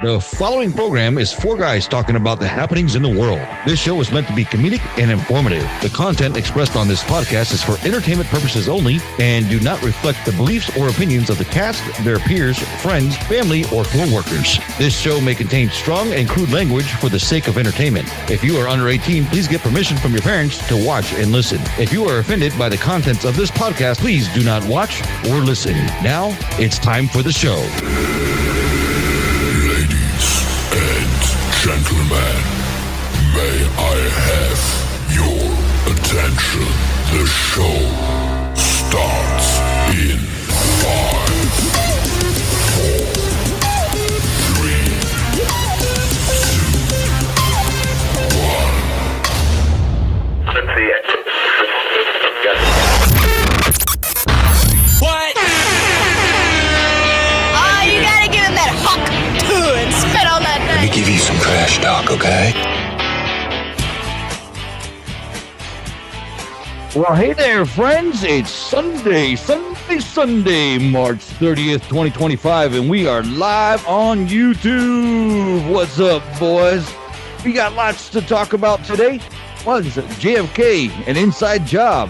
The following program is four guys talking about the happenings in the world. This show is meant to be comedic and informative. The content expressed on this podcast is for entertainment purposes only and do not reflect the beliefs or opinions of the cast, their peers, friends, family, or co-workers. This show may contain strong and crude language for the sake of entertainment. If you are under 18, please get permission from your parents to watch and listen. If you are offended by the contents of this podcast, please do not watch or listen. Now, it's time for the show. Gentlemen, may I have your attention? The show starts in 5, 4, 3, 2, 1. Let's see it. What? Oh, you gotta give him that hawk and spit on that thing. Let me give you some trash talk, okay? Well, hey there, friends. It's Sunday, March 30th, 2025, and we are live on YouTube. What's up, boys? We got lots to talk about today. One's JFK, an inside job.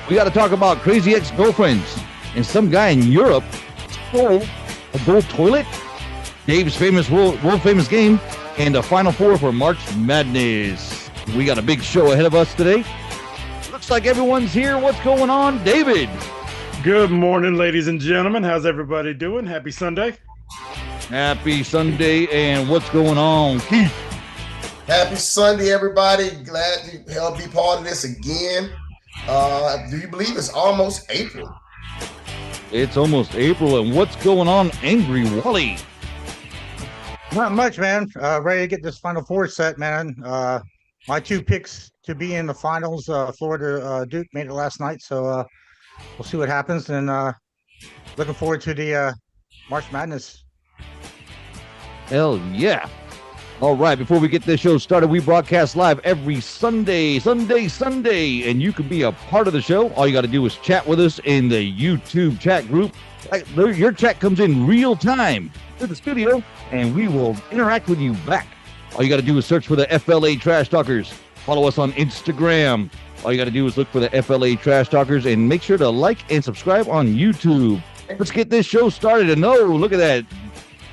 We got to talk about crazy ex-girlfriends and some guy in Europe stole a gold toilet, Dave's famous world-famous game, and the Final Four for March Madness. We got a big show ahead of us today. Looks like everyone's here. What's going on, David? Good morning, ladies and gentlemen. How's everybody doing? Happy Sunday. Happy Sunday, and what's going on, Keith? Happy Sunday, everybody. Glad to be part of this again. Do you believe it's almost April? It's almost April, and what's going on, Angry Wally? Not much, man. Ready to get this Final Four set, man. My two picks to be in the finals, Florida Duke made it last night, so we'll see what happens. And looking forward to the March Madness. Hell yeah. All right, before we get this show started, we broadcast live every Sunday, and you can be a part of the show. All you got to do is chat with us in the YouTube chat group. Your chat comes in real time to the studio, and we will interact with you back. All you got to do is search for the FLA Trash Talkers. Follow us on Instagram. All you got to do is look for the FLA Trash Talkers and make sure to like and subscribe on YouTube. Let's get this show started. And look at that.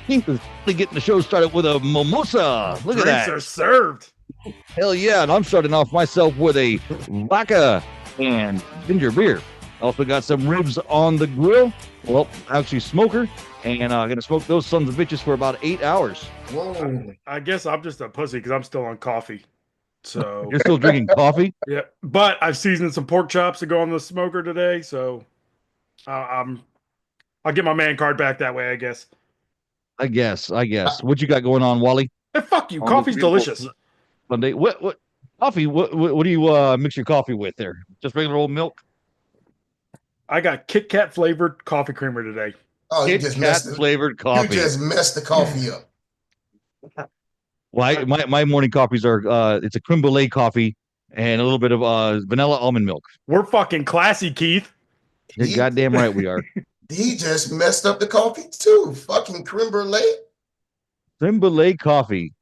Keith is really getting the show started with a mimosa. Look at that. Drinks are served. Hell yeah. And I'm starting off myself with a vodka and ginger beer. Also got some ribs on the grill. Well, actually smoker. And I'm going to smoke those sons of bitches for about 8 hours. Whoa. I guess I'm just a pussy because I'm still on coffee. So You're still drinking coffee? yeah, but I've seasoned some pork chops to go on the smoker today. So I'll get my man card back that way, I guess. I guess. What you got going on, Wally? Hey, fuck you. Coffee's delicious. Monday. What coffee? What do you mix your coffee with there? Just regular old milk? I got Kit Kat flavored coffee creamer today. Oh, you Kit just Kat messed it. flavored coffee. You just messed the coffee up. Well, my morning coffees are it's a creme brulee coffee and a little bit of vanilla almond milk. We're fucking classy, Keith. You're goddamn right we are. He just messed up the coffee too. Fucking creme brulee. Creme brulee coffee.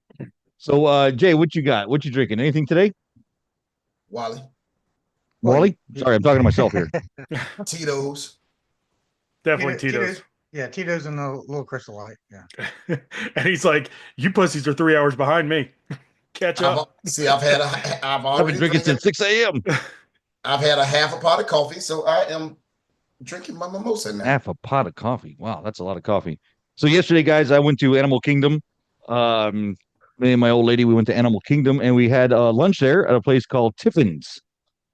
So, Jay, what you got? What you drinking? Anything today? Wally. Wally? Sorry, I'm talking to myself here. Tito's. Definitely Tito's. Yeah, Tito's and the little Crystal Light. Yeah. And he's like, you pussies are 3 hours behind me. Catch up. I've been drinking since 6 a.m. I've had a half a pot of coffee, so I am drinking my mimosa now. Half a pot of coffee. Wow, that's a lot of coffee. So yesterday, guys, I went to Animal Kingdom. Me and my old lady, we went to Animal Kingdom, and we had lunch there at a place called Tiffin's.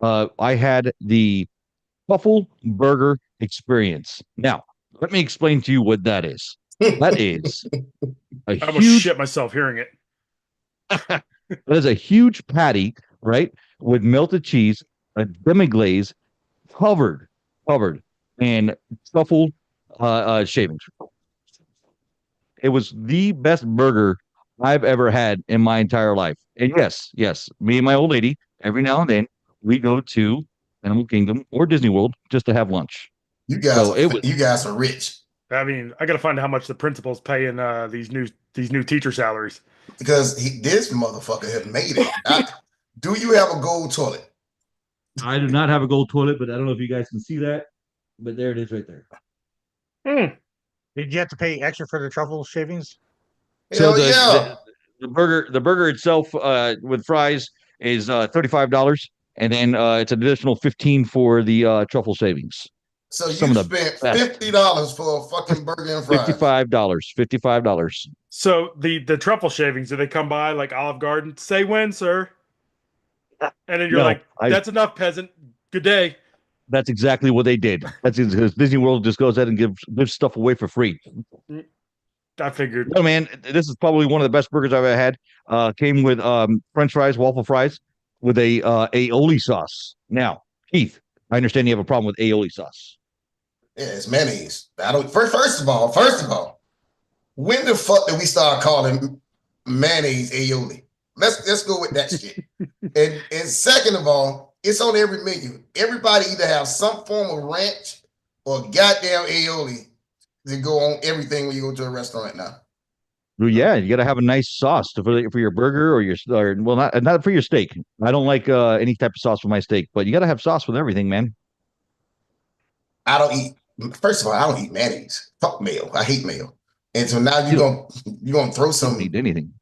I had the truffle burger experience. Now, let me explain to you what that is. That is a I almost shit myself hearing it. that is a huge patty, right, with melted cheese, a demi-glaze, covered in truffle shavings. It was the best burger I've ever had in my entire life. And yes, me and my old lady, every now and then, we go to Animal Kingdom or Disney World just to have lunch. You guys are rich. I mean, I got to find out how much the principal's paying these new teacher salaries. Because this motherfucker has made it. Do you have a gold toilet? I do not have a gold toilet, but I don't know if you guys can see that. But there it is right there. Did you have to pay extra for the truffle shavings? So Hell yeah. the burger itself with fries is $35, and then it's an additional $15 for the truffle shavings. So Some you of the spent best. $50 for a fucking burger and fries. $55. So the truffle shavings, do they come by like Olive Garden? Say when, sir? And then you're No, like, that's enough, peasant. Good day. That's exactly what they did. That's because Disney World just goes ahead and gives stuff away for free. I figured. No, man, this is probably one of the best burgers I've ever had. Came with French fries, waffle fries, with a aioli sauce. Now, Keith, I understand you have a problem with aioli sauce. Yeah, it's mayonnaise. I don't. First of all, when the fuck did we start calling mayonnaise aioli? Let's go with that shit. And second of all, it's on every menu. Everybody either have some form of ranch or goddamn aioli to go on everything when you go to a restaurant now. Well, yeah, you got to have a nice sauce for your burger or well, not for your steak. I don't like any type of sauce for my steak, but you got to have sauce with everything, man. I don't eat. First of all, I don't eat mayonnaise. Fuck mayo. I hate mayo. And so now you're gonna throw some. Don't eat anything.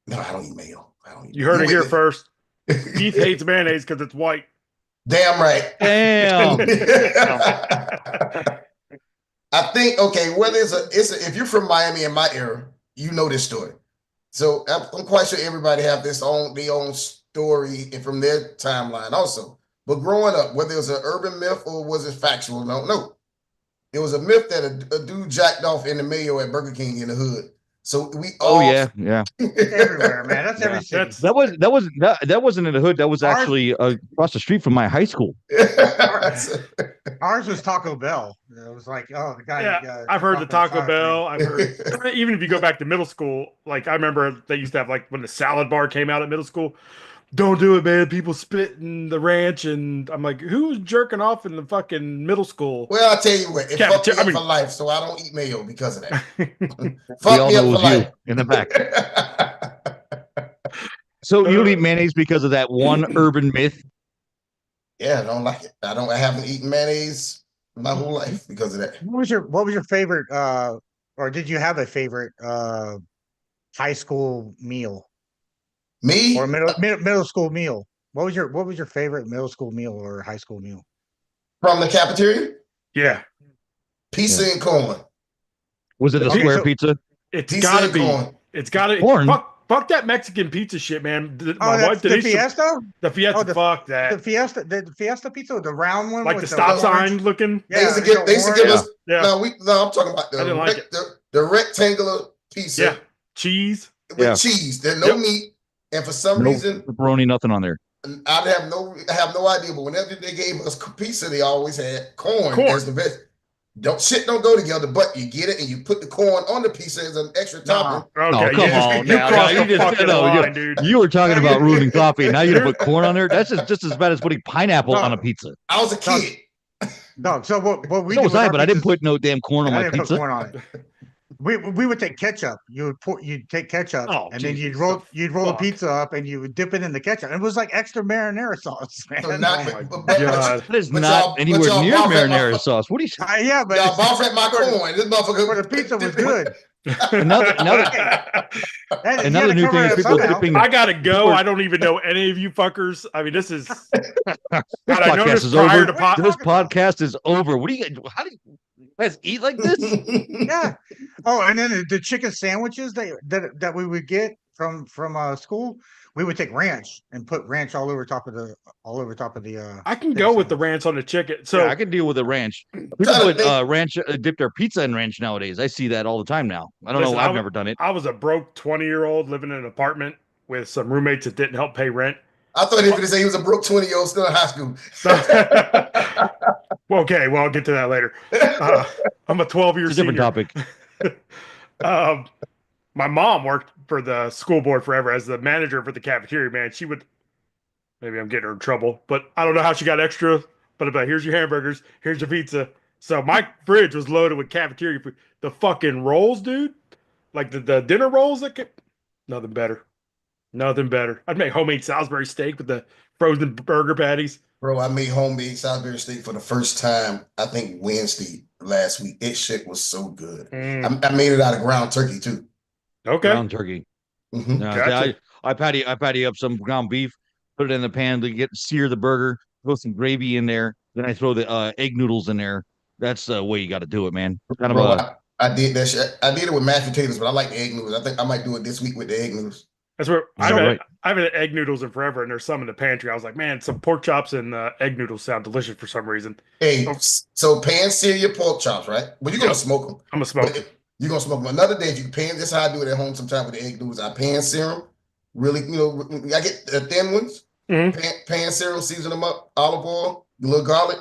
No, I don't eat mayo. I don't eat. You heard it here first. Keith hates mayonnaise because it's white. Damn right. Damn. I think whether if you're from Miami in my era, you know this story. So I'm quite sure everybody have their own story and from their timeline also. But growing up, whether it was an urban myth or was it factual, I don't know. It was a myth that a dude jacked off in the mayo at Burger King in the hood. So we all yeah. It's everywhere, man. That's every city. That wasn't in the hood. That was actually across the street from my high school. Ours was Taco Bell. It was like, the guy. Yeah, I've heard the Taco Bell. I've heard even if you go back to middle school, like I remember they used to have like when the salad bar came out at middle school. Don't do it, man. People spit in the ranch, and I'm like, who's jerking off in the fucking middle school? Well, I'll tell you what, it fucked me up for life, so I don't eat mayo because of that. Fuck me up for life. In the back. So you don't eat mayonnaise because of that one urban myth? Yeah, I don't like it. I haven't eaten mayonnaise my whole life because of that. What was your favorite or did you have a favorite high school meal? Me? Or middle school meal. What was your favorite middle school meal or high school meal? From the cafeteria? Yeah. Pizza and corn. Was it a square pizza? It's gotta be. Corn. It's gotta corn. Fuck that Mexican pizza shit, man. My wife the Fiesta? The Fiesta, fuck that. The Fiesta pizza, the round one, like the stop sign looking. Yeah, they used to give us. Yeah. No, I'm talking about the rectangular pizza. Yeah, cheese with cheese. There's no meat, and for some reason, pepperoni, nothing on there. I have no idea. But whenever they gave us pizza, they always had corn as the best. Don't go together, but you get it and you put the corn on the pizza as an extra topping. Okay, come on, now. Dude. You were talking about ruining coffee, and now you're gonna put corn on there. That's just as bad as putting pineapple on a pizza. I was a kid. No, so what we was but I didn't put no damn corn on my pizza. Put corn on it. We would take ketchup. You'd take ketchup, and then you'd roll the pizza up, and you would dip it in the ketchup. It was like extra marinara sauce, man. So that is not anywhere near marinara sauce. What are you saying? Yeah, but y'all both at my corn. This motherfucker. The pizza was good. Another new thing is people dipping. I gotta go. I don't even know any of you fuckers. I mean, this is. This podcast is over. This podcast is over. What do you? How do you guys eat like this? Yeah. Oh, and then the chicken sandwiches that we would get from school, we would take ranch and put ranch all over top of the. I can go with the ranch on the chicken. So yeah, I can deal with the ranch. People put ranch, dip their pizza in ranch nowadays. I see that all the time now. I don't know. I've never done it. I was a broke 20-year-old living in an apartment with some roommates that didn't help pay rent. I thought he was going to say he was a broke 20-year-old still in high school. Okay, well, I'll get to that later. I'm a 12-year senior. Different topic. My mom worked for the school board forever as the manager for the cafeteria, man. She would, maybe I'm getting her in trouble, but I don't know how she got extra, but here's your hamburgers, here's your pizza, So my fridge was loaded with cafeteria food. The fucking rolls, dude. Like the dinner rolls nothing better. Nothing better. I'd make homemade Salisbury steak with the frozen burger patties. Bro, I made homemade Salisbury steak for the first time, I think Wednesday last week. It shit was so good. I made it out of ground turkey too. Okay. Ground turkey. Mhm. No, Gotcha. I patty up some ground beef, put it in the pan to sear the burger, throw some gravy in there. Then I throw the egg noodles in there. That's the way you got to do it, man. Kind of Bro, I did that shit. I did it with mashed potatoes, but I like the egg noodles. I think I might do it this week with the egg noodles. That's where I right. haven't had egg noodles in forever, and there's some in the pantry. I was like, man, some pork chops and egg noodles sound delicious for some reason. Hey, Oh. so pan sear your pork chops, right? But you're gonna Yep. smoke them. I'm gonna smoke them. You're gonna smoke them another day. If you pan, this is how I do it at home sometimes with the egg noodles. I pan sear them. Really, I get the thin ones. Mhm. Pan sear them, season them up, olive oil, a little garlic,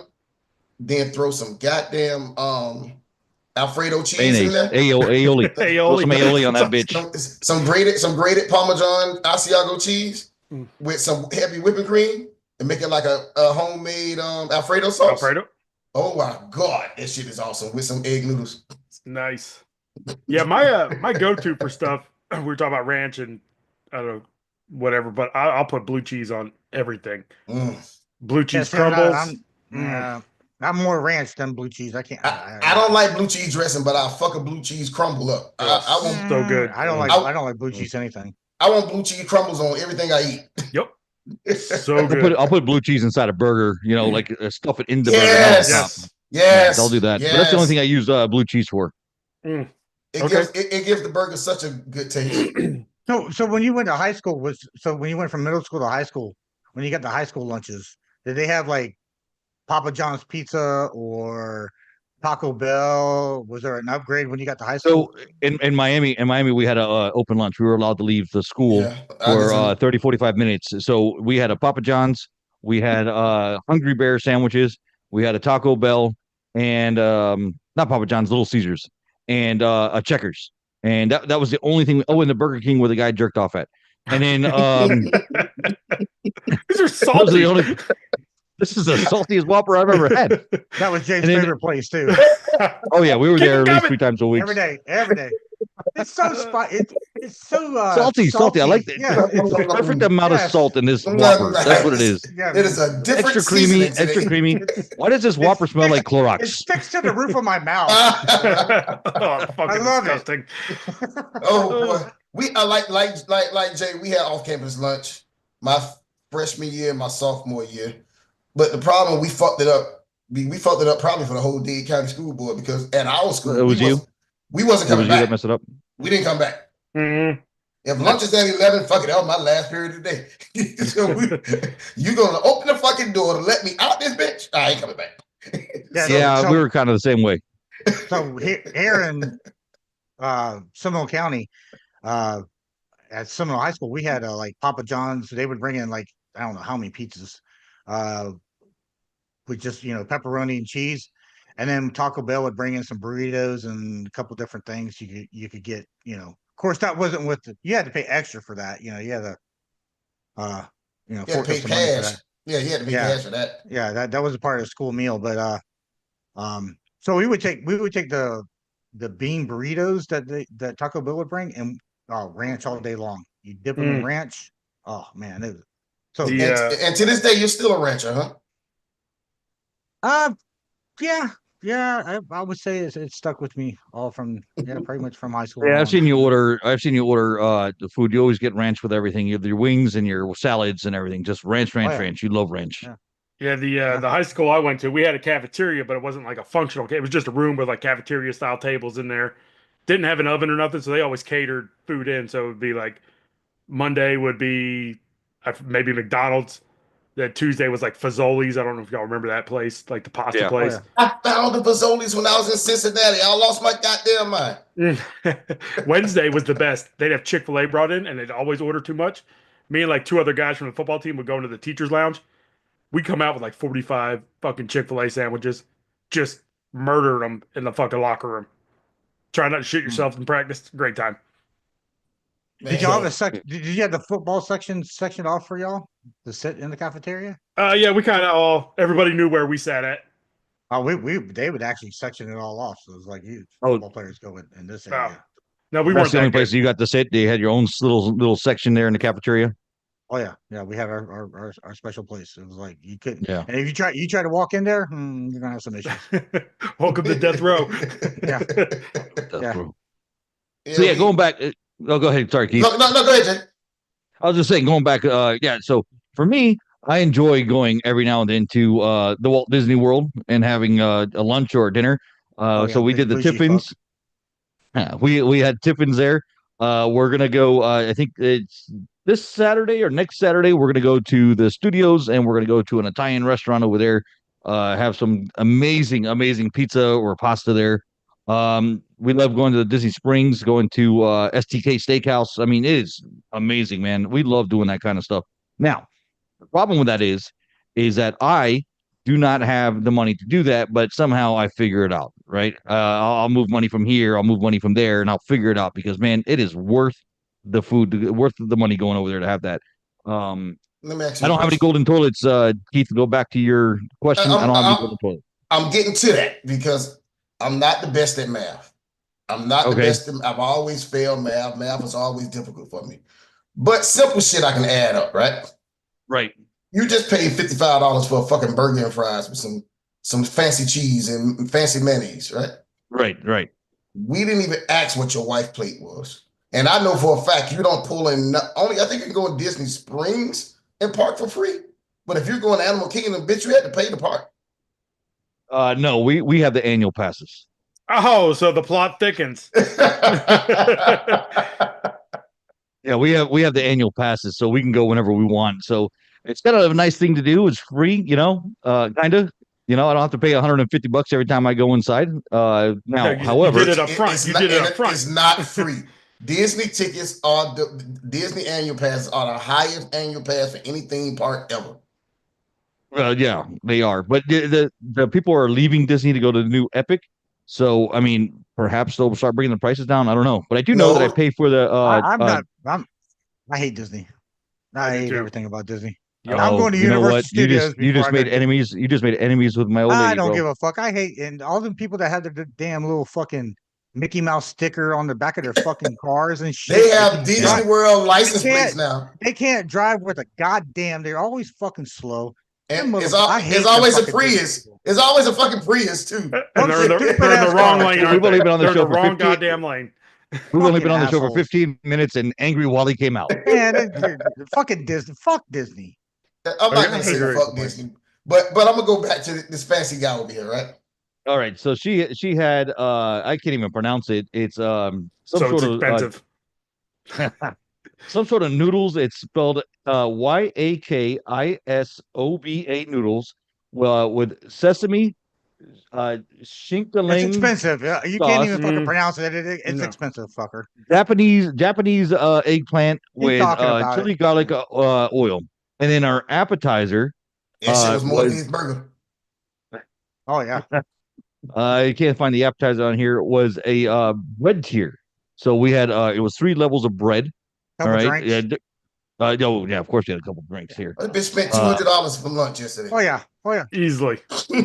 then throw some goddamn Alfredo cheese in there. aioli. Throw some aioli on that bitch. Some grated Parmesan Asiago cheese with some heavy whipping cream and make it like a homemade Alfredo sauce. Alfredo. Oh my god, that shit is awesome with some egg noodles. Nice. Yeah, my go-to for stuff, we were talking about ranch and I don't know, whatever, but I'll put blue cheese on everything. Blue cheese crumbles. I'm more ranch than blue cheese. I can't. I don't like blue cheese dressing, but I'll fuck a blue cheese crumble up. I want so good. I don't like blue cheese anything. I want blue cheese crumbles on everything I eat. Yep. So good. I'll put blue cheese inside a burger, like stuff it in the Yes. burger. Yes. Yes, I'll do that. Yes. But that's the only thing I use blue cheese for. It Okay. gives the burger such a good taste. So when you went to high school, when you went from middle school to high school, when you got the high school lunches, did they have like Papa John's pizza or Taco Bell? Was there an upgrade when you got to high school? So in Miami, we had a open lunch. We were allowed to leave the school for 30, 45 minutes. So we had a Papa John's, we had Hungry Bear sandwiches, we had a Taco Bell, and not Papa John's, Little Caesars, and a Checkers. And that was the only thing. Oh, and the Burger King where the guy jerked off at. And then These are salty. This is the saltiest Whopper I've ever had. That was Jay's favorite place too. Oh yeah, we were there at least 3 times a week. Every day. It's so it's so salty. I like it. Yeah. It's the perfect amount of Yes. salt in this Whopper. That's what it is. Yeah, It is a different Extra creamy. Why does this Whopper smell like It's Clorox? sticks to the roof of my mouth. Oh, fucking I love disgusting. Oh boy, we like Jay. We had off-campus lunch my freshman year, and my sophomore year. But the problem, we fucked it up. We fucked it up probably for the whole Dade County School Board because at our school, It was you? We wasn't It coming was you that back. messed it up. We didn't come back. Mhm. If lunch is at 11, fuck it. That was my last period of the day. So you gonna open the fucking door to let me out this bitch? I ain't coming back. Yeah, we were kind of the same way. So here in Seminole County, at Seminole High School, we had like Papa John's. They would bring in like I don't know how many pizzas, with just pepperoni and cheese, and then Taco Bell would bring in some burritos and a couple different things you could get. Of course, that wasn't you had to pay extra for that. You had to You had to fork pay up some money for cash. that. Yeah, you had to pay Yeah. cash for that. Yeah, that was a part of the school meal, but so we would take the bean burritos that Taco Bell would bring and ranch all day long. You dip them in ranch. Oh man, it was so And to this day, you're still a rancher, huh? yeah. I would say it stuck with me all from pretty much from high school. Yeah, on. I've seen you order the food. You always get ranch with everything. You have your wings and your salads and everything. Just ranch. yeah. You love ranch. Yeah. Yeah, the high school I went to, we had a cafeteria, but it wasn't like a functional. It was just a room with like cafeteria style tables in there. Didn't have an oven or nothing, so they always catered food in. So it would be like Monday would be maybe McDonald's. Then Tuesday was like Fazoli's. I don't know if y'all remember that place, like the pasta Yeah. place. I found the Fazoli's when I was in Cincinnati. I lost my goddamn mind. Wednesday was the best. They'd have Chick-fil-A brought in, and they'd always order too much. Me and like 2 other guys from the football team would go into the teacher's lounge. We'd come out with like 45 fucking Chick-fil-A sandwiches, just murder them in the fucking locker room. Try not to shit yourself in practice. Great time. Did y'all have a section? Did you have the football section off for y'all to sit in the cafeteria? Yeah, we kind of everybody knew where we sat at. they would actually section it all off. So it was like Oh. football players go in this Wow. area. No, we That's weren't the only that place good. you got to sit. They had your own little section there in the cafeteria. Oh yeah, we had our special place. It was like you couldn't. Yeah. And if you try to walk in there, you're gonna have some issues. Welcome to death row. Yeah. Yeah. So yeah, going back. Go ahead. Sorry, Keith. No, go ahead, Jay. I was just saying, going back. Yeah. So for me, I enjoy going every now and then to the Walt Disney World and having a lunch or a dinner. So we did the bougie Tiffins. Yeah, we had Tiffins there. We're gonna go. I think it's this Saturday or next Saturday. We're gonna go to the studios and we're gonna go to an Italian restaurant over there. Have some amazing pizza or pasta there. We love going to the Disney Springs, going to STK Steakhouse. I mean, it is amazing, man. We love doing that kind of stuff. Now, the problem with that is that I do not have the money to do that, but somehow I figure it out, right? I'll move money from here, I'll move money from there, and I'll figure it out because, man, it is worth the food, worth the money going over there to have that. Let me ask you I don't have any golden toilets, Keith. To go back to your question, I don't have any golden toilets. I'm getting to that because I'm not the best at math. I'm not the best. I've always failed math. Math is always difficult for me. But simple shit I can add up, right? Right. You just paid $55 for a fucking burger and fries with some fancy cheese and fancy mayonnaise, right? Right. We didn't even ask what your wife plate was. And I know for a fact you don't pull in only, I think you can go in Disney Springs and park for free. But if you're going to Animal Kingdom, bitch, you had to pay to park. No, we have the annual passes. Oh, so the plot thickens. Yeah, we have the annual passes, so we can go whenever we want. So it's kind of a nice thing to do. It's free, kind of. I don't have to pay $150 every time I go inside. Now, however, you did it up front. It's not free. Disney tickets are the Disney annual passes are the highest annual pass for any theme park ever. Yeah, they are. But the people are leaving Disney to go to the new Epic. So, I mean, perhaps they'll start bringing the prices down. I don't know. But I do know that I pay for the. I hate Disney. I hate everything about Disney. Oh, I'm going to Universal Studios. You just made enemies. You just made enemies with my old lady. I don't give a fuck. I hate and all the people that have the damn little fucking Mickey Mouse sticker on the back of their fucking cars and shit. They have Disney World license plates now. They can't drive with a goddamn. They're always fucking slow. And it's always a Prius. It's always a fucking Prius too. And they're in the wrong lane. We've only been on the show for 15 goddamn lane. We've only been on the show for 15 minutes, and Angry Wally came out. Man, fucking Disney. Fuck Disney. I'm not gonna say fuck Disney, but I'm gonna go back to this fancy guy over here, right? All right. So she had I can't even pronounce it. It's some sort of expensive. Some sort of noodles. It's spelled YAKISOBA noodles with sesame, shinkaling. It's expensive. You can't even fucking pronounce it. It's expensive, fucker. Japanese eggplant with chili garlic oil, and then our appetizer. It was more than his burger. Oh yeah. I can't find the appetizer on here. It was a bread tier. So we had it was 3 levels of bread. Couple all right. Drinks. Yeah, of course we had a couple of drinks here. I just spent $200 for lunch yesterday. Oh yeah. Easily. We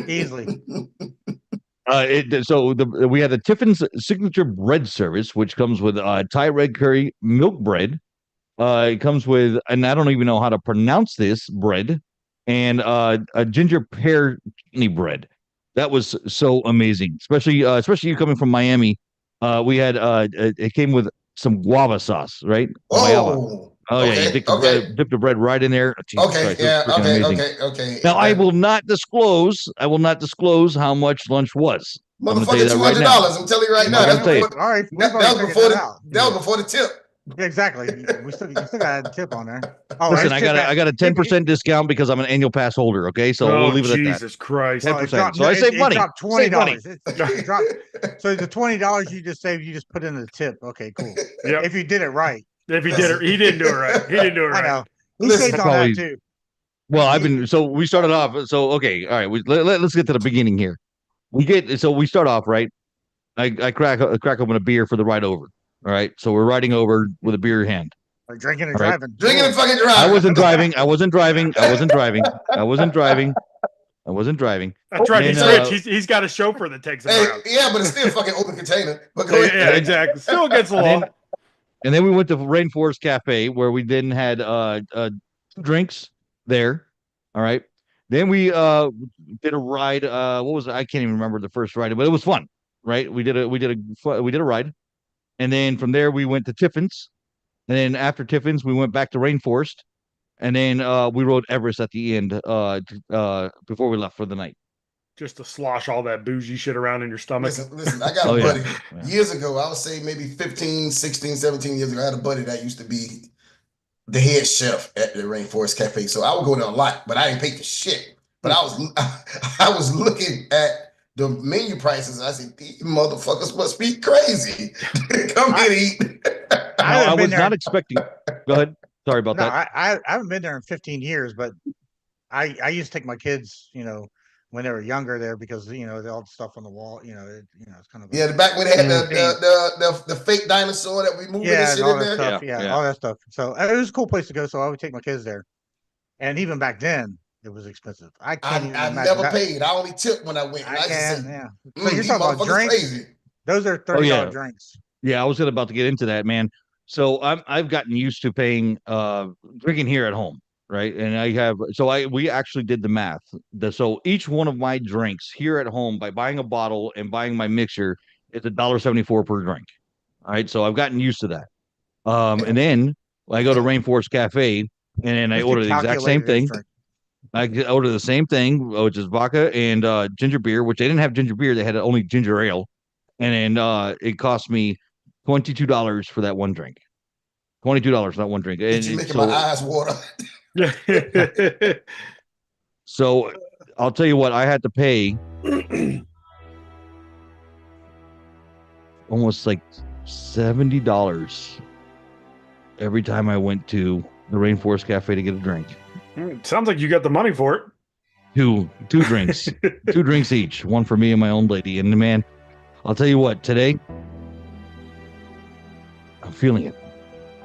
had the Tiffin's signature bread service, which comes with Thai red curry milk bread. It comes with, and I don't even know how to pronounce this bread, and a ginger pear kidney bread. That was so amazing, especially you coming from Miami. We had it came with some guava sauce, right? Oh, yeah, you dip the bread right in there. Jesus Christ, okay. Now I will not disclose how much lunch was. Motherfucker, $200. I'm telling you right now. All right, that was before the tip. Yeah, exactly. You still got a tip on there. Oh, listen, I got a 10% discount because I'm an annual pass holder. Okay, so we'll leave it at that. Jesus Christ, 10%. So I save money. It dropped $20. So the $20 you just saved, you just put in the tip. Okay, cool. Yep. If you did it right. If he did it, he didn't do it right. He didn't do it right. I know. He saved on that too. Well, so we started off. So okay, all right. Let's get to the beginning here. We start off right. I crack open a beer for the ride over. All right, so we're riding over with a beer in hand. Or drinking and driving. Right. Drinking and fucking driving. I wasn't driving. I wasn't driving. That's right. And, He's rich. He's got a chauffeur that takes him Hey, around. yeah, but it's still fucking open container. But go ahead. Yeah, exactly. Still against the law. And then we went to Rainforest Cafe where we then had drinks there. All right. Then we did a ride. What was it? I can't even remember the first ride, but it was fun. Right. We did a ride. And then from there we went to Tiffin's. And then after Tiffin's, we went back to Rainforest. And then we rode Everest at the end before we left for the night. Just to slosh all that bougie shit around in your stomach. Listen, I got a buddy years ago. I would say maybe 15, 16, 17 years ago. I had a buddy that used to be the head chef at the Rainforest Cafe. So I would go there a lot, but I didn't pay for shit. But I was looking at the menu prices. And I said, these motherfuckers must be crazy. Come here and eat. I was not expecting. Go ahead. Sorry about that. I haven't been there in 15 years, but I used to take my kids, when they were younger there because all the stuff on the wall, it's kind of back when they had the fake dinosaur that we moved and shit all in that there. stuff, all that stuff. So it was a cool place to go. So I would take my kids there, and even back then it was expensive. I never paid. I only tipped when I went. So you're talking about drinks? Crazy. Those are $30 drinks. Yeah, I was about to get into that, man. So I've gotten used to paying drinking here at home, right? And we actually did the math. So each one of my drinks here at home by buying a bottle and buying my mixer is $1.74 per drink. All right, so I've gotten used to that. And then I go to Rainforest Cafe and then I order the exact same thing. I order the same thing, which is vodka and ginger beer, which they didn't have ginger beer; they had only ginger ale, and then it cost me $22 for that one drink. $22 for that one drink. You're making my eyes water. So I'll tell you what, I had to pay almost like $70 every time I went to the Rainforest Cafe to get a drink. Sounds like you got the money for it. Two drinks, 2 drinks each, one for me and my own lady. And man, I'll tell you what, today I'm feeling it.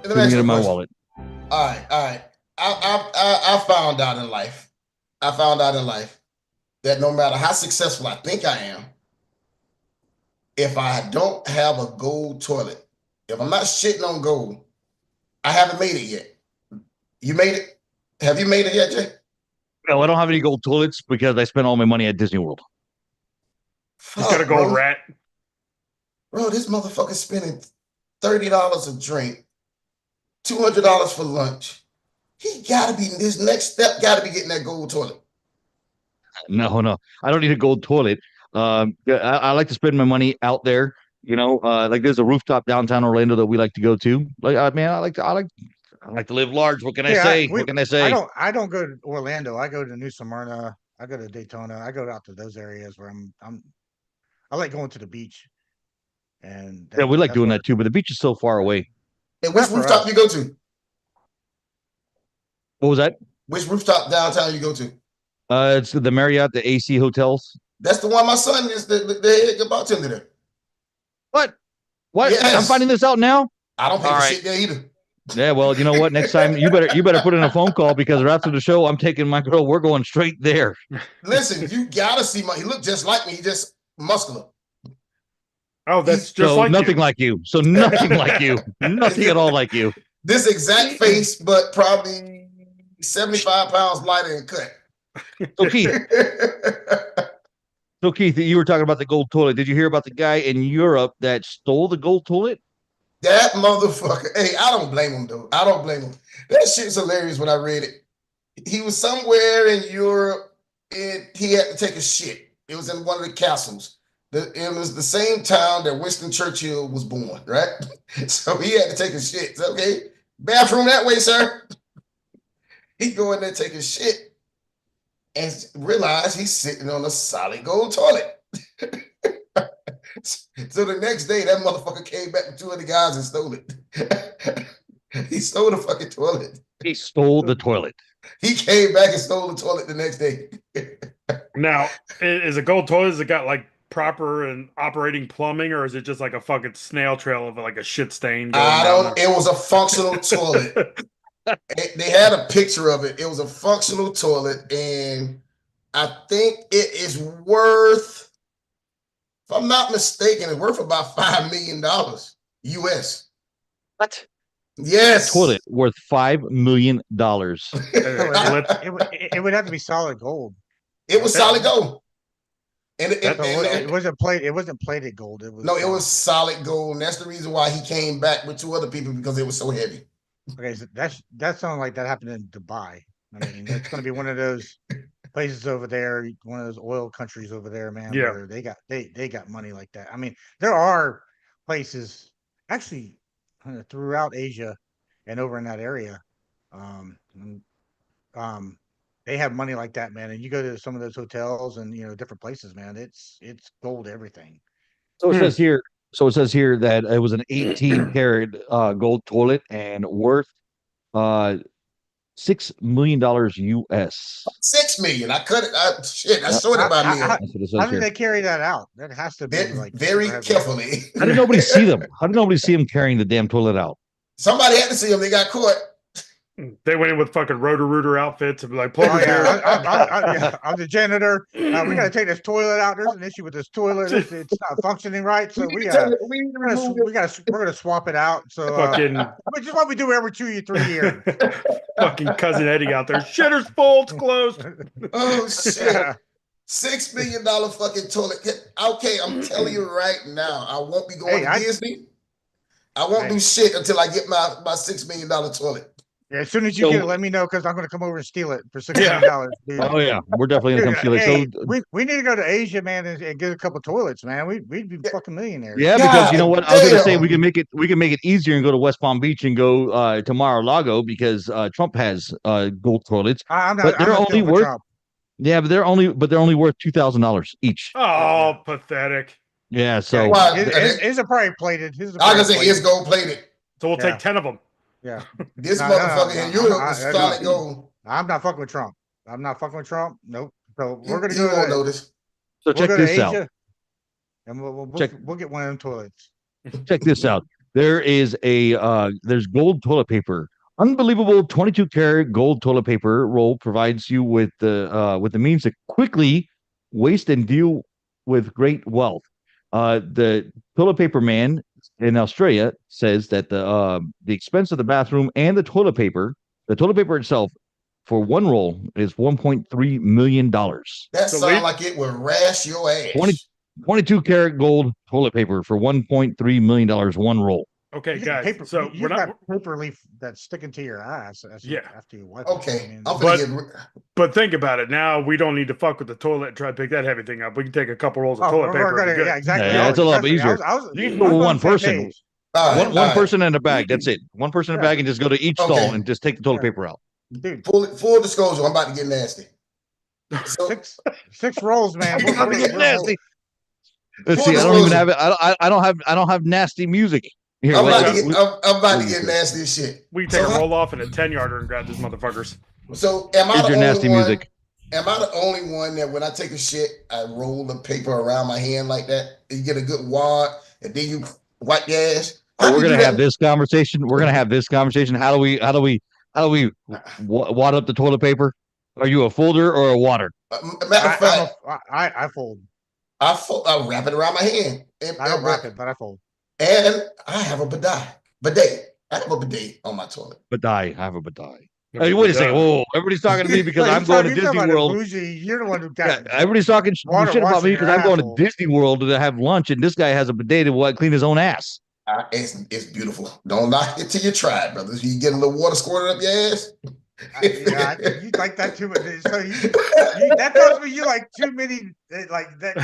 Feeling it in my wallet. All right. I found out in life that no matter how successful I think I am, if I don't have a gold toilet, if I'm not shitting on gold, I haven't made it yet. You made it? Have you made it yet, Jay? No, I don't have any gold toilets because I spent all my money at Disney World. He's got a gold rat. Bro, this motherfucker's spending $30 a drink, $200 for lunch. He gotta be, this next step gotta be getting that gold toilet. No, I don't need a gold toilet. I like to spend my money out there. Like there's a rooftop downtown Orlando that we like to go to. Like, man, I like to live large. What can I say? What can I say? I don't go to Orlando. I go to New Smyrna. I go to Daytona. I go out to those areas where I like going to the beach. And we like doing that too, but the beach is so far away. And which rooftop you go to? What was that? Which rooftop downtown you go to? It's the Marriott, the AC hotels. That's the one my son is the head bartender there. What? Yes. I'm finding this out now? I don't pay for shit there either. Yeah, well, you know what? Next time you better put in a phone call because after the show, I'm taking my girl. We're going straight there. Listen, you gotta see he looked just like me. He just muscular. Oh, that's just so like nothing like you. So nothing like you. Nothing at all like you. This exact face, but probably 75 pounds lighter and cut. So Keith, you were talking about the gold toilet. Did you hear about the guy in Europe that stole the gold toilet? That motherfucker. Hey, I don't blame him though. I don't blame him. That shit's hilarious when I read it. He was somewhere in Europe and he had to take a shit. It was in one of the castles. It was the same town that Winston Churchill was born, right? So he had to take a shit. So, okay, bathroom that way, sir. He go in there taking shit and realize he's sitting on a solid gold toilet. So the next day, that motherfucker came back with 2 other guys and stole it. He stole the fucking toilet. He stole the toilet. He came back and stole the toilet the next day. Now, is a gold toilet, has it got like proper and operating plumbing, or is it just like a fucking snail trail of like a shit stain? It was a functional toilet. They had a picture of it. It was a functional toilet, and I think it is worth, if I'm not mistaken, it's worth about $5 million US. What? Yes. Toilet worth $5 million. It would have to be solid gold. It was solid gold. And it wasn't plated. It wasn't plated gold. It was solid gold. And that's the reason why he came back with 2 other people, because it was so heavy. Okay, so that sounds like that happened in Dubai. I mean, it's going to be one of those places over there, one of those oil countries over there, man. Yeah, where they got money like that. I mean, there are places actually throughout Asia and over in that area. They have money like that, man. And you go to some of those hotels and different places, man. It's gold everything. So it says here. So it says here that it was an 18 karat gold toilet and worth $6 million US. $6 million. I cut it. I short it by me. That's what it says How here. did they carry that out? That has to be very carefully. How did nobody see them? How did nobody see them carrying the damn toilet out? Somebody had to see them. They got caught. They went in with fucking Roto-Rooter outfits and be like, plug here. I'm the janitor. We got to take this toilet out. There's an issue with this toilet. It's not functioning right. So we're gonna swap it out. So which is what we do every 2 or 3 years. Fucking cousin Eddie out there. Shitter's full. It's closed. Oh shit. $6 million fucking toilet. Okay, I'm telling you right now, I won't be going to Disney. I won't do shit until I get my $6 million toilet. Yeah, as soon as you get it, let me know, because I'm going to come over and steal it for $6 million. Dude. Oh yeah, we're definitely going to come steal it. So we need to go to Asia, man, and get a couple toilets, man. We'd be fucking millionaires. Yeah, because you know what? I was going to say we can make it easier and go to West Palm Beach and go to Mar-a-Lago, because Trump has gold toilets. But they're only worth $2,000 each. Oh, pathetic. Yeah, so his are probably plated. I was gonna say it's gold plated. So we'll take 10 of them. Yeah. This motherfucker and you solid gold. I'm not fucking with Trump. Nope. So we're gonna go to notice. So check this out. And we'll get one of them toilets. Check this out. There is there's gold toilet paper. Unbelievable 22 karat gold toilet paper roll provides you with the means to quickly waste and deal with great wealth. The toilet paper man in Australia says that the expense of the bathroom and the toilet paper itself for one roll is $1.3 million. That sounds like it would rash your ass. 22 karat gold toilet paper for $1.3 million one roll. Okay, guys. So we're not paper leaf that's sticking to your eyes. After you wipe. Okay, but think about it. Now we don't need to fuck with the toilet and try to pick that heavy thing up. We can take a couple rolls of toilet paper. Yeah, exactly. Yeah, it's a lot easier. You can go with one person. One person in a bag. That's it. One person in a bag, and just go to each stall and just take the toilet paper out. Dude, full disclosure, I'm about to get nasty. So, six rolls, man. I'm gonna get nasty. Let's see. I don't even have it. I don't have nasty music. Here, I'm about to get nasty as shit. We can take a roll off in a 10-yarder and grab these motherfuckers. So am I the your nasty only one? Music. Am I the only one that when I take a shit, I roll the paper around my hand like that? You get a good wad, and then you wipe your ass. We're gonna have this conversation. How do we wad up the toilet paper? Are you a folder or a wader? Matter of fact, I fold. I wrap it around my hand. I don't wrap it, but I fold. And I have a bidet. I have a bidet on my toilet. I have a bidet. Hey, wait a second. Whoa, everybody's talking to me because I'm going to Disney World. You're the one who got everybody's talking shit about me because I'm going to Disney World to have lunch, and this guy has a bidet to clean his own ass. It's beautiful. Don't knock it till you try, brothers. You get a little water squirted up your ass. You like that too much. So that tells me you like too many like that.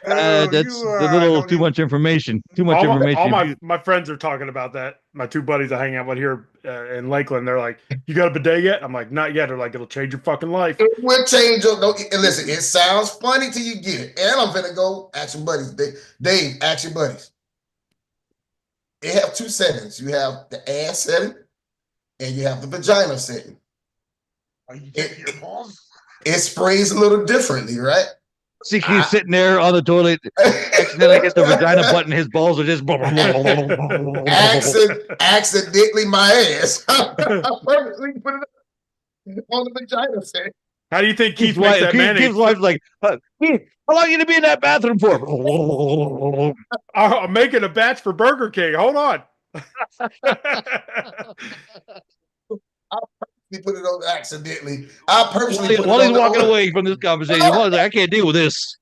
That's a little too much information. All my friends are talking about that. My two buddies I hang out with here in Lakeland, they're like, "You got a bidet yet?" I'm like, "Not yet." They're like, "It'll change your fucking life." It will change your. Listen, it sounds funny till you get it. And I'm gonna go ask your buddies. Dave, ask your buddies. They have two settings. You have the ass setting. And you have the vagina setting. Are you taking your balls? It sprays a little differently, right? See, he's sitting there on the toilet, accidentally gets the vagina button, his balls are just accidentally my ass. I purposely put it on the vagina setting. How do you think Keith makes that mayonnaise? Keith's wife's like, Keith, how long are you gonna be in that bathroom for? I'm making a batch for Burger King. Hold on. He put it on accidentally. I purposely While he's walking away from this conversation, Wally's like, I can't deal with this.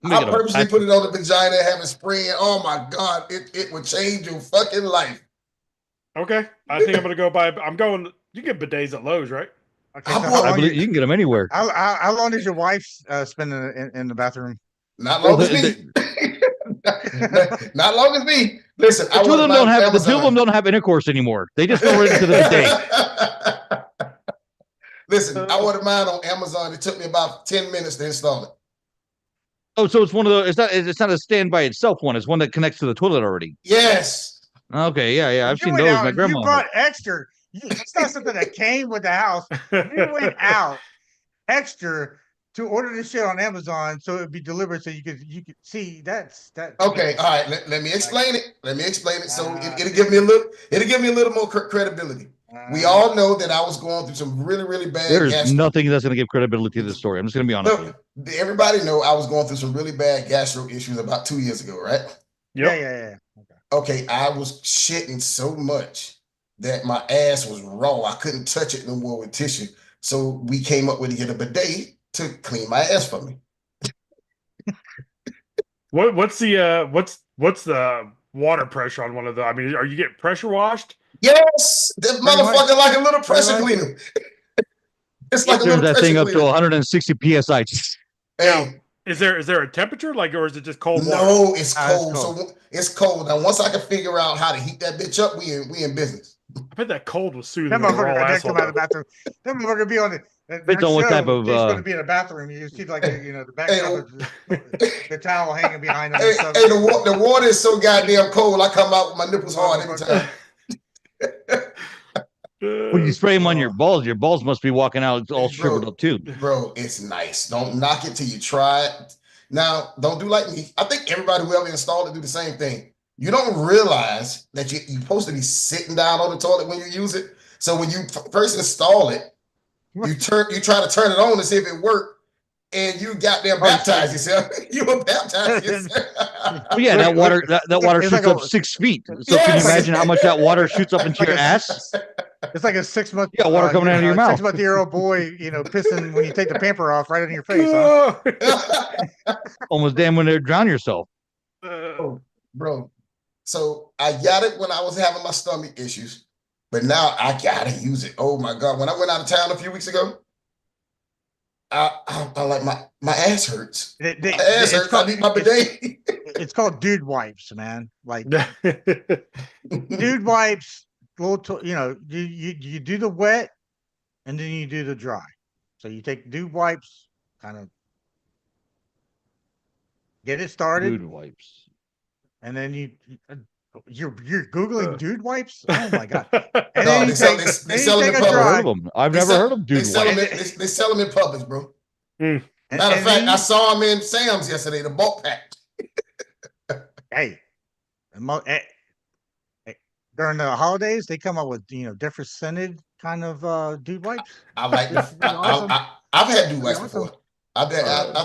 I purposely put it on the vagina, have it spraying. Oh my God, it would change your fucking life. Okay, I think I'm gonna go buy. I'm going. You get bidets at Lowe's, right? Okay, I believe you can get them anywhere. how long does your wife spend in the bathroom? Not long as me. Not long as me. Listen, the two of them don't have intercourse anymore. They just go right into the bidet. Listen, I ordered mine on Amazon. It took me about 10 minutes to install it. Oh, so it's one of those. It's not a stand by itself one. It's one that connects to the toilet already. Yes. Okay, yeah. I've seen those. My grandma. You brought extra. It's not something that came with the house. You went out extra to order this shit on Amazon so it'd be delivered so you could see that. Okay, all right. Let me explain it. So it'll give me a little more credibility. We all know that I was going through some really, really bad. There's nothing that's going to give credibility to this story. I'm just going to be honest with you. Everybody know I was going through some really bad gastro issues about 2 years ago, right? Yep. Yeah. Okay, I was shitting so much that my ass was raw. I couldn't touch it no more with tissue. So we came up with to get a bidet to clean my ass for me. What's the water pressure on one of the? I mean, are you getting pressure washed? Yes, this motherfucker like a little pressure cleaner. It's like a little that pressure thing up cleaner. to 160 psi. Hey, is there a temperature like, or is it just cold water? no, it's cold. It's cold. So it's cold. Now, once I can figure out how to heat that bitch up, we in business. I bet that cold was soothing. That a raw motherfucker that asshole, come out of the bathroom. That motherfucker be on the. Depends on what type of. He's going to be in a bathroom. You see, like the back of the towel hanging behind him. Hey, the water is so goddamn cold. I come out with my nipples hard every time. When you spray them on your balls must be walking out all shriveled up too. Bro, it's nice. Don't knock it till you try it. Now, don't do like me. I think everybody who ever installed it do the same thing. You don't realize that you're supposed to be sitting down on the toilet when you use it. So when you first install it, you try to turn it on to see if it worked, and you goddamn baptize yourself. You were baptized yourself. Oh, yeah, that water shoots like up 6 feet. So can you imagine how much that water shoots up into your ass? It's like a 6 month. You got water coming out of your mouth. 6 month-year-old boy, pissing when you take the pamper off right in your face. Huh? Almost damn when they drown yourself. Bro. So I got it when I was having my stomach issues, but now I gotta use it. Oh my God. When I went out of town a few weeks ago, I like my ass hurts. My ass hurts. I need my bidet. It's called dude wipes, man. Like dude wipes. You do the wet, and then you do the dry. So you take dude wipes, kind of get it started. Dude wipes. And then you're googling dude wipes. Oh my God! And No, then they sell them in public. Never heard of them. I've never heard of dude They sell wipes. them. They sell them in Publix, bro. Mm. Matter of fact, I saw them in Sam's yesterday. The bulk pack. Hey, during the holidays, they come up with different scented kind of dude wipes. I like. I've had dude wipes before. I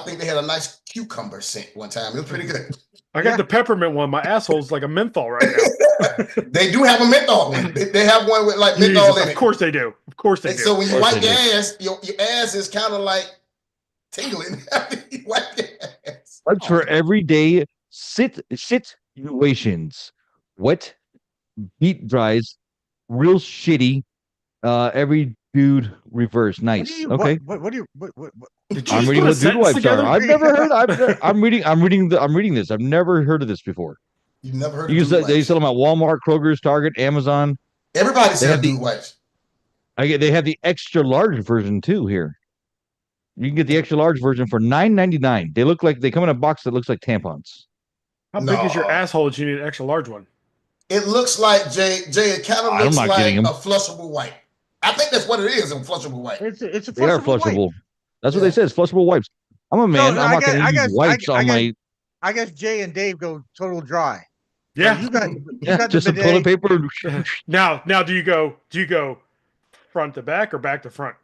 think they had a nice cucumber scent one time. It was pretty good. I got the peppermint one. My asshole's like a menthol right now. They do have a menthol one. They have one with like menthol Jesus, in it. of course they do. Of course they And do. so when you Of course wipe they your do. ass, your ass is kind of like tingling after you wipe your ass. Wipes for everyday situations. Wet, beat dries, real shitty. Every dude reverse. Nice. Okay. What do you? Did you I'm just reading put a what dude sentence wipes together? are. I've never heard. I'm reading this. I've never heard of this before. You've never heard You of dude they wipes. sell them at Walmart, Kroger's, Target, Amazon. Everybody They sells have the- dude wipes. They have the extra large version too here. You can get the extra large version for $9.99. They come in a box that looks like tampons. How big is your No. asshole that you need an extra large one? It looks like Jay. It kind of I'm looks not like kidding a him. flushable wipe. I think that's what it is. A flushable wipe. It's a They are wipe. flushable. That's what Yeah. they say. It's flushable wipes. I'm a man. No, I'm I not going guess- to I use guess- wipes I on guess- my. I guess Jay and Dave go total dry. Yeah. You got Yeah, the just some bidet. toilet paper. Now do you go front to back or back to front?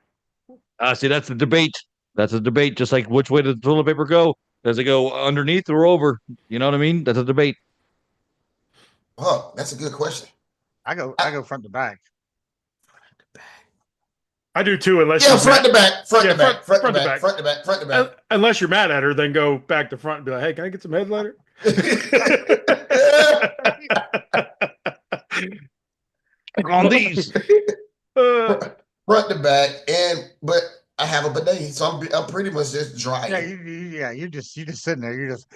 See, that's the debate. That's a debate. Just like which way does the toilet paper go? Does it go underneath or over? You know what I mean? That's a debate. Oh, that's a good question. I go front to back. I do too, unless Yeah, you're front mad- to back, front Yeah, to back, front to front to back, back. front to back, front to back. unless you're mad at her, then go back to front and be like, "Hey, can I get some head lighter?" On these. Front to back, but I have a bidet, so I'm pretty much just drying. You're just sitting there. You're just.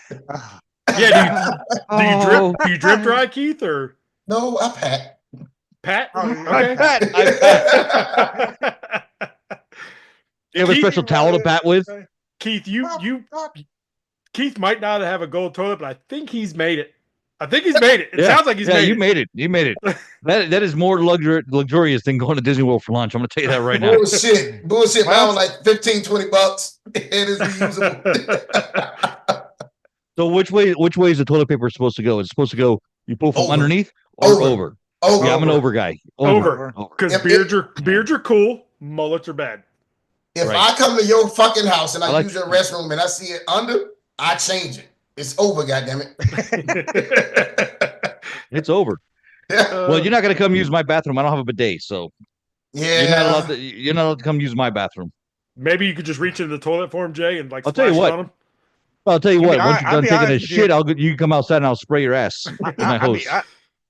Yeah, do you Oh. drip dry, Keith, or No, I pack. Pat? Oh, Okay. You have a Keith- special towel to pat with? Keith, Keith might not have a gold toilet, but I think he's made it. It sounds like he's made you it. made it. You made it. That is more luxurious than going to Disney World for lunch. I'm going to tell you that right now. Bullshit. Mine was like $15-$20. It is reusable. So which way is the toilet paper supposed to go? It's supposed to go. You pull from Over. underneath or over. Over. Yeah, I'm an over guy. Over. Because Yep, beards are cool, mullets are bad. If Right. I come to your fucking house and I, I like- use your restroom and I see it under, I change it. It's over, goddammit. It's over. Well, you're not going to come use my bathroom. I don't have a bidet, so Yeah. you're not allowed to come use my bathroom. Maybe you could just reach into the toilet for him, Jay, and like I'll tell you splash it what. on him. Well, I'll tell you what. I'll Once you're be done taking a honest with you. shit, you can come outside and I'll spray your ass with my hose.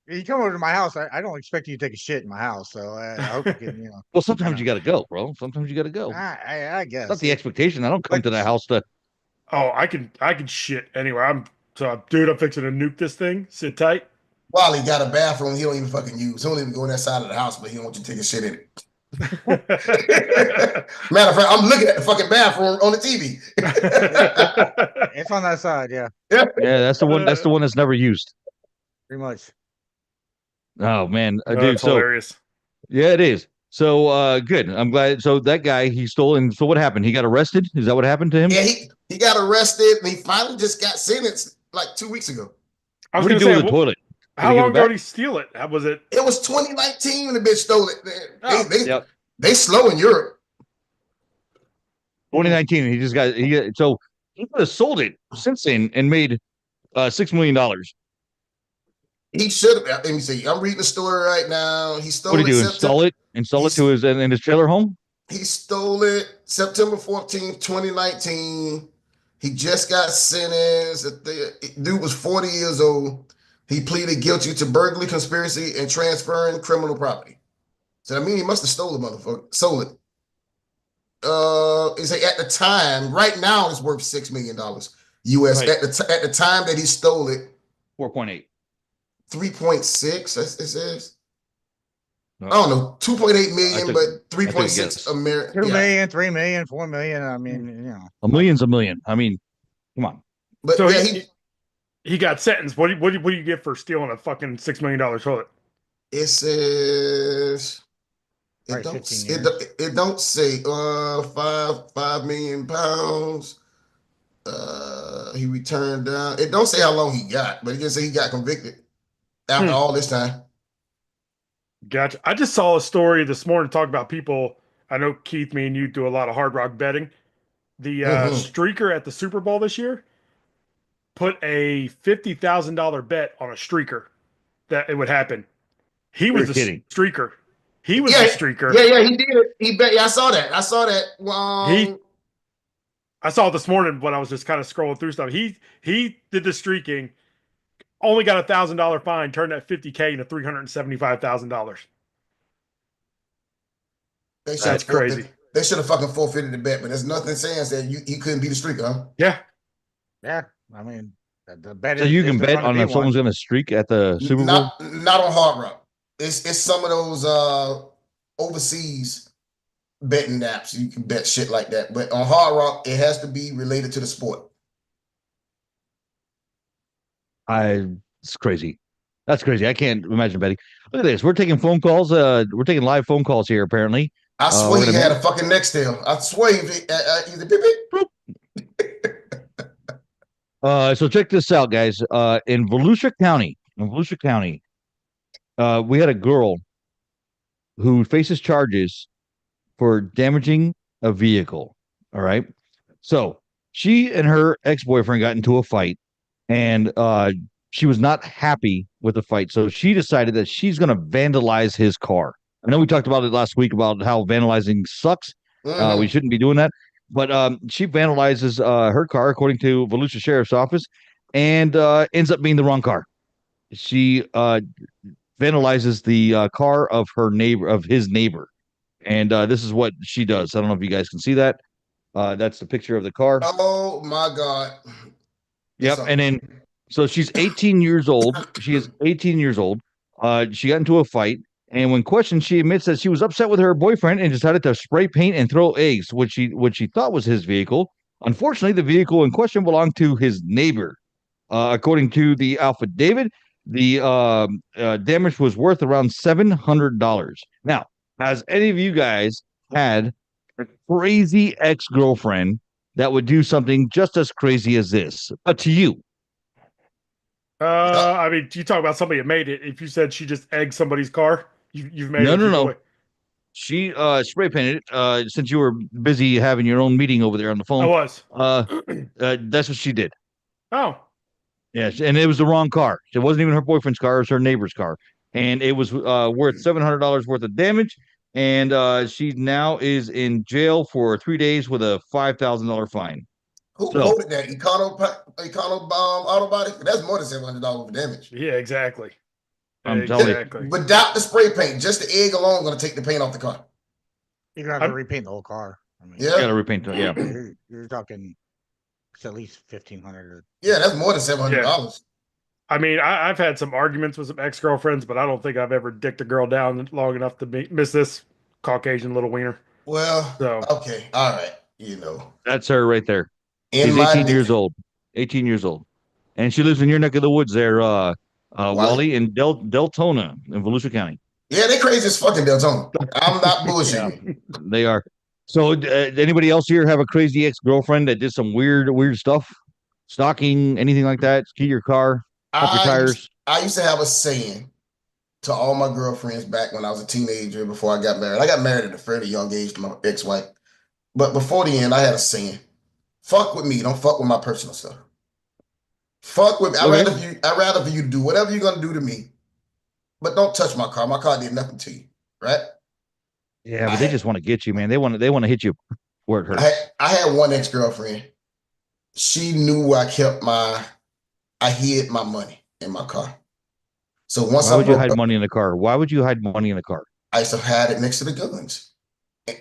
You come over to my house. I don't expect you to take a shit in my house. So I hope you can, Well, sometimes you got to go, bro. Sometimes you got to go. I guess. That's not the expectation. I don't come to the house to. Oh, I can shit anywhere. I'm fixing to nuke this thing. Sit tight. Wally got a bathroom he don't even fucking use. He don't even go in that side of the house, but he don't want you to take a shit in it. Matter of fact, I'm looking at the fucking bathroom on the TV. It's on that side. Yeah, Yeah, that's the one. That's the one that's never used. pretty much. Oh man, dude. That's So hilarious. yeah, it is. So good. I'm glad. So that guy he stole. And so what happened? He got arrested. Is that what happened to him? Yeah, he got arrested and he finally just got sentenced like 2 weeks ago. I was What did going he to do say, with the toilet? how Did he give long it ago back? did he steal it? How was it? It was 2019 when the bitch stole it. Oh, They slow in Europe. 2019. So he could have sold it since then and made $6 million. He should have. Let me see. I'm reading the story right now. He stole What did he do? September- Install it to his in his trailer home? He stole it September 14th, 2019. He just got sentenced. The dude was 40 years old. He pleaded guilty to burglary, conspiracy, and transferring criminal property. So I mean, he must have stole the motherfucker. Sold it. Is at the time, right now, it's worth $6 million US. Right. At the time that he stole it, 4.8. 3.6. It says. No. I don't know, 2.8 million, I took- but I took a 3.6 guess. American. 2 million, 3 million, 4 million. I mean, A million's a million. I mean, come on. But So yeah, he got sentenced. What do you get for stealing a fucking $6 million toilet? it says Right, don't 15 it don't say 5 million pounds. He returned down. It don't say how long he got, but it just say he got convicted after all this time. Gotcha. I just saw a story this morning talk about people. I know Keith, me and you do a lot of Hard Rock betting. The streaker at the Super Bowl this year put a $50,000 bet on a streaker that it would happen. He was You're the kidding. streaker. He was Yeah, the streaker. Yeah, he did it. He bet. Yeah, I saw that. I saw it this morning when I was just kind of scrolling through stuff. He did the streaking, only got a $1,000 fine, turned that $50K into $375,000. That's crazy. They should have fucking forfeited the bet, but there's nothing saying that he couldn't be the streaker, huh? Yeah. yeah. I mean, the bet. So is- you is can there's bet gonna on be if someone's one. going to streak at the Super Bowl. Not on Hard Rock. It's some of those overseas betting apps. You can bet shit like that, but on Hard Rock, it has to be related to the sport. It's crazy. That's crazy. I can't imagine betting. Look at this. We're taking phone calls. We're taking live phone calls here. Apparently, I we're swear he gonna had a fucking Nextel. I swear he beep, beep. So check this out, guys. In Volusia County, we had a girl who faces charges for damaging a vehicle. All right. So she and her ex-boyfriend got into a fight, and she was not happy with the fight. So she decided that she's going to vandalize his car. I know we talked about it last week about how vandalizing sucks. We shouldn't be doing that. But she vandalizes her car, according to Volusia Sheriff's Office, and ends up being the wrong car. She vandalizes the car of his neighbor. And this is what she does. I don't know if you guys can see that. That's the picture of the car. Oh my God. Yep. And then, so she's 18 years old. She is 18 years old. She got into a fight. And when questioned, she admits that she was upset with her boyfriend and decided to spray paint and throw eggs, which she thought was his vehicle. Unfortunately, the vehicle in question belonged to his neighbor. According to the affidavit, the damage was worth around $700. Now, has any of you guys had a crazy ex-girlfriend that would do something just as crazy as this? But to you. I mean, you talk about somebody that made it. If you said she just egged somebody's car, you've made it. No. She spray painted it since you were busy having your own meeting over there on the phone. I was. That's what she did. Oh. Yes, and it was the wrong car. It wasn't even her boyfriend's car. It was her neighbor's car. And it was worth $700 worth of damage. And she now is in jail for 3 days with a $5,000 fine. Who quoted that? Econo auto body? That's more than $700 for damage. Yeah, exactly. I'm telling you. Without the spray paint, just the egg alone going to take the paint off the car. You're going to have to repaint the whole car. I mean, Yeah. You got to repaint it, yeah. You're talking it's at least $1,500. Yeah, that's more than $700. Yeah. I mean, I've had some arguments with some ex-girlfriends, but I don't think I've ever dicked a girl down long enough to miss this Caucasian little wiener. Well, So. Okay, all right, you know. That's her right there. She's 18 years old. 18 years old. And she lives in your neck of the woods there, Wally, in Deltona in Volusia County. Yeah, they crazy as fucking Deltona. I'm not bullshitting. They are. So anybody else here have a crazy ex-girlfriend that did some weird stuff? Stalking, anything like that? Key your car, pop your tires? I used to have a saying to all my girlfriends back when I was a teenager before I got married. I got married at a fairly young age to my ex-wife. But before the end, I had a saying. Fuck with me, don't fuck with my personal stuff. Fuck with me. I'd rather for you to do whatever you're gonna do to me. But don't touch my car. My car did nothing to you. Right? Yeah, but they just want to get you, man. They want to hit you where it hurts. I had one ex-girlfriend. She knew I hid my money in my car. So once Why would you hide money in the car? Why would you hide money in the car? I used to hide it next to the guns.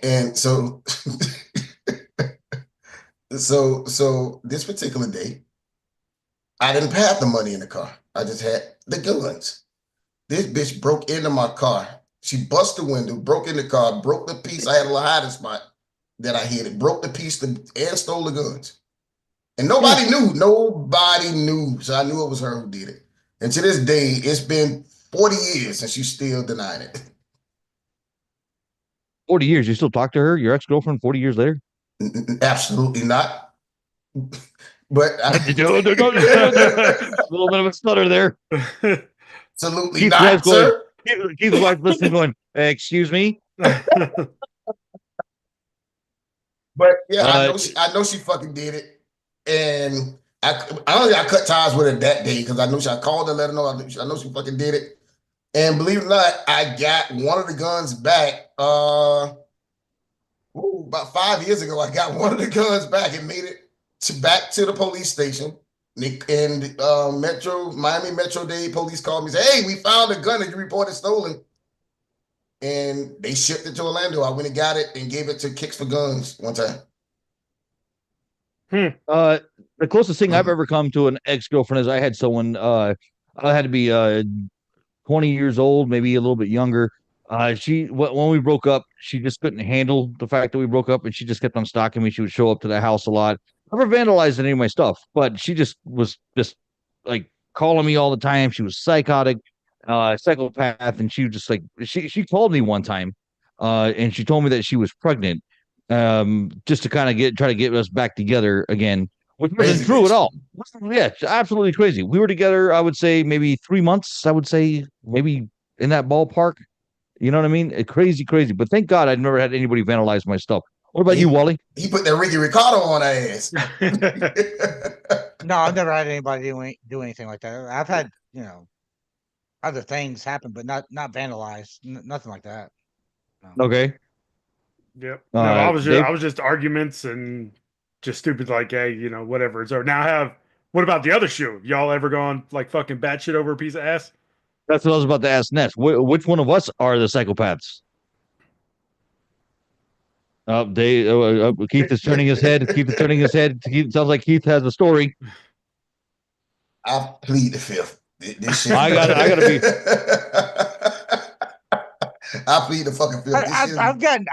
And so so this particular day, I didn't have the money in the car. I just had the guns. This bitch broke into my car. She busted the window, broke in the car, broke the piece. I had a little hiding spot that I hid it, broke the piece and stole the guns. And nobody knew. Nobody knew. So I knew it was her who did it. And to this day, it's been 40 years and she's still denying it. 40 years? You still talk to her, your ex-girlfriend, 40 years later? Absolutely not. But a little bit of a stutter there. Absolutely Keith's not, sir. Keith's wife listening, going, "Excuse me." But yeah, I know she fucking did it, and I cut ties with her that day because I called her, let her know. I know she fucking did it, and believe it or not, I got one of the guns back. About 5 years ago, I got one of the guns back and made it back to the police station. And Miami Metro-Dade police called me and said, "Hey, we found a gun that you reported stolen." And they shipped it to Orlando. I went and got it and gave it to Kicks for Guns one time. The closest thing I've ever come to an ex-girlfriend is I had someone, I had to be 20 years old, maybe a little bit younger. When we broke up, she just couldn't handle the fact that we broke up, and she just kept on stalking me. She would show up to the house a lot. Never vandalized any of my stuff, but she just was just like calling me all the time. She was psychotic, psychopath, and she was just like she called me one time, and she told me that she was pregnant, just to kind of try to get us back together again, which wasn't true at all. Yeah, absolutely crazy. We were together, I would say maybe 3 months. I would say maybe in that ballpark. You know what I mean? Crazy. But thank God I'd never had anybody vandalize my stuff. What about you, Wally? He put that Ricky Ricardo on our ass. No, I've never had anybody do anything like that. I've had, other things happen, but not vandalized, nothing like that. No. Okay. Yep. No, I was Dave? just arguments and just stupid, like, hey, whatever. It's over. Now what about the other shoe? Y'all ever gone like fucking batshit over a piece of ass? That's what I was about to ask next. Which one of us are the psychopaths? Keith is turning his head. Keith is turning his head. Sounds like Keith has a story. I plead the fifth. This shit. I gotta be. I plead the fucking fifth. I've gotten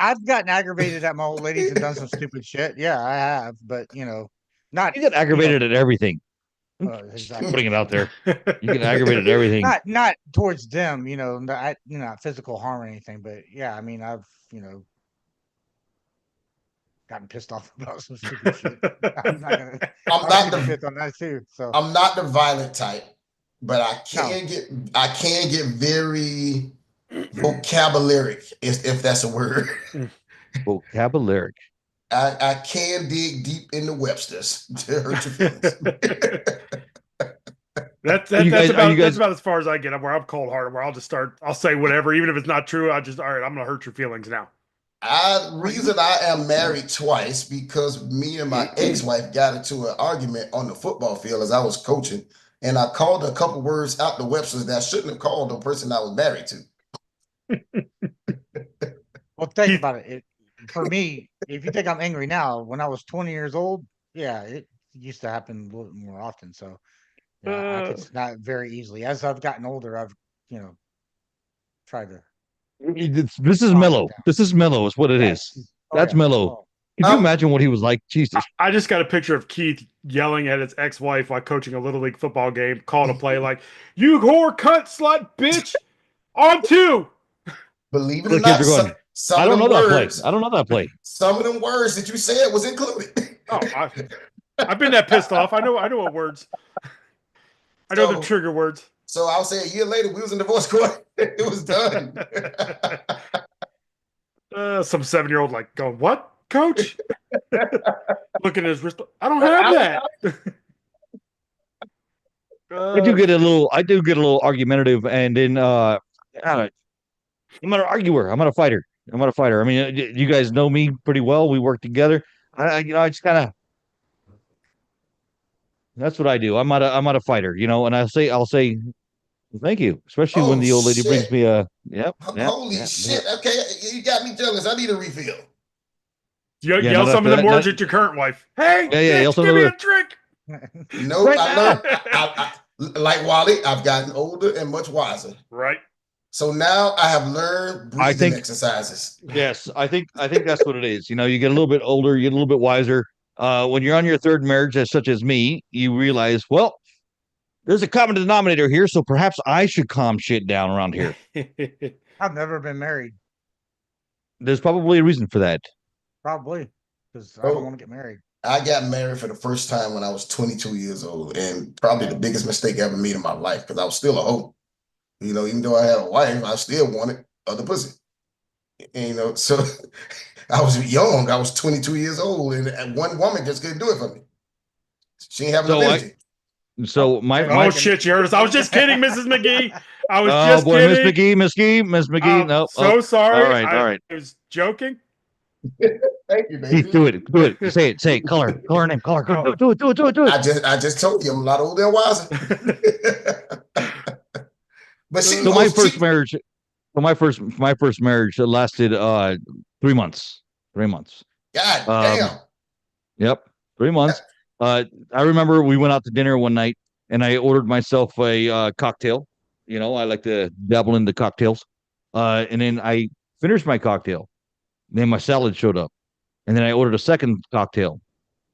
aggravated at my old ladies and done some stupid shit. Yeah, I have, but not. You get aggravated at everything. Exactly. Putting it out there. You get aggravated at everything. Not towards them, not physical harm or anything, but yeah, I mean, I've gotten pissed off about some stupid shit. I'm not the fifth on that too. So I'm not the violent type, but I can get very vocabularic, if that's a word. Vocabularic. I can dig deep into Webster's to hurt your feelings. That's about as far as I get. Where I'm cold hearted, where I'll say whatever, even if it's not true. All right, I'm gonna hurt your feelings now. Reason I am married twice because me and my ex-wife got into an argument on the football field as I was coaching, and I called a couple words out the Webster's that I shouldn't have called the person I was married to. Well, think about it. For me, if you think I'm angry now, when I was 20 years old, yeah, it used to happen a little bit more often. So I could not very easily. As I've gotten older, I've tried to. This is mellow. This is mellow, is what it is. That's mellow. Can you imagine what he was like? Jesus. I just got a picture of Keith yelling at his ex-wife while coaching a little league football game, calling a play like, "You whore, cunt, slut, bitch, on two." Believe it or not, I don't know that play. I don't know that play. Some of them words that you said was included. Oh, I've been that pissed off. I know what words. I know the trigger words. So I'll say a year later, we was in divorce court. It was done. Some 7-year-old like going, "What, coach?" Looking at his wrist. I don't have that. I do get a little argumentative, and then I'm an arguer. I'm not a fighter. I mean, you guys know me pretty well. We work together. I just kind of. That's what I do. I'm not a fighter, and I'll say thank you, especially when the old lady brings me a holy shit. Okay, you got me jealous. I need a refill. Yell some of them words at your current wife. Hey, bitch, give me a drink. No, I learned. I, like Wally, I've gotten older and much wiser. Right. So now I have learned breathing exercises. Yes, I think that's what it is. You get a little bit older, you get a little bit wiser. When you're on your third marriage, such as me, you realize, well, there's a common denominator here, so perhaps I should calm shit down around here. I've never been married. There's probably a reason for that. Probably, because I don't want to get married. I got married for the first time when I was 22 years old, and probably the biggest mistake I ever made in my life because I was still a hoe. Even though I had a wife, I still wanted other pussy. And, so I was young. I was 22 years old, and one woman just couldn't do it for me. She ain't have no energy. Shit, you heard us. I was just kidding, Mrs. McGee. I was just kidding. Miss McGee. No, so sorry. All right. I was joking. Thank you, baby. Do it. Say it. Call her name. Call her. Do it. I just told you I'm a lot older and wiser. But my first marriage lasted 3 months. 3 months. God damn. Yep, 3 months. I remember we went out to dinner one night, and I ordered myself a cocktail. I like to dabble into cocktails. And then I finished my cocktail. And then my salad showed up, and then I ordered a second cocktail.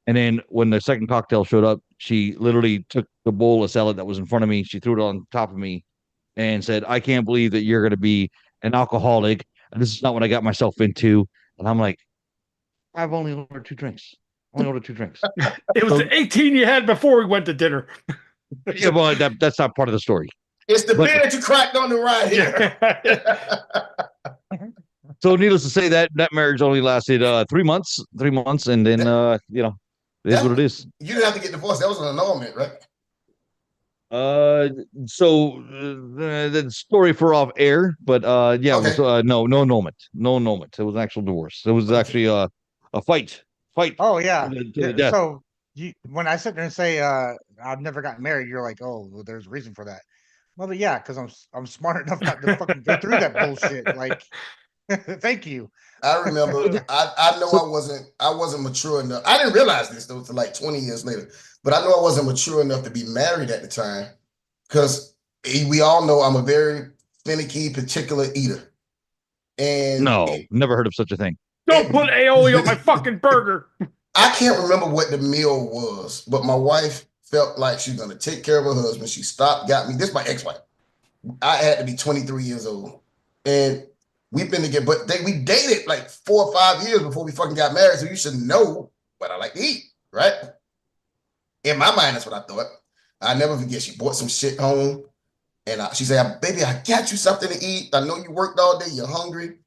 And then when the second cocktail showed up, she literally took the bowl of salad that was in front of me. She threw it on top of me and said, "I can't believe that you're going to be an alcoholic. And this is not what I got myself into." And I'm like, I've only ordered 2 drinks. It was the 18 you had before we went to dinner. Yeah, well, that's not part of the story. It's the beer that you cracked on the ride here. So needless to say, that marriage only lasted 3 months, and then it is what it is. You didn't have to get divorced. That was an annulment, right? So the story for off air, but yeah, it was Okay. no annulment. It was an actual divorce. It was actually a fight Oh yeah. to the death. So when I sit there and say I've never gotten married, you're like, oh, well, there's a reason for that. Well, yeah, because I'm smart enough not to fucking go through that bullshit. Like, thank you. I remember. I know I wasn't mature enough. I didn't realize this though until like 20 years later. But I know I wasn't mature enough to be married at the time because we all know I'm a very finicky, particular eater. And No, never heard of such a thing. Don't put aioli on my fucking burger. I can't remember what the meal was, but my wife felt like she was going to take care of her husband. She got me. This is my ex-wife. I had to be 23 years old. And we've been together, but we dated like 4 or 5 years before we fucking got married. So you should know what I like to eat, right? In my mind, that's what I thought. I never forget. She brought some shit home, and she said, "Baby, I got you something to eat. I know you worked all day. You're hungry."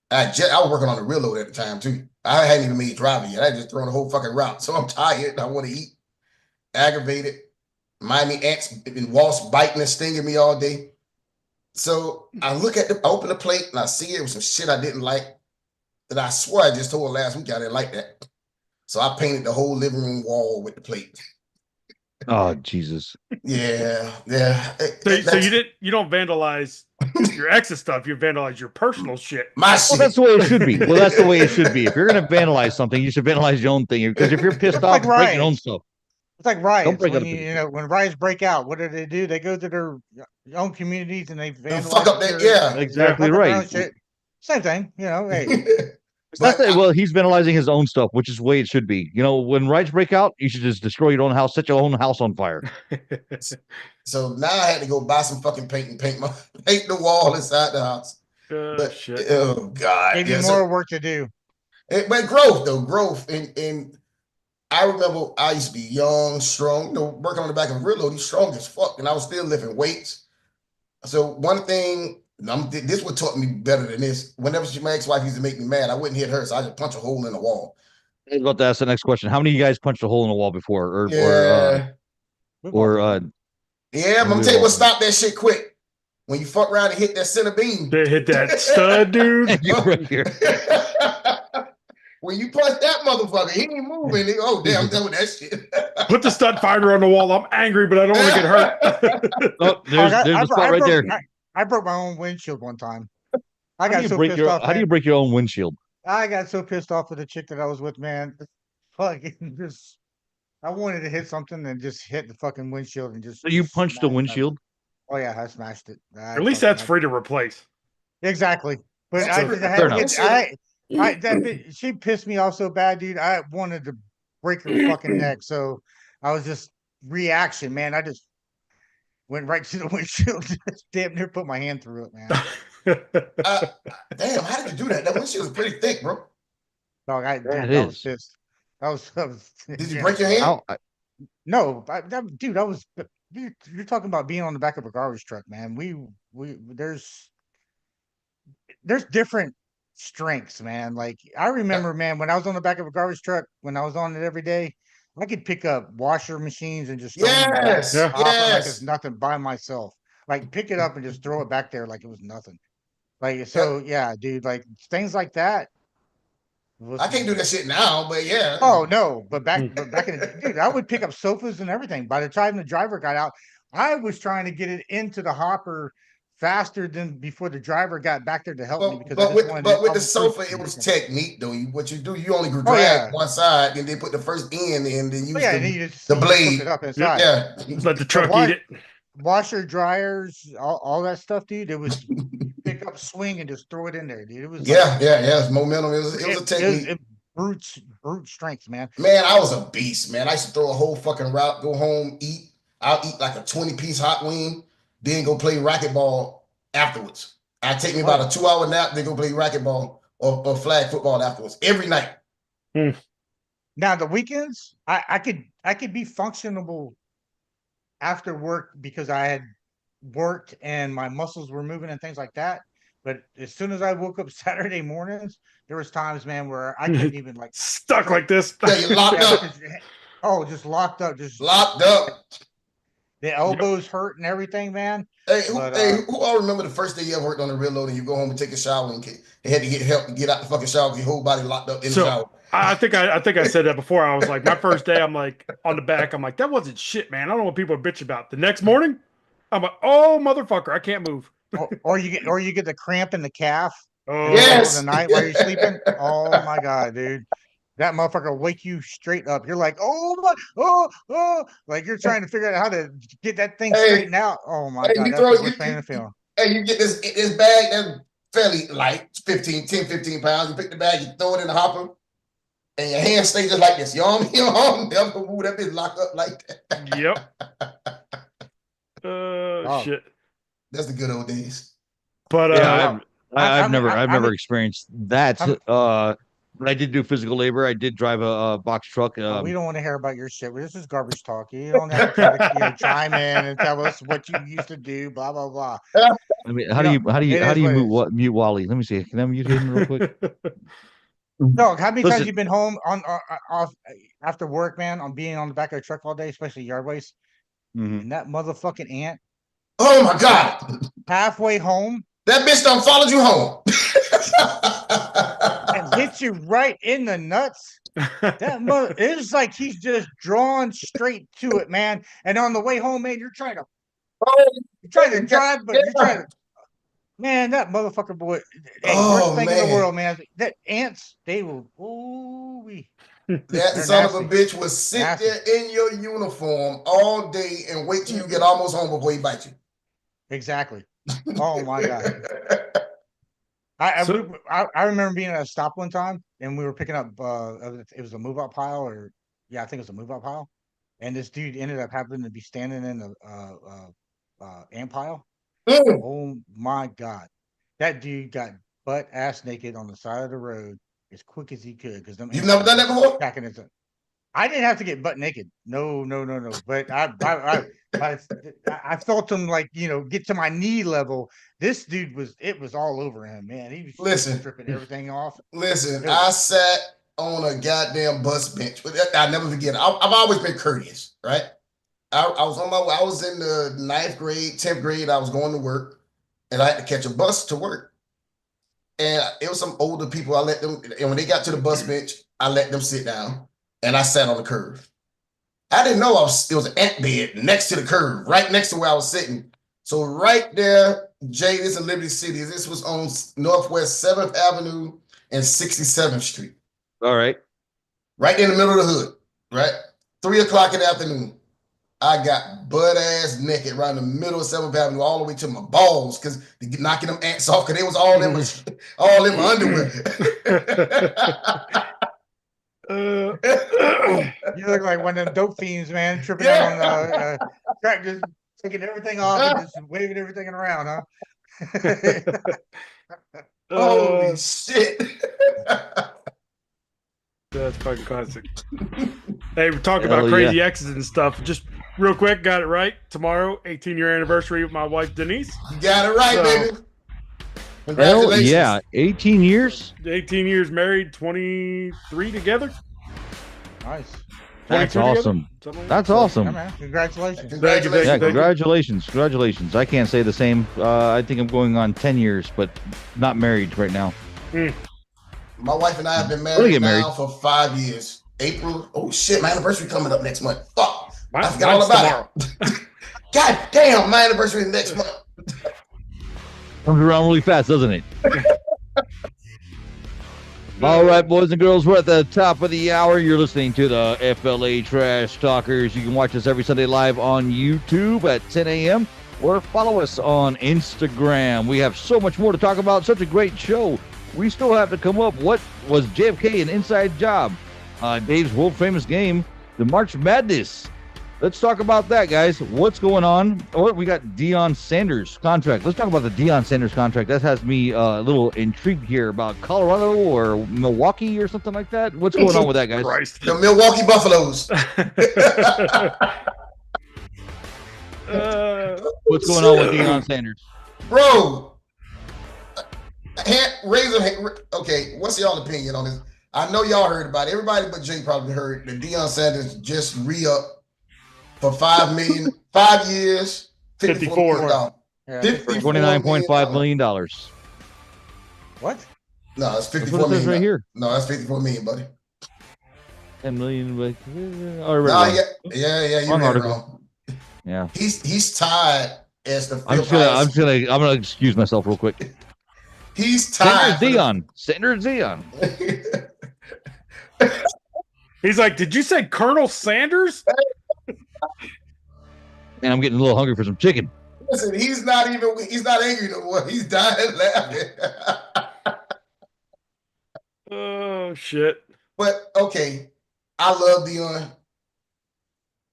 I was working on the railroad at the time too. I hadn't even made driving yet. I just thrown the whole fucking route. So I'm tired. I want to eat. Aggravated. Miami ants and wasps biting and stinging me all day. So I open the plate and I see it was some shit I didn't like. That I swear I just told her last week I didn't like that. So I painted the whole living room wall with the plate. Oh Jesus! Yeah. So you don't vandalize your ex's stuff. You vandalize your personal shit. My Well, shit. that's the way it should be. Well, that's the way it should be. If you're gonna vandalize something, you should vandalize your own thing. Because if you're pissed off, like break your own riots. stuff. It's like riots. break When other when riots break out, what do? They go to their own communities and they They'll vandalize fuck up that. Yeah. Exactly fuck up their own right. shit. Same thing, Hey, It's not that, well, he's vandalizing his own stuff, which is the way it should be. When riots break out, you should just destroy your own house, set your own house on fire. So now I had to go buy some fucking paint and paint the wall inside the house. Shit. Oh God, maybe more work to do. But growth, and I remember I used to be young, strong, working on the back of a railroad. He's strong as fuck, and I was still lifting weights. So one thing, this would taught me better than this. Whenever my ex-wife used to make me mad, I wouldn't hit her, so I just punch a hole in the wall. I was about to ask the next question. How many of you guys punched a hole in the wall before? Yeah, I'm gonna tell you what, stop that shit quick. When you fuck around and hit that center beam. They hit that stud, dude. When you punch that motherfucker, he ain't moving. Oh, damn, I'm done with that shit. Put the stud finder on the wall. I'm angry, but I don't want to get hurt. Oh, there's the spot right there. I broke my own windshield one time. I How got do you break your own windshield? I got so pissed off with the chick that I was with, man. Fucking just, I wanted to hit something and just hit the fucking windshield and just. So you punched the windshield? Oh yeah, I smashed it. At least that's free to replace. Exactly, but she pissed me off so bad, dude. I wanted to break her fucking neck, so I was just reaction, man. I just went right to the windshield, damn near put my hand through it, man. Damn, how did you do that? That windshield was pretty thick, bro. Dog, I was pissed. I was Did you break your hand? No, dude, you're talking about being on the back of a garbage truck, man. There's different strengths, man. Like I remember, man, when I was on the back of a garbage truck, when I was on it every day, I could pick up washer machines and just throw them back, like it's nothing by myself. Like pick it up and just throw it back there like it was nothing. Like so, yeah, dude. Like things like that. I can't do that shit now, but yeah. Oh no, but back in the dude, I would pick up sofas and everything. By the time the driver got out, I was trying to get it into the hopper faster than before the driver got back there to help me. Because with the sofa, it was technique though. What you do, you only drag one side, and then put the first end in, then use the blade. It up inside. Yeah, let the truck eat it. Washer, dryers, all that stuff, dude. It was pick up, swing, and just throw it in there, dude. It was it's momentum. It was a technique. Brute strength, man. Man, I was a beast, man. I used to throw a whole fucking route, go home, eat. I'll eat like a 20-piece hot wing, then go play racquetball afterwards. I'd take me about a 2-hour nap, then go play racquetball or flag football afterwards every night. Now the weekends, I could be functionable after work because I had worked and my muscles were moving and things like that. But as soon as I woke up Saturday mornings, there was times, man, where I couldn't even like Stuck like this. Yeah, you locked up. just locked up, just Locked up. the elbows hurt and everything, man. Hey, But, who all remember the first day you ever worked on the real load and you go home and take a shower and had to get help to get out the fucking shower because your whole body locked up in the shower? I think I said that before. I was like, my first day, I'm like on the back. I'm like, that wasn't shit, man. I don't know what people are bitch about. The next morning, I'm like, oh motherfucker, I can't move. or you get the cramp in the calf. Oh in the middle of Yes. the night while you're sleeping. Oh my god, dude. That motherfucker will wake you straight up. You're like, like you're trying to figure out how to get that thing straightened out. Oh my god, that's the worst pain to feel. Hey, you get this bag that's fairly light, 10, 15 pounds. You pick the bag, you throw it in the hopper, and your hands stay just like this. Your arm never move. That bitch lock up like that. Yep. Shit. That's the good old days. But Yeah, I've I'm- never I'm- experienced that. But I did do physical labor. I did drive a box truck. we don't want to hear about your shit. This is garbage talk. You don't have to try to chime in and tell us what you used to do. Blah blah blah. I mean, how do you it is what mute Wally? Let me see. Can I mute him real quick? No, how many Listen. times you've been home on off after work, man, on being on the back of the truck all day, especially yard waste, Mhm. and that motherfucking ant Oh my God. halfway home That bitch done followed you home. and hits you right in the nuts. That mother, it's like he's just drawn straight to it, man. And on the way home, man, you're trying to drive, but you're trying to. Man, that motherfucker boy. Hey, Oh, worst thing in man. the world, man. That ants, they will. Ooh, That They're son of a nasty. bitch will sit Nasty. there in your uniform all day and wait till you get almost home before he bites you. exactly. Oh my god. I remember being at a stop one time and we were picking up it was a move up pile or I think it was a move up pile, and this dude ended up happening to be standing in the ant pile. Mm. Oh my god, that dude got butt ass naked on the side of the road as quick as he could because them You've ants never done that before? attacking his. I didn't have to get butt naked. No. But I felt him like get to my knee level. This dude it was all over him, man. He was Listen. stripping everything off. Listen, I sat on a goddamn bus bench, but I'll never forget it. I've always been courteous, right? I was in the 9th grade, 10th grade. I was going to work, and I had to catch a bus to work. And it was some older people. I let them, and when they got to the bus bench, I let them sit down, and I sat on the curb. I didn't know it was an ant bed next to the curb, right next to where I was sitting. So right there, Jay, this is Liberty City. This was on Northwest 7th Avenue and 67th Street. All right. Right in the middle of the hood, right? 3:00 in the afternoon. I got butt ass naked right in the middle of 7th Avenue, all the way to my balls, because knocking them ants off, because it was all in my underwear. You look like one of them dope fiends, man, tripping out on the track, just taking everything off and just waving everything around, huh? Holy shit. That's fucking classic. Hey, we're talking Hell about crazy yeah. exes and stuff. Just real quick, got it right. Tomorrow, 18-year anniversary of my wife Denise. You got it right, So- baby. Hell Congratulations. yeah. 18 years? 18 years married, 23 together. Nice. That's 22 together? awesome. Something like That's that. Yeah, awesome. man. Congratulations. Thank you, Congratulations. Yeah, thank you. congratulations. Congratulations. I can't say the same. I think I'm going on 10 years, but not married right now. My wife and I have been When do you married get married? now for 5 years. April. Oh shit, my anniversary coming up next month. Fuck. I Mine's forgot all about tomorrow. it. God damn, my anniversary is next month. Comes around really fast, doesn't it? All right, boys and girls, we're at the top of the hour. You're listening to the FLA Trash Talkers. You can watch us every Sunday live on YouTube at 10 a.m. or follow us on Instagram. We have so much more to talk about. Such a great show. We still have to come up. What was JFK an inside job? Dave's world famous game, the March Madness. Let's talk about that, guys. What's going on? Oh, we got Deion Sanders contract. Let's talk about the Deion Sanders contract. That has me a little intrigued here about Colorado or Milwaukee or something like that. What's going on with that, guys? Christ. The Milwaukee Buffaloes. What's going on with Deion Sanders? Bro, Raise a hand. Okay, what's y'all opinion on this? I know y'all heard about it. Everybody but Jay probably heard that Deion Sanders just re-up for 5 million, 5 years, $54 million. Yeah, For $54 $29.5 million. million. what? No, it's That's 54 what it says million. right here. No, that's 54 million, buddy. 10 million. But, No, yeah, you Wrong read it article. wrong. Yeah. He's tied as the I'm fifth highest. I'm gonna excuse myself real quick. He's tied. Senator Dion. He's like, did you say Colonel Sanders? And I'm getting a little hungry for some chicken. Listen, he's not angry no more. He's dying laughing. Oh shit. But okay, I love Dion.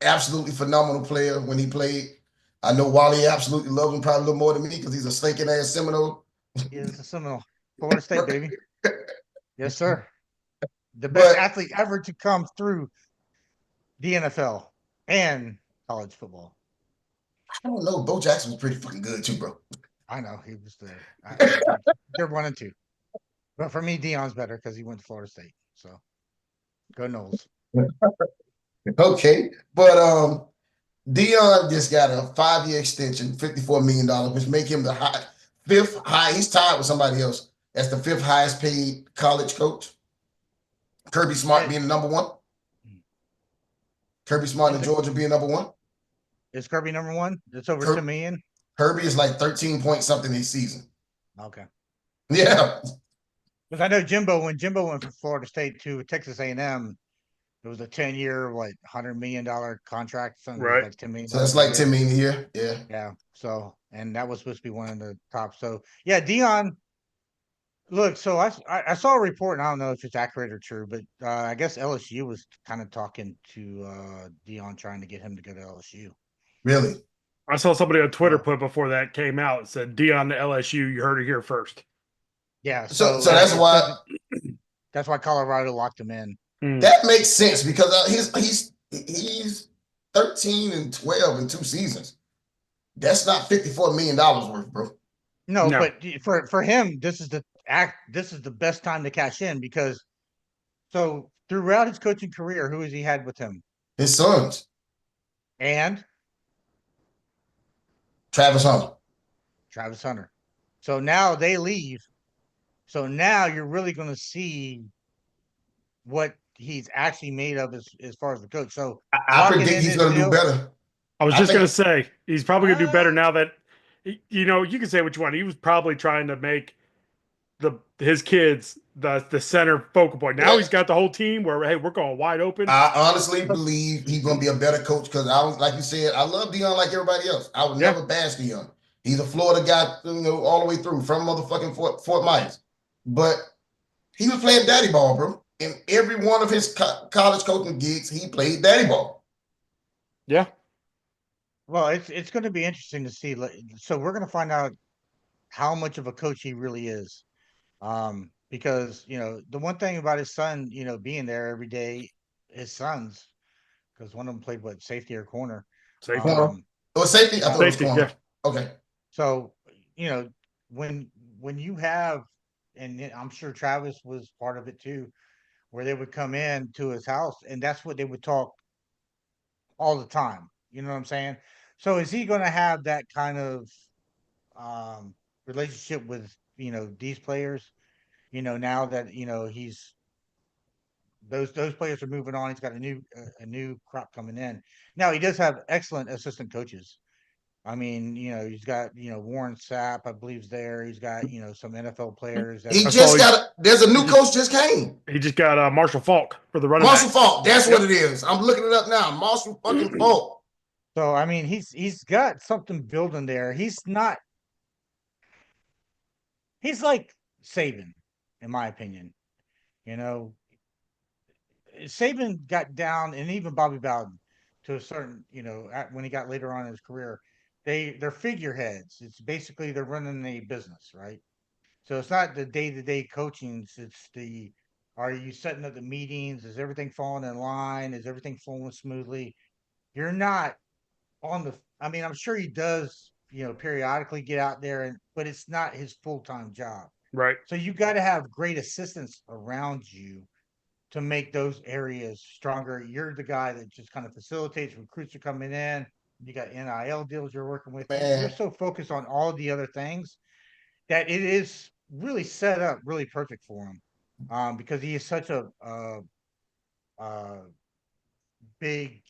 Absolutely phenomenal player when he played. I know Wally absolutely loves him probably a little more than me because he's a stinking ass Seminole. He is a Seminole. Florida State, baby. Yes, sir. The best athlete ever to come through the NFL and college football. I don't know. Bo Jackson was pretty fucking good too, bro. I know he was there. They're 1 and 2, but for me, Deion's better because he went to Florida State. So go Knowles. Okay, but Dion just got a 5-year extension, $54 million, which make him the fifth high. He's tied with somebody else as the fifth highest paid college coach. Kirby Smart being the number one. Kirby Smart in Georgia being number one. Is Kirby number one? It's over 10 million. Kirby is like 13 point something this season. Okay. Yeah. Because I know when Jimbo went from Florida State to Texas A&M, it was a 10-year, $100 million contract. Something Right. like $10 million. So that's like $10 million a year. Yeah. Yeah. So, and that was supposed to be one of the top. So, yeah, Dion. Look, so I saw a report, and I don't know if it's accurate or true, but I guess LSU was kind of talking to Dion, trying to get him to go to LSU. Really? I saw somebody on Twitter put before that came out, it said Dion to LSU. You heard it here first. Yeah. So that's why Colorado locked him in. That makes sense because he's 13 and 12 in 2 seasons. That's not $54 million worth, bro. No, but for him, this is the best time to cash in because so throughout his coaching career, who has he had with him? His sons. And Travis Hunter. So now they leave. So now you're really going to see what he's actually made of as far as the coach. So I predict he's going to do better. I was just going to say, he's probably going to do better now that, you can say what you want. He was probably trying to make his kids the center focal point. Now he's got the whole team where, hey, we're going wide open. I honestly believe he's going to be a better coach because like you said, I love Dion like everybody else. I would never bash Dion. He's a Florida guy, all the way through from motherfucking Fort Myers. But he was playing daddy ball, bro. In every one of his college coaching gigs, he played daddy ball. Yeah. Well, it's going to be interesting to see. So we're going to find out how much of a coach he really is. Because, the one thing about his son, being there every day, his sons, because one of them played safety or corner. Safety. Safety? I thought it was corner. Yeah. Okay. So, when you have, and I'm sure Travis was part of it too, where they would come in to his house and that's what they would talk all the time. You know what I'm saying? So is he going to have that kind of relationship with, these players, now that, he's those players are moving on. He's got a new crop coming in. Now he does have excellent assistant coaches. I mean, he's got, Warren Sapp, I believe, is there. He's got, some NFL players. There's a new coach just came. He just got Marshall Falk for the running Marshall Falk, that's what it is. I'm looking it up now. Marshall fucking Falk. So, I mean, he's got something building there. He's like Saban, in my opinion. Saban got down, and even Bobby Bowden, to a certain, when he got later on in his career, they're figureheads. It's basically they're running a business, right? So it's not the day-to-day coaching. It's are you setting up the meetings? Is everything falling in line? Is everything flowing smoothly? You're not I mean, I'm sure he does, periodically get out there, but it's not his full-time job. Right. So you got to have great assistants around you to make those areas stronger. You're the guy that just kind of facilitates recruits are coming in. You got NIL deals you're working with. You're Man, so focused on all the other things that it is really set up really perfect for him, because he is such a big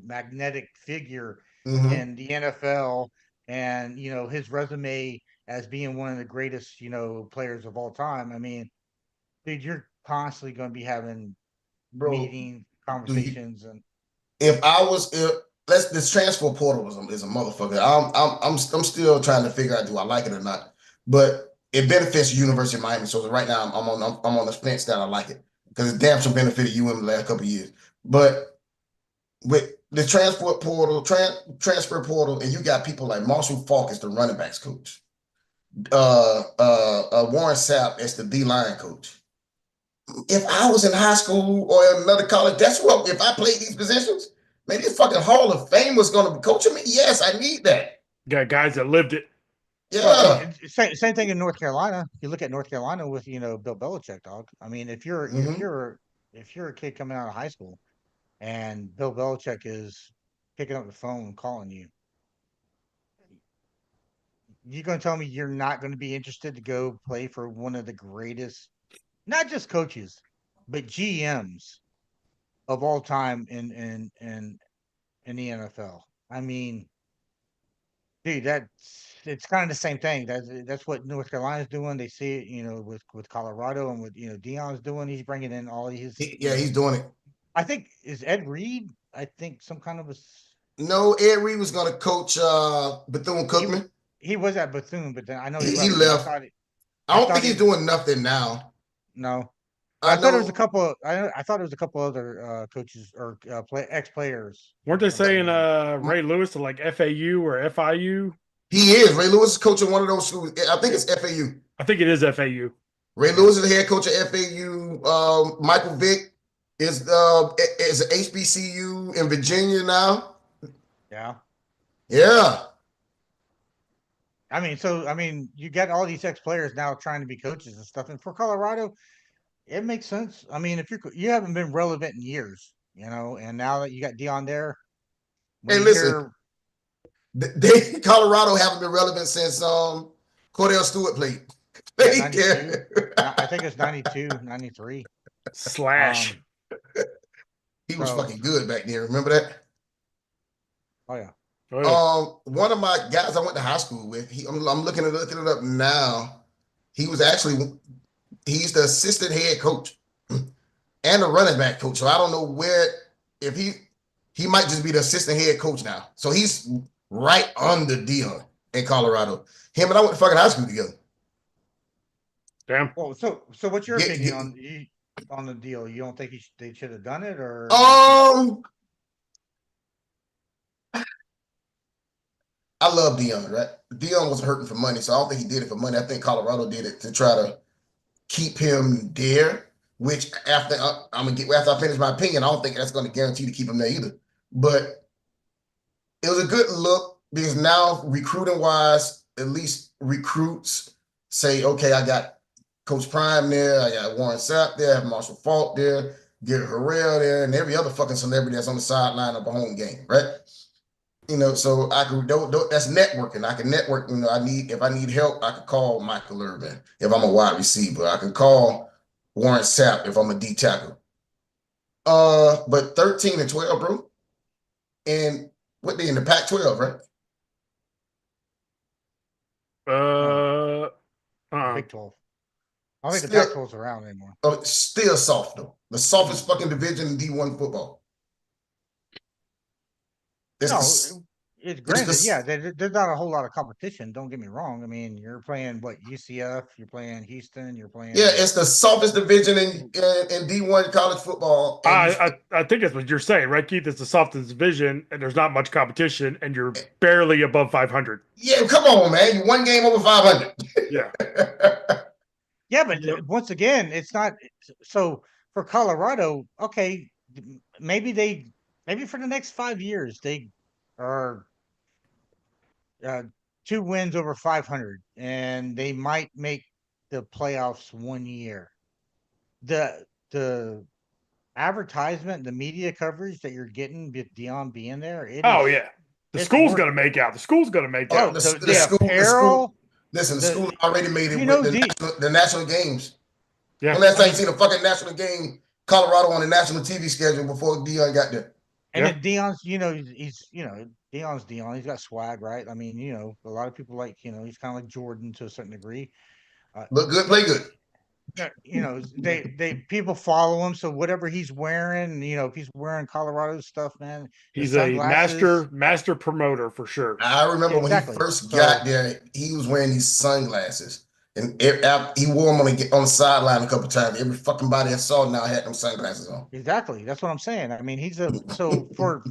magnetic figure mhm. in the NFL, and his resume as being one of the greatest players of all time. I mean, dude, you're constantly going to be having Bro, meetings, do you? conversations, and If I was, if let's this transfer portal is a motherfucker. I'm still trying to figure out do I like it or not. But it benefits the University of Miami. So right now I'm on the fence that I like it because it's damn sure benefited you in the last couple of years. But with the transfer portal, and you got people like Marshall Falk as the running backs coach, Warren Sapp as the D line coach. If I was in high school or another college, that's what if I played these positions, man, this fucking Hall of Fame was gonna be coaching me. Yes, I need that. Got guys that lived it. well, Yeah. same thing in North Carolina. You look at North Carolina with Bill Belichick, dog. I mean, Mm-hmm. if you're a kid coming out of high school and Bill Belichick is picking up the phone and calling you, you're going to tell me you're not going to be interested to go play for one of the greatest, not just coaches, but GMs of all time in the NFL. I mean, dude, it's kind of the same thing. That's what North Carolina's doing. They see it, with Colorado and what Dion's doing. He's bringing in all his, Yeah, he's doing it. I think is Ed Reed. I think some kind of No, Ed Reed was gonna coach Bethune Cookman. he was at Bethune, but then I know He, he he left. But left. I I don't thought think he's doing nothing now. no. I I thought there was a know couple. I thought there was a couple other coaches or ex players. Weren't they saying Mm, Ray Lewis to like FAU or FIU? he is. Ray Lewis is coaching one of those schools. I think it's FAU. I think it is FAU. Ray Lewis is the head coach of FAU. Michael Vick is an HBCU in Virginia now. Yeah. Yeah. I mean, you got all these ex players now trying to be coaches and stuff, and for Colorado, it makes sense. I mean, if you haven't been relevant in years, and now that you got Dion there, when Hey, you listen, hear they Colorado haven't been relevant since Cordell Stewart played. yeah, 92, I think it's 92, 93. Slash. He was So, fucking good back then. Remember that? oh yeah. Oh, One of my guys I went to high school with, I'm looking it up now. He's the assistant head coach and the running back coach. So I don't know where if he might just be the assistant head coach now. So he's right under Dion in Colorado. Him and I went to fucking high school together. damn. Well, so what's your Get- opinion get- on the deal? You don't think they should have done it, or I love Dion, right? Dion was hurting for money, so I don't think he did it for money. I think Colorado did it to try to keep him there. Which after after I finish my opinion, I don't think that's going to guarantee to keep him there either. But it was a good look because now recruiting wise, at least recruits say, okay, I got Coach Prime there, I got Warren Sapp there, I have Marshall Falk there, Garrett Harrell there, and every other fucking celebrity that's on the sideline of a home game, right? So I could that's networking. I can network. If I need help, I could call Michael Irvin if I'm a wide receiver. I can call Warren Sapp if I'm a D tackle. But 13 and 12, bro. And what they in the Pac-12, right? Big 12? I don't think the Still- Pac-12's around anymore. Still soft though. The softest fucking division in D1 football. It's No, the- it's granted, the- yeah. There's not a whole lot of competition. Don't get me wrong. I mean, you're playing UCF, you're playing Houston, you're playing. yeah, it's the softest division in D1 college football. And I think that's what you're saying, right, Keith? It's the softest division, and there's not much competition, and you're barely above 500. yeah, come on, man. You one game over 500. Yeah. Yeah, but once again, it's not. So for Colorado, okay, maybe for the next 5 years they are 2 wins over 500, and they might make the playoffs one year, the advertisement, the media coverage that you're getting with Dion being there, Oh yeah, the it's school's worth gonna it. make out. The school's gonna make Oh, out. the apparel. Listen, the the- school already made it you with know, the national games. Yeah, When last I time you mean, seen a fucking national game, Colorado on the national TV schedule before Dion got there? and Yeah. then Dion's, he's Dion's Dion. He's got swag, right? I mean, a lot of people like, he's kind of like Jordan to a certain degree. Look good, play good. They people follow him, so whatever he's wearing, if he's wearing Colorado stuff, man, the He's a sunglasses. master promoter for sure. I remember Exactly. when he first So- got there, he was wearing these sunglasses, and he wore them on the sideline a couple times. Every fucking body I saw now had them sunglasses on. Exactly. That's what I'm saying. I mean, so for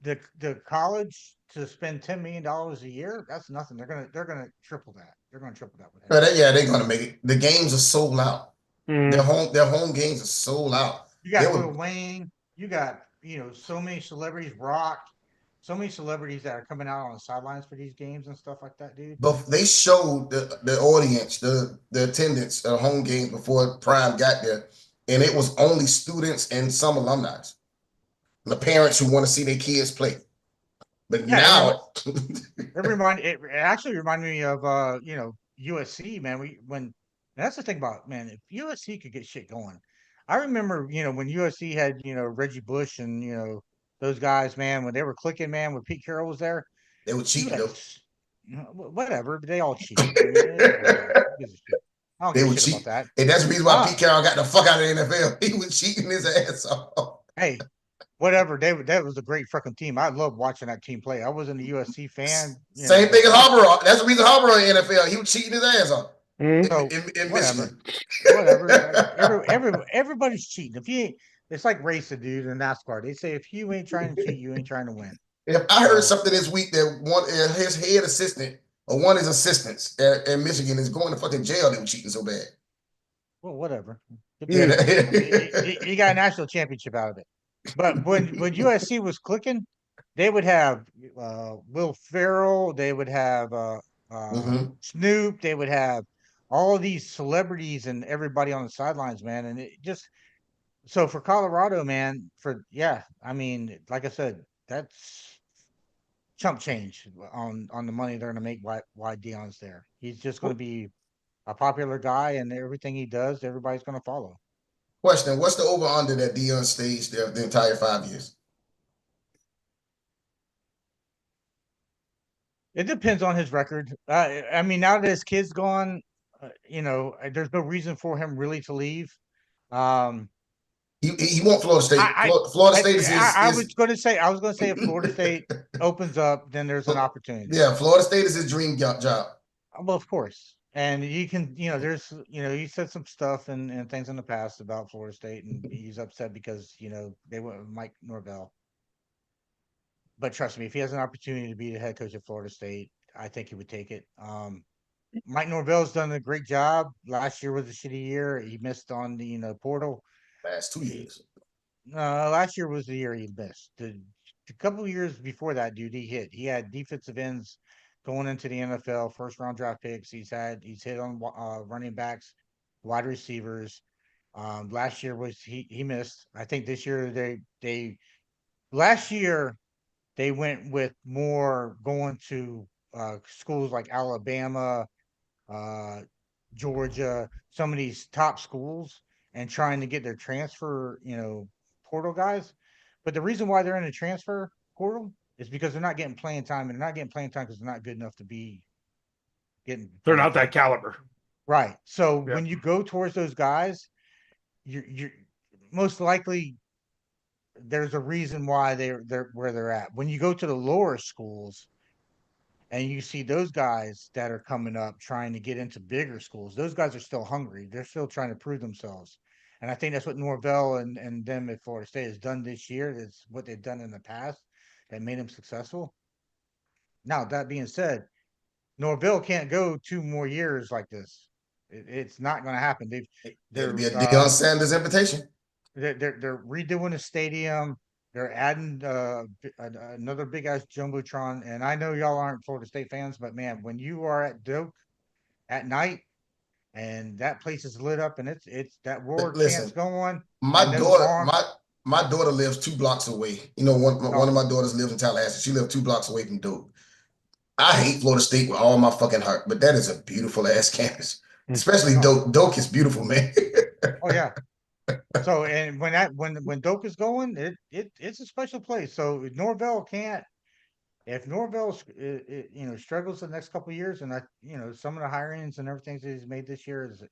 the college to spend $10 million a year, that's nothing. They're gonna triple that. They're gonna triple that with him. But they're gonna make it. The games are sold out. Mhm. Their home games are sold out. You got They Lil were- Wayne. You got so many celebrities. Rock. So many celebrities that are coming out on the sidelines for these games and stuff like that, dude. But they showed the audience, the attendance at home games before Prime got there, and it was only students and some alumni, the parents who want to see their kids play. But Yeah, now, It actually reminded me of USC, man. That's the thing about, man, if USC could get shit going. I remember, when USC had, Reggie Bush and those guys, man, when they were clicking, man, when Pete Carroll was there. they were you cheating had though. s- Whatever, but they all cheat. I mean, who gives a shit? I don't They give a would shit cheat. about that. And that's the reason why Ah. Pete Carroll got the fuck out of the NFL. He was cheating his ass off. Hey, whatever. That was a great fucking team. I love watching that team play. I wasn't a USC fan. Same thing as Harbaugh. That's the reason Harbaugh in the NFL. He was cheating his ass off Mhm. So in whatever. Michigan. Everybody's cheating. If you ain't, it's like racing, dude, in NASCAR. They say if you ain't trying to cheat, you ain't trying to win. If I heard something this week that one his head assistant or one of his assistants at Michigan is going to fucking jail, they were cheating so bad. Well, whatever. Yeah. He got a national championship out of it. But when USC was clicking, they would have Will Ferrell, they would have Mhm. Snoop, they would have all of these celebrities and everybody on the sidelines, man. And it just so for Colorado, man, I mean, like I said, that's chump change on the money they're gonna make why Dion's there. He's just gonna be a popular guy, and everything he does, everybody's gonna follow. Question: what's the over under that Dion stays there the entire 5 years? It depends on his record. I mean, now that his kid's gone, there's no reason for him really to leave. He won't Florida State. Florida State is his. I was going to say if Florida State opens up, then there's an opportunity. Yeah, Florida State is his dream job. Well, of course. And he can, he said some stuff and things in the past about Florida State, and he's upset because, they went with Mike Norvell. But trust me, if he has an opportunity to be the head coach of Florida State, I think he would take it. Mike Norvell's done a great job. Last year was a shitty year. He missed on the portal. Last 2 years. Last year was the year he missed. The couple of years before that, dude, he hit. He had defensive ends going into the NFL, first round draft picks. He's hit on running backs, wide receivers. Last year was he missed. I think this year last year they went with more going to schools like Alabama, Georgia, some of these top schools, and trying to get their transfer, portal guys. But the reason why they're in the transfer portal is because they're not getting playing time, and they're not getting playing time because they're not good enough to be getting. They're not that caliber. Right. So Yeah. when you go towards those guys, you're most likely there's a reason why they're where they're at. When you go to the lower schools and you see those guys that are coming up trying to get into bigger schools, those guys are still hungry. They're still trying to prove themselves. And I think that's what Norvell and them at Florida State has done this year. It's what they've done in the past that made them successful. Now, that being said, Norvell can't go 2 more years like this. It's not going to happen. It'll be a Deion Sanders invitation. They're redoing the stadium. They're adding another big ass jumbotron. And I know y'all aren't Florida State fans, but man, when you are at Doak at night, and that place is lit up, and it's that roar Listen, chant's going. My and those daughter, alarms- my daughter lives 2 blocks away. You know, one Oh. of my daughters lives in Tallahassee. She lives 2 blocks away from Doak. I hate Florida State with all my fucking heart, but that is a beautiful ass campus. Especially Doak. Doak is beautiful, man. Oh yeah. So and when Doak is going, it's a special place. So Norvell can't. If Norvell struggles the next couple of years, and some of the hirings and everything that he's made this year is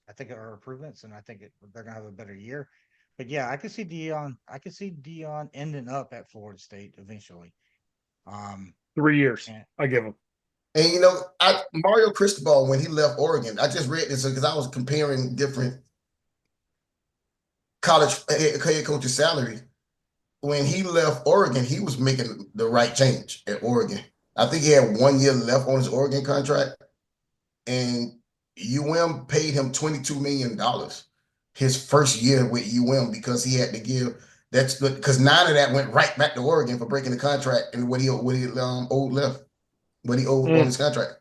I think are improvements, and I think they're gonna have a better year. But yeah, I could see Dion. I could see Dion ending up at Florida State eventually. 3 years. And- I give him. And Mario Cristobal, when he left Oregon, I just read this because I was comparing different college head coach's salary. When he left Oregon, he was making the right change at Oregon. I think he had 1 year left on his Oregon contract, and UM paid him $22 million his first year with UM because he had to give. That's because 9 of that went right back to Oregon for breaking the contract and what he owed on his contract.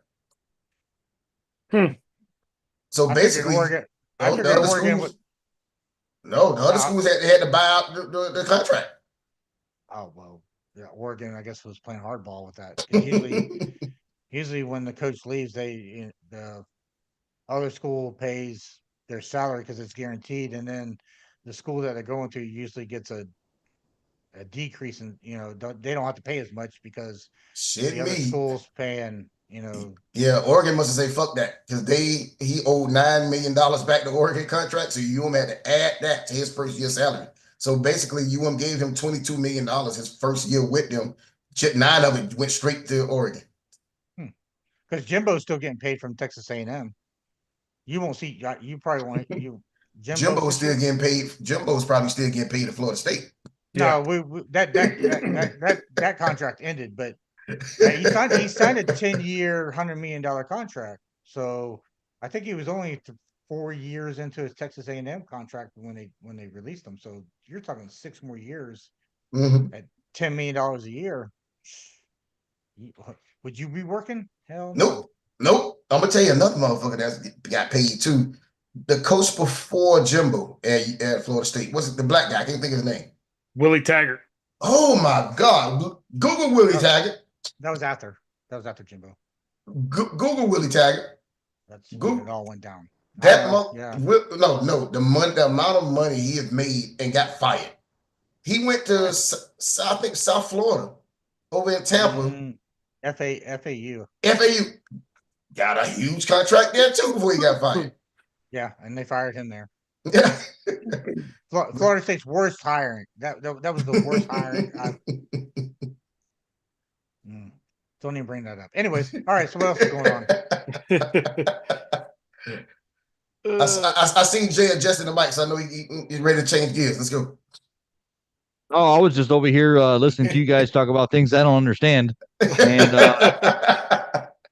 So basically, Oregon. I the figured other Oregon schools, the other schools had to buy out the contract. Oh well, yeah. Oregon, I guess, was playing hardball with that. 'Cause usually when the coach leaves, the other school pays their salary because it's guaranteed, and then the school that they're going to usually gets a decrease in they don't have to pay as much because the other schools paying Yeah, Oregon must have said fuck that because he owed $9 million back to Oregon contract, so UM had to add that to his first year salary. So basically, UM gave him $22 million his first year with them. 9 of it went straight to Oregon. Because Jimbo's still getting paid from Texas A&M. You won't see. You probably won't. Jimbo's still getting paid. Jimbo's probably still getting paid at Florida State. No, that contract ended, but he signed a 10-year, $100 million contract. So I think he was only 4 years into his Texas A&M contract when they released him. So you're talking 6 more years at $10 million a year. Would you be working? Hell no. Nope. I'm gonna tell you another motherfucker that got paid too. The coach before Jimbo at Florida State. Was it the black guy? I can't think of his name. Willie Taggart. Oh my God. Google Willie Taggart. That was after Jimbo. Google Willie Taggart. That's when it all went down. The amount of money he had made and got fired. He went to I think South Florida over in Tampa. FAU got a huge contract there too before he got fired. Yeah, and they fired him there. Yeah. Florida State's worst hiring. That was the worst hiring. Don't even bring that up. Anyways, all right. So what else is going on? I seen Jay adjusting the mic, so I know he's ready to change gears. Let's go. Oh, I was just over here listening to you guys talk about things I don't understand. And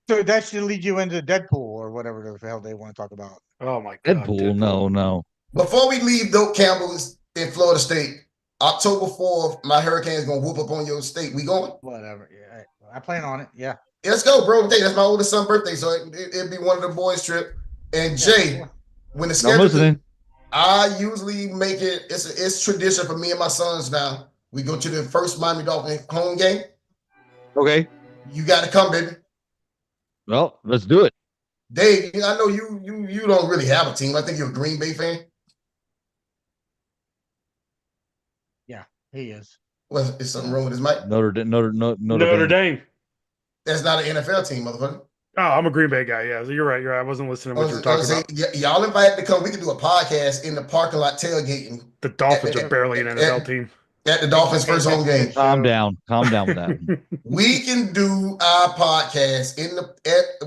so that should lead you into Deadpool or whatever the hell they want to talk about. Oh my God. Deadpool, no. Before we leave Doak Campbell's in Florida State, October 4th, my Hurricane's gonna whoop up on your state. We going? Whatever. Yeah, I plan on it. Yeah. Let's go, bro. That's my oldest son's birthday, so it'd be one of the boys' trip. And Jay, when the schedule, I usually make it. It's tradition for me and my sons now. We go to the first Miami Dolphins home game. Okay. You got to come, baby. Well, let's do it. Dave, I know you don't really have a team. I think you're a Green Bay fan. Yeah, he is. Well, is something wrong with his mic? Notre Dame. That's not an NFL team, motherfucker. Oh, I'm a Green Bay guy. Yeah, so you're right. I wasn't listening to what you were talking about. Y'all invited to come. We can do a podcast in the parking lot tailgating. The Dolphins are barely an NFL team. At the Dolphins' first home game. Calm down with that. We can do our podcast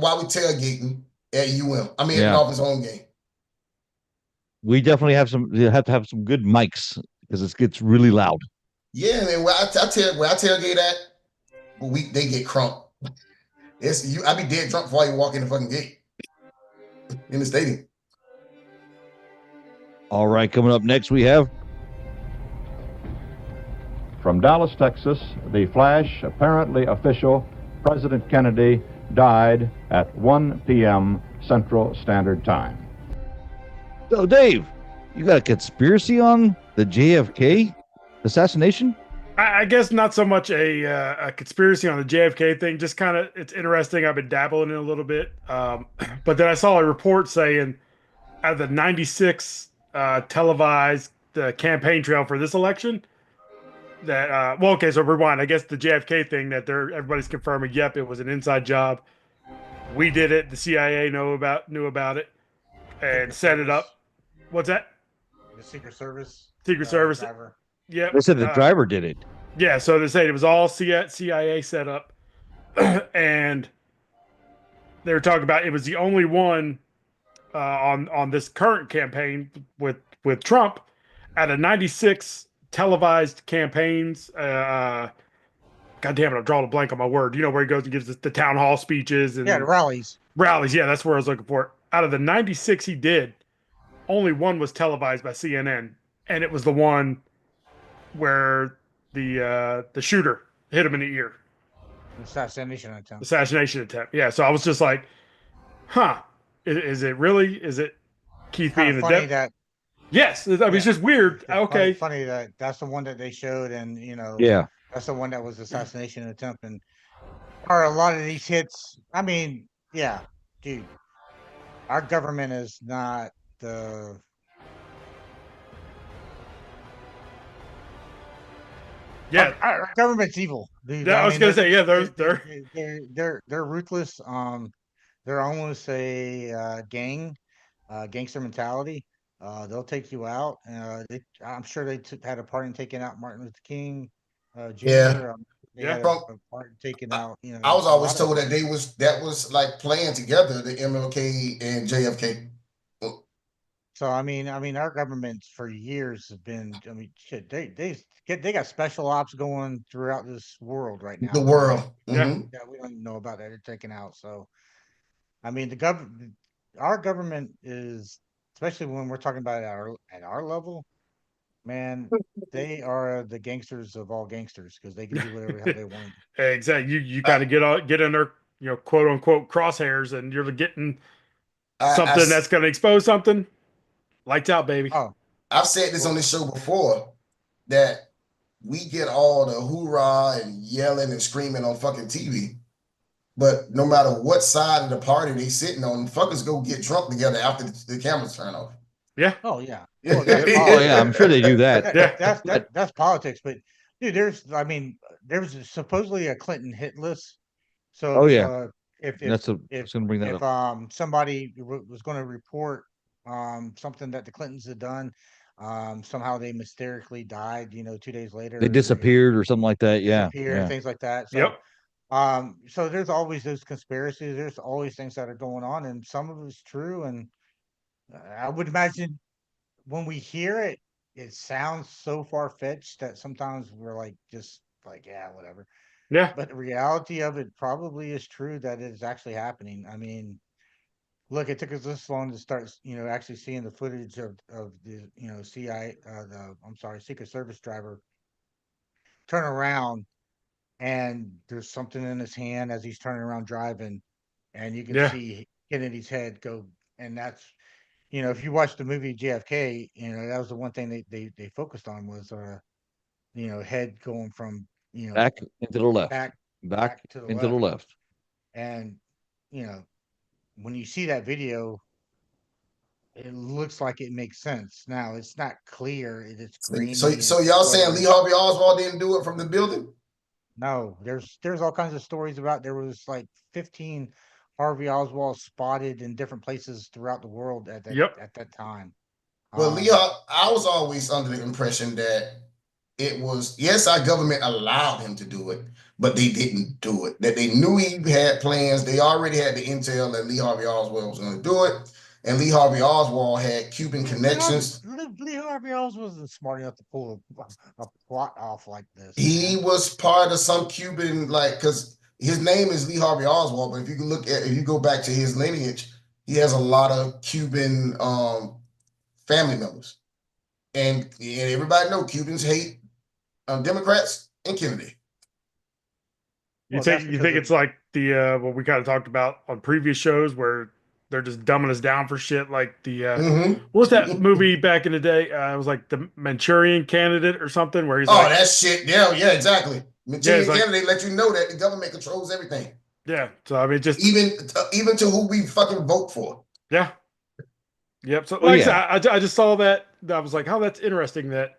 while we tailgating at UM. I mean, at the Dolphins' home game. We definitely have to have some good mics because it gets really loud. Yeah, man. Where I tailgate at, they get crunk. I be dead drunk before you walk in the fucking gate in the stadium. All right, coming up next we have from Dallas, Texas, the flash, apparently official, President Kennedy died at 1 p.m. Central Standard Time. So, Dave, you got a conspiracy on the JFK assassination? I guess not so much a conspiracy on the JFK thing. Just kind of, it's interesting. I've been dabbling in a little bit, but then I saw a report saying out of the 96 televised campaign trail for this election, that well, okay, so rewind. I guess the JFK thing that everybody's confirming. Yep, it was an inside job. We did it. The CIA knew about it and set it up. What's that? The Secret Service. Secret Service. Driver. Yeah. They said the driver did it. Yeah, so they say it was all CIA set up, and they were talking about it was the only one on this current campaign with Trump out of 96 televised campaigns. God damn it, I'm drawing a blank on my word. You know where he goes and gives the town hall speeches and the rallies. Rallies, yeah, that's where I was looking for. Out of the 96 he did, only one was televised by CNN, and it was the one where the shooter hit him in the ear. Assassination attempt. Yeah. So I was just like, huh, is it really? Is it Keith being the funny dead? Yes. I mean, it's just weird. Okay. Funny that that's the one that they showed, and Yeah. that's the one that was assassination attempt. And are a lot of these hits? I mean, yeah, dude, our government is not the. Yeah, our government's evil, dude. Yeah, I was gonna say, yeah, they're ruthless. They're almost a gangster mentality. They'll take you out. I'm sure they had a part in taking out Martin Luther King Jr. Yeah. They had a part in taking out. I was always told that that was like playing together, the MLK and JFK. So I mean, our government for years have been. I mean, shit, they got special ops going throughout this world right now. The world, yeah, we don't even know about that. They're taken out. So, I mean, our government is, especially when we're talking about it at our level, man, they are the gangsters of all gangsters because they can do whatever the hell they want. Exactly. You got to get in their quote unquote crosshairs, and you're getting something that's going to expose something. Lights out, baby. Oh, I've said this on this show before that we get all the hoorah and yelling and screaming on fucking TV, but no matter what side of the party they sitting on, fuckers go get drunk together after the cameras turn off. Yeah. Oh yeah. Oh yeah. I'm sure they do that. That's politics, but dude, there was supposedly a Clinton hit list. So if gonna bring that up. Somebody was going to report something that the Clintons had done, somehow they mysteriously died 2 days later, they disappeared or something like that. Things like that. So, so there's always those conspiracies, there's always things that are going on, and some of it's true, and I would imagine when we hear it, it sounds so far-fetched that sometimes we're like yeah, whatever. But the reality of it probably is true, that it is actually happening. I mean, look, it took us this long to start, actually seeing the footage of the, Secret Service driver turn around, and there's something in his hand as he's turning around driving, and you can see Kennedy's head go, and that's, if you watch the movie JFK, that was the one thing they focused on was, head going from, back into the left, back to into the left, and when you see that video, it looks like it makes sense. Now it's not clear. It's green. So y'all saying Lee Harvey Oswald didn't do it from the building? No, there's all kinds of stories about, there was like 15 Harvey Oswald spotted in different places throughout the world at that time. Well, I was always under the impression that it was, yes, our government allowed him to do it, but they didn't do it. That they knew he had plans. They already had the intel that Lee Harvey Oswald was going to do it. And Lee Harvey Oswald had Cuban connections. Lee Harvey Oswald wasn't smart enough to pull a plot off like this. He was part of some Cuban, because his name is Lee Harvey Oswald, but if you go back to his lineage, he has a lot of Cuban family members. And everybody know Cubans hate Democrats and Kennedy. You think it's like the what we kind of talked about on previous shows, where they're just dumbing us down for shit. Like the what was that Mhm. movie back in the day? It was like the Manchurian Candidate or something, where he's Oh, like, that shit. Yeah, exactly. Material like- candidate let you know that the government controls everything, yeah. So I mean, just even to who we fucking vote for. yeah, yep. So Oh, like yeah. I said, I just saw that. I was like, oh, that's interesting that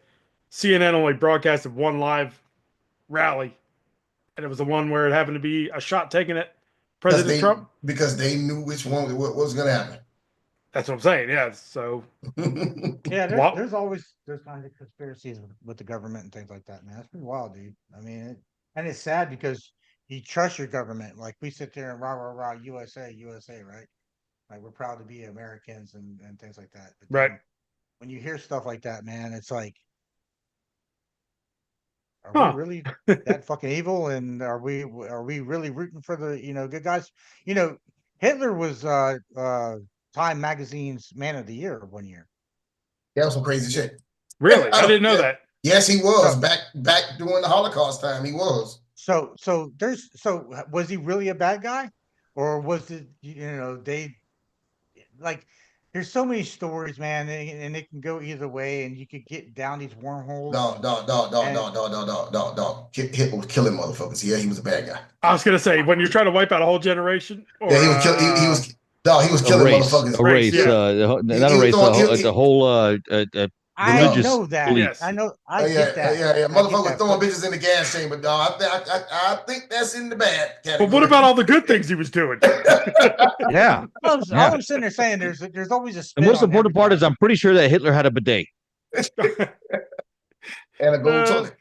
CNN only broadcasted one live rally, and it was the one where it happened to be a shot taken at President Trump. Because they knew which one what was going to happen. That's what I'm saying. Yeah. So Yeah, Wow. there's always those kinds of conspiracies with the government and things like that, man. It's pretty wild, dude. I mean, and it's sad because you trust your government. Like we sit there and rah rah rah USA, USA, right? Like we're proud to be Americans and things like that. But Right. then when you hear stuff like that, man, it's like, are Huh. we really that fucking evil? And are we really rooting for the good guys? Hitler was Time Magazine's Man of the Year one year. That was some crazy shit. Really, I didn't know Yeah. that. Yes, he was So- back during the Holocaust time. He was. So was he really a bad guy, or was it they like? There's so many stories, man, and it can go either way, and you could get down these wormholes. Dog. Hitler was killing motherfuckers. Yeah, he was a bad guy. I was gonna say when you're trying to wipe out a whole generation. Or, Yeah, he was killing. He was. No, he was A killing race, motherfuckers. a race, yeah. not a He race, was the whole I religious know that. beliefs. I know. Yeah, I get that. yeah. I get Motherfuckers that, throwing but- bitches in the gas chamber, dog. I think that's in the bad category. But what about all the good things he was doing? Yeah. All Yeah. I'm sitting there saying there's always a spin The most on important part is everything. I'm pretty sure that Hitler had a bidet. and a gold toilet?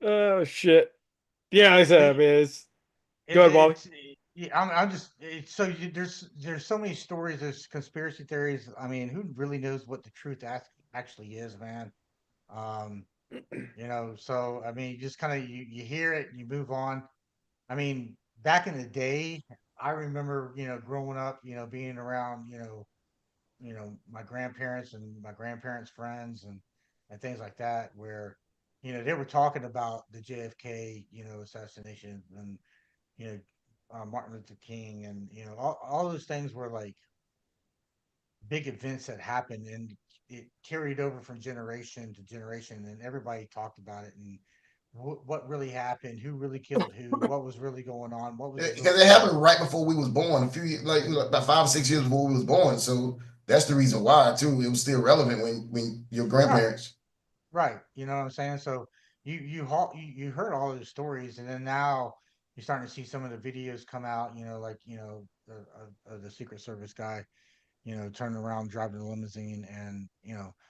Oh shit! Yeah, I said, I mean, it's Go ahead, Wally. I'm just there's so many stories, there's conspiracy theories. I mean, who really knows what the truth actually is, man? So I mean, you just kind of you hear it, you move on. I mean, back in the day, I remember growing up, being around my grandparents and my grandparents' friends and things like that, where they were talking about the JFK assassination and Martin Luther King, and all those things were like big events that happened, and it carried over from generation to generation, and everybody talked about it and what really happened, who really killed who, what was really going on, what was Because it happened right before we was born, a few years, like about 5 or 6 years before we was born. So that's the reason why too. It was still relevant when your grandparents. right. You know what I'm saying? So you heard all those stories, and then now you're starting to see some of the videos come out. The Secret Service guy, turning around driving a limousine, and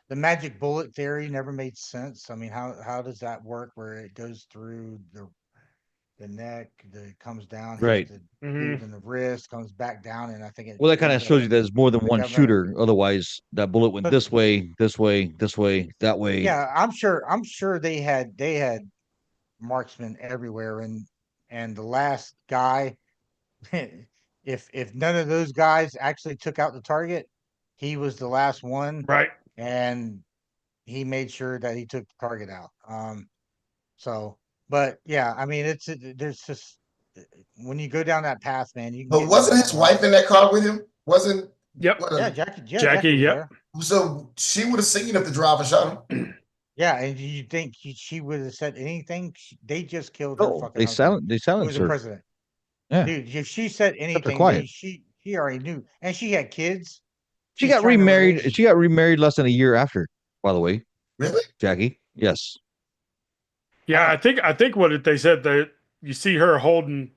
the magic bullet theory never made sense. I mean, how does that work? Where it goes through the neck, comes down, Right. hits the dude in the wrist, comes back down, and I think it. Well, that kind of shows you that there's more than the one government- shooter. Otherwise, that bullet went But- this way, this way, this way, that way. Yeah, I'm sure they had marksmen everywhere, and the last guy, if none of those guys actually took out the target, he was the last one, right. and he made sure that he took the target out. But yeah, I mean, there's just when you go down that path, man. You can But get wasn't into his wife in that car with him? Wasn't Yep. what Yeah, a- Jackie. was yep. there. So she would have seen if the driver shot him. Yeah, and you think she would have said anything? They just killed her Oh, fucking they husband, who was silenced the her. president. Yeah. Dude, if she said anything, quiet. she already knew, and she had kids. She She's got trying to remarried. relate- She got remarried less than a year after. By the way, Really? Jackie. Yes. Yeah, I think what they said that you see her holding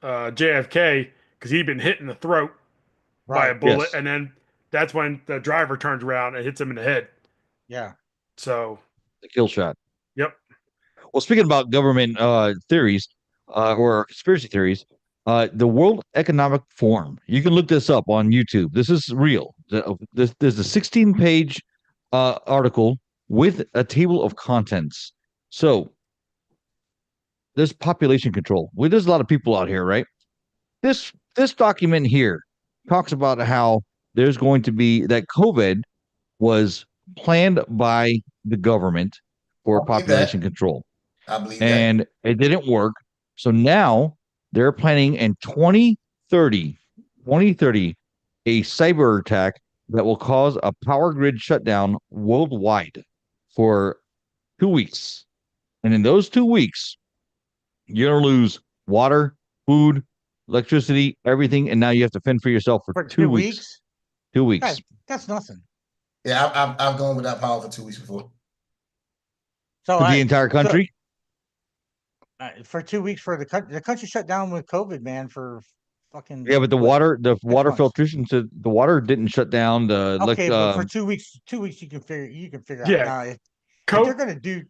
JFK because he'd been hit in the throat by a Right. bullet, Yes. and then that's when the driver turns around and hits him in the head. Yeah. So, The kill shot. yep. Well, speaking about government theories or conspiracy theories, the World Economic Forum. You can look this up on YouTube. This is real. There's a 16-page article with a table of contents. So there's population control. Well, there's a lot of people out here, right? This document here talks about how there's going to be that COVID was planned by the government for I believe population control. I believe that. And it didn't work. So now they're planning in 2030, a cyber attack that will cause a power grid shutdown worldwide for 2 weeks. And in those 2 weeks, you're going to lose water, food, electricity, everything. And now you have to fend for yourself for 2 weeks. 2 weeks. That's nothing. Yeah, I've gone without power for 2 weeks before. So The entire country? For 2 weeks for the country shut down with COVID, man, for fucking. Yeah, but the water months. filtration, so the water didn't shut down. But for 2 weeks, you can figure out. Now, if they're gonna do.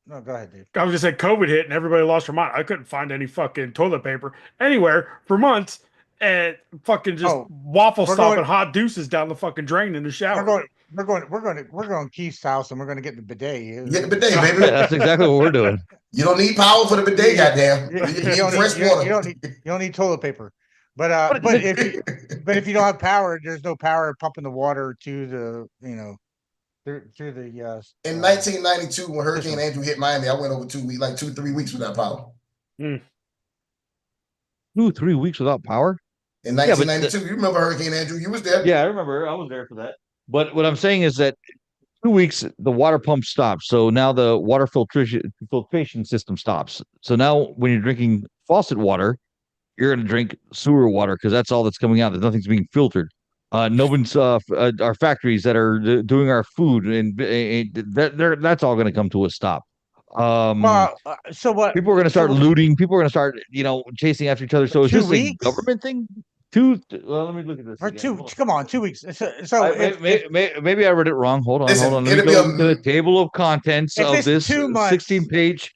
No, go ahead, Dave. I was just saying COVID hit and everybody lost their mind. I couldn't find any fucking toilet paper anywhere for months, and fucking just waffle stop and hot deuces down the fucking drain in the shower. We're going to Keith's house and we're going to get the bidet. Get the bidet, baby. That's exactly what we're doing. You don't need power for the bidet, goddamn. You need fresh water. You don't need toilet paper. But if you don't have power, there's no power pumping the water to the through the. In 1992, when Hurricane Andrew hit Miami, I went over 3 weeks without power. 2-3 weeks without power? In 1992, you remember Hurricane Andrew? You was there. Yeah, I remember. I was there for that. But what I'm saying is that 2 weeks, the water pump stops. So now the water filtration system stops. So now when you're drinking faucet water, you're going to drink sewer water because that's all that's coming out. Nothing's being filtered. No one's our factories that are doing our food, and that's all going to come to a stop. So what? People are going to start looting. People are going to start, chasing after each other. So it's just a government thing. Well, let me look at this. For again. Come on, 2 weeks. Maybe I read it wrong. Hold on. Let me go to the table of contents of this 16-page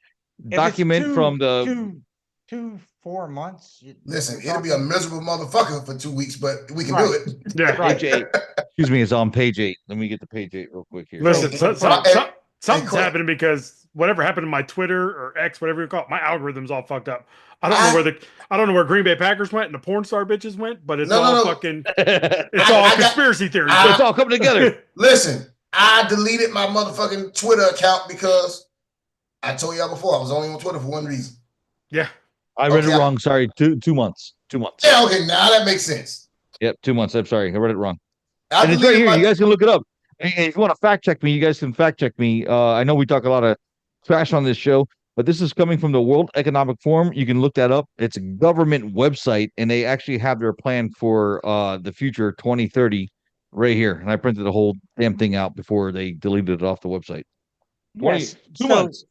document from the 4 months. Listen, it'll be a miserable motherfucker for 2 weeks, but we can do it. Yeah, page 8. Excuse me, it's on page 8. Let me get to page 8 real quick here. Listen, something's happening because whatever happened to my Twitter or X, whatever you call it, my algorithm's all fucked up. I don't know where Green Bay Packers went and the porn star bitches went, but it's fucking it's all conspiracy theories. It's all coming together. Listen, I deleted my motherfucking Twitter account because I told y'all before I was only on Twitter for one reason. Yeah. I read it wrong. Sorry. 2 months. 2 months. Yeah, okay, now that makes sense. Yep, 2 months. I'm sorry. I read it wrong. And it's right here. You guys can look it up. And if you want to fact check me, you guys can fact check me. I know we talk a lot of trash on this show, but this is coming from the World Economic Forum. You can look that up. It's a government website, and they actually have their plan for the future 2030 right here. And I printed the whole damn thing out before they deleted it off the website. Yes. 2 months.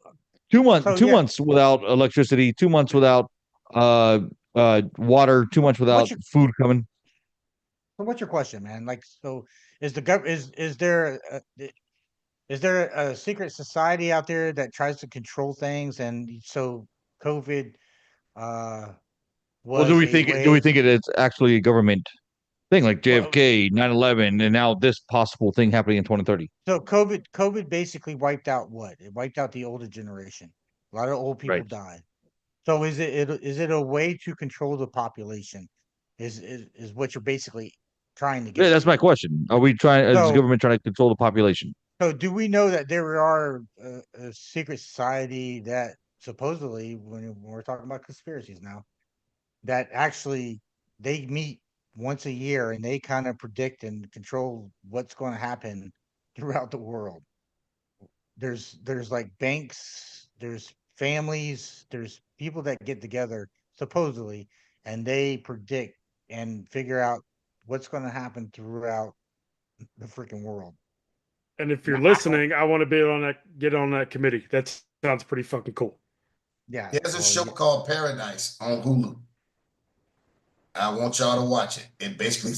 2 months. 2 months without electricity. 2 months without water. 2 months without food coming. So what's your question, man? Like, so is there a secret society out there that tries to control things, and so COVID well, do we think it's actually a government thing like JFK, 9/11, and now this possible thing happening in 2030? So COVID basically wiped out what? It wiped out the older generation. A lot of old people died. So is it a way to control the population? Is what you're basically trying to get? Yeah, that's my question. Are we trying? Is the government trying to control the population? So do we know that there are a secret society that supposedly, when we're talking about conspiracies now, that actually they meet once a year and they kind of predict and control what's going to happen throughout the world? There's like banks, there's families, there's people that get together supposedly, and they predict and figure out what's going to happen throughout the freaking world. And if you're listening, I want to get on that committee. That sounds pretty fucking cool. Yeah. There's a show called Paradise on Hulu. I want y'all to watch it. It basically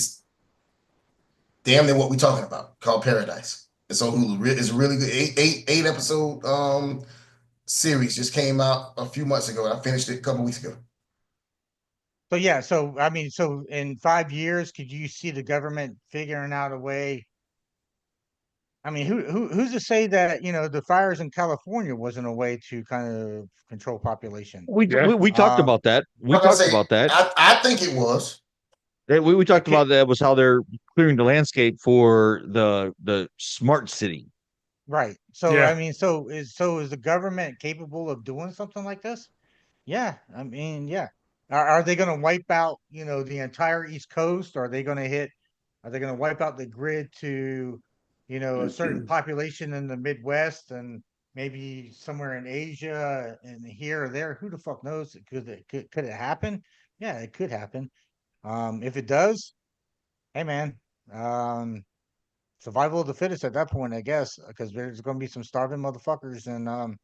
damn near what we're talking about, called Paradise. It's on Hulu. It's really good. Eight episode series just came out a few months ago. I finished it a couple weeks ago. So yeah, so I mean, so in 5 years, could you see the government figuring out a way? I mean, who's to say that the fires in California wasn't a way to kind of control population? We talked about that. I think it was. We talked about that was how they're clearing the landscape for the smart city. Right. So I mean, so is the government capable of doing something like this? Yeah. I mean, yeah. Are they going to wipe out, the entire East Coast? Or are they going to wipe out the grid to, a certain population in the Midwest and maybe somewhere in Asia and here or there? Who the fuck knows? Could it happen? Yeah, it could happen. If it does, hey man, survival of the fittest at that point, I guess, because there's going to be some starving motherfuckers. And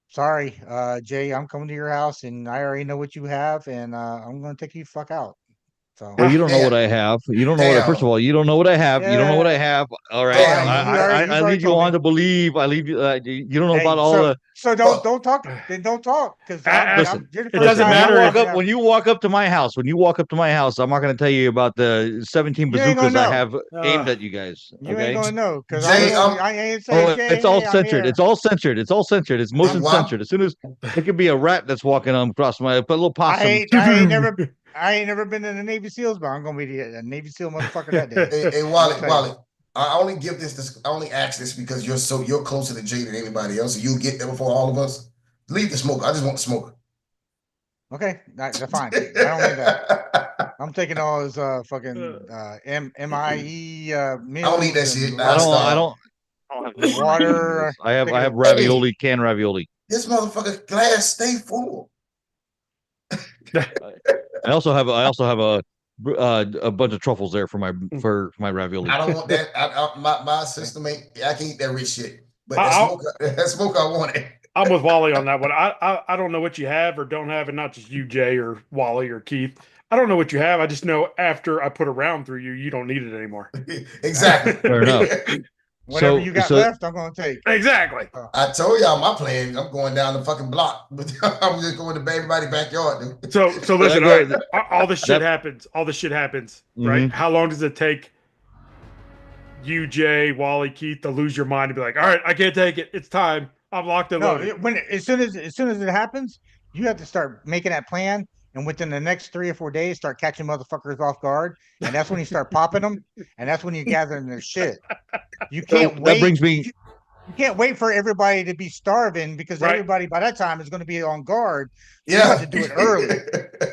sorry, Jay, I'm coming to your house and I already know what you have, and I'm going to take you fuck out. So Well, you don't know what I have. You don't know what. First of all, you don't know what I have. You don't know what I have. All right, I lead you on to believe. I leave you. You don't know about all the. So don't talk. Then don't talk. Because listen, it doesn't matter. When you walk up to my house, I'm not going to tell you about the 17 bazookas I have aimed at you guys. You ain't gonna know because I ain't saying it's all censored. It's all censored. It's all censored. It's motion censored. As soon as it could be a rat that's walking across my, put a little possum. I ain't never been in the Navy SEALs, but I'm gonna be a Navy SEAL motherfucker that day. Hey, Wally, I only give this. I only ask this because you're closer to Jay than anybody else. So you'll get there before all of us. Leave the smoke. I just want the smoker. Okay, that's fine. I don't need that. I'm taking all his fucking MIE meals. I don't need that shit. I don't have water. I have ravioli, canned ravioli. This motherfucker glass stay full. I also have a bunch of truffles there for my ravioli. I don't want that. My system ain't. I can't eat that rich shit. But that smoke I want it. I'm with Wally on that one. I don't know what you have or don't have, and not just you, Jay, or Wally, or Keith. I don't know what you have. I just know after I put a round through you, you don't need it anymore. Exactly. Fair enough. Whatever you got left, I'm going to take. Exactly. I told y'all my plan. I'm going down the fucking block. I'm just going to everybody's backyard, dude. So listen, all this shit happens. All this shit happens, right? How long does it take you, Jay, Wally, Keith, to lose your mind and be like, all right, I can't take it. It's time. I'm locked and loaded. As soon as it happens, you have to start making that plan. And within the next 3 or 4 days, start catching motherfuckers off guard. And that's when you start popping them. And that's when you're gathering their shit. You can't wait. That brings me. You can't wait for everybody to be starving because everybody by that time is going to be on guard. So yeah. You have to do it early.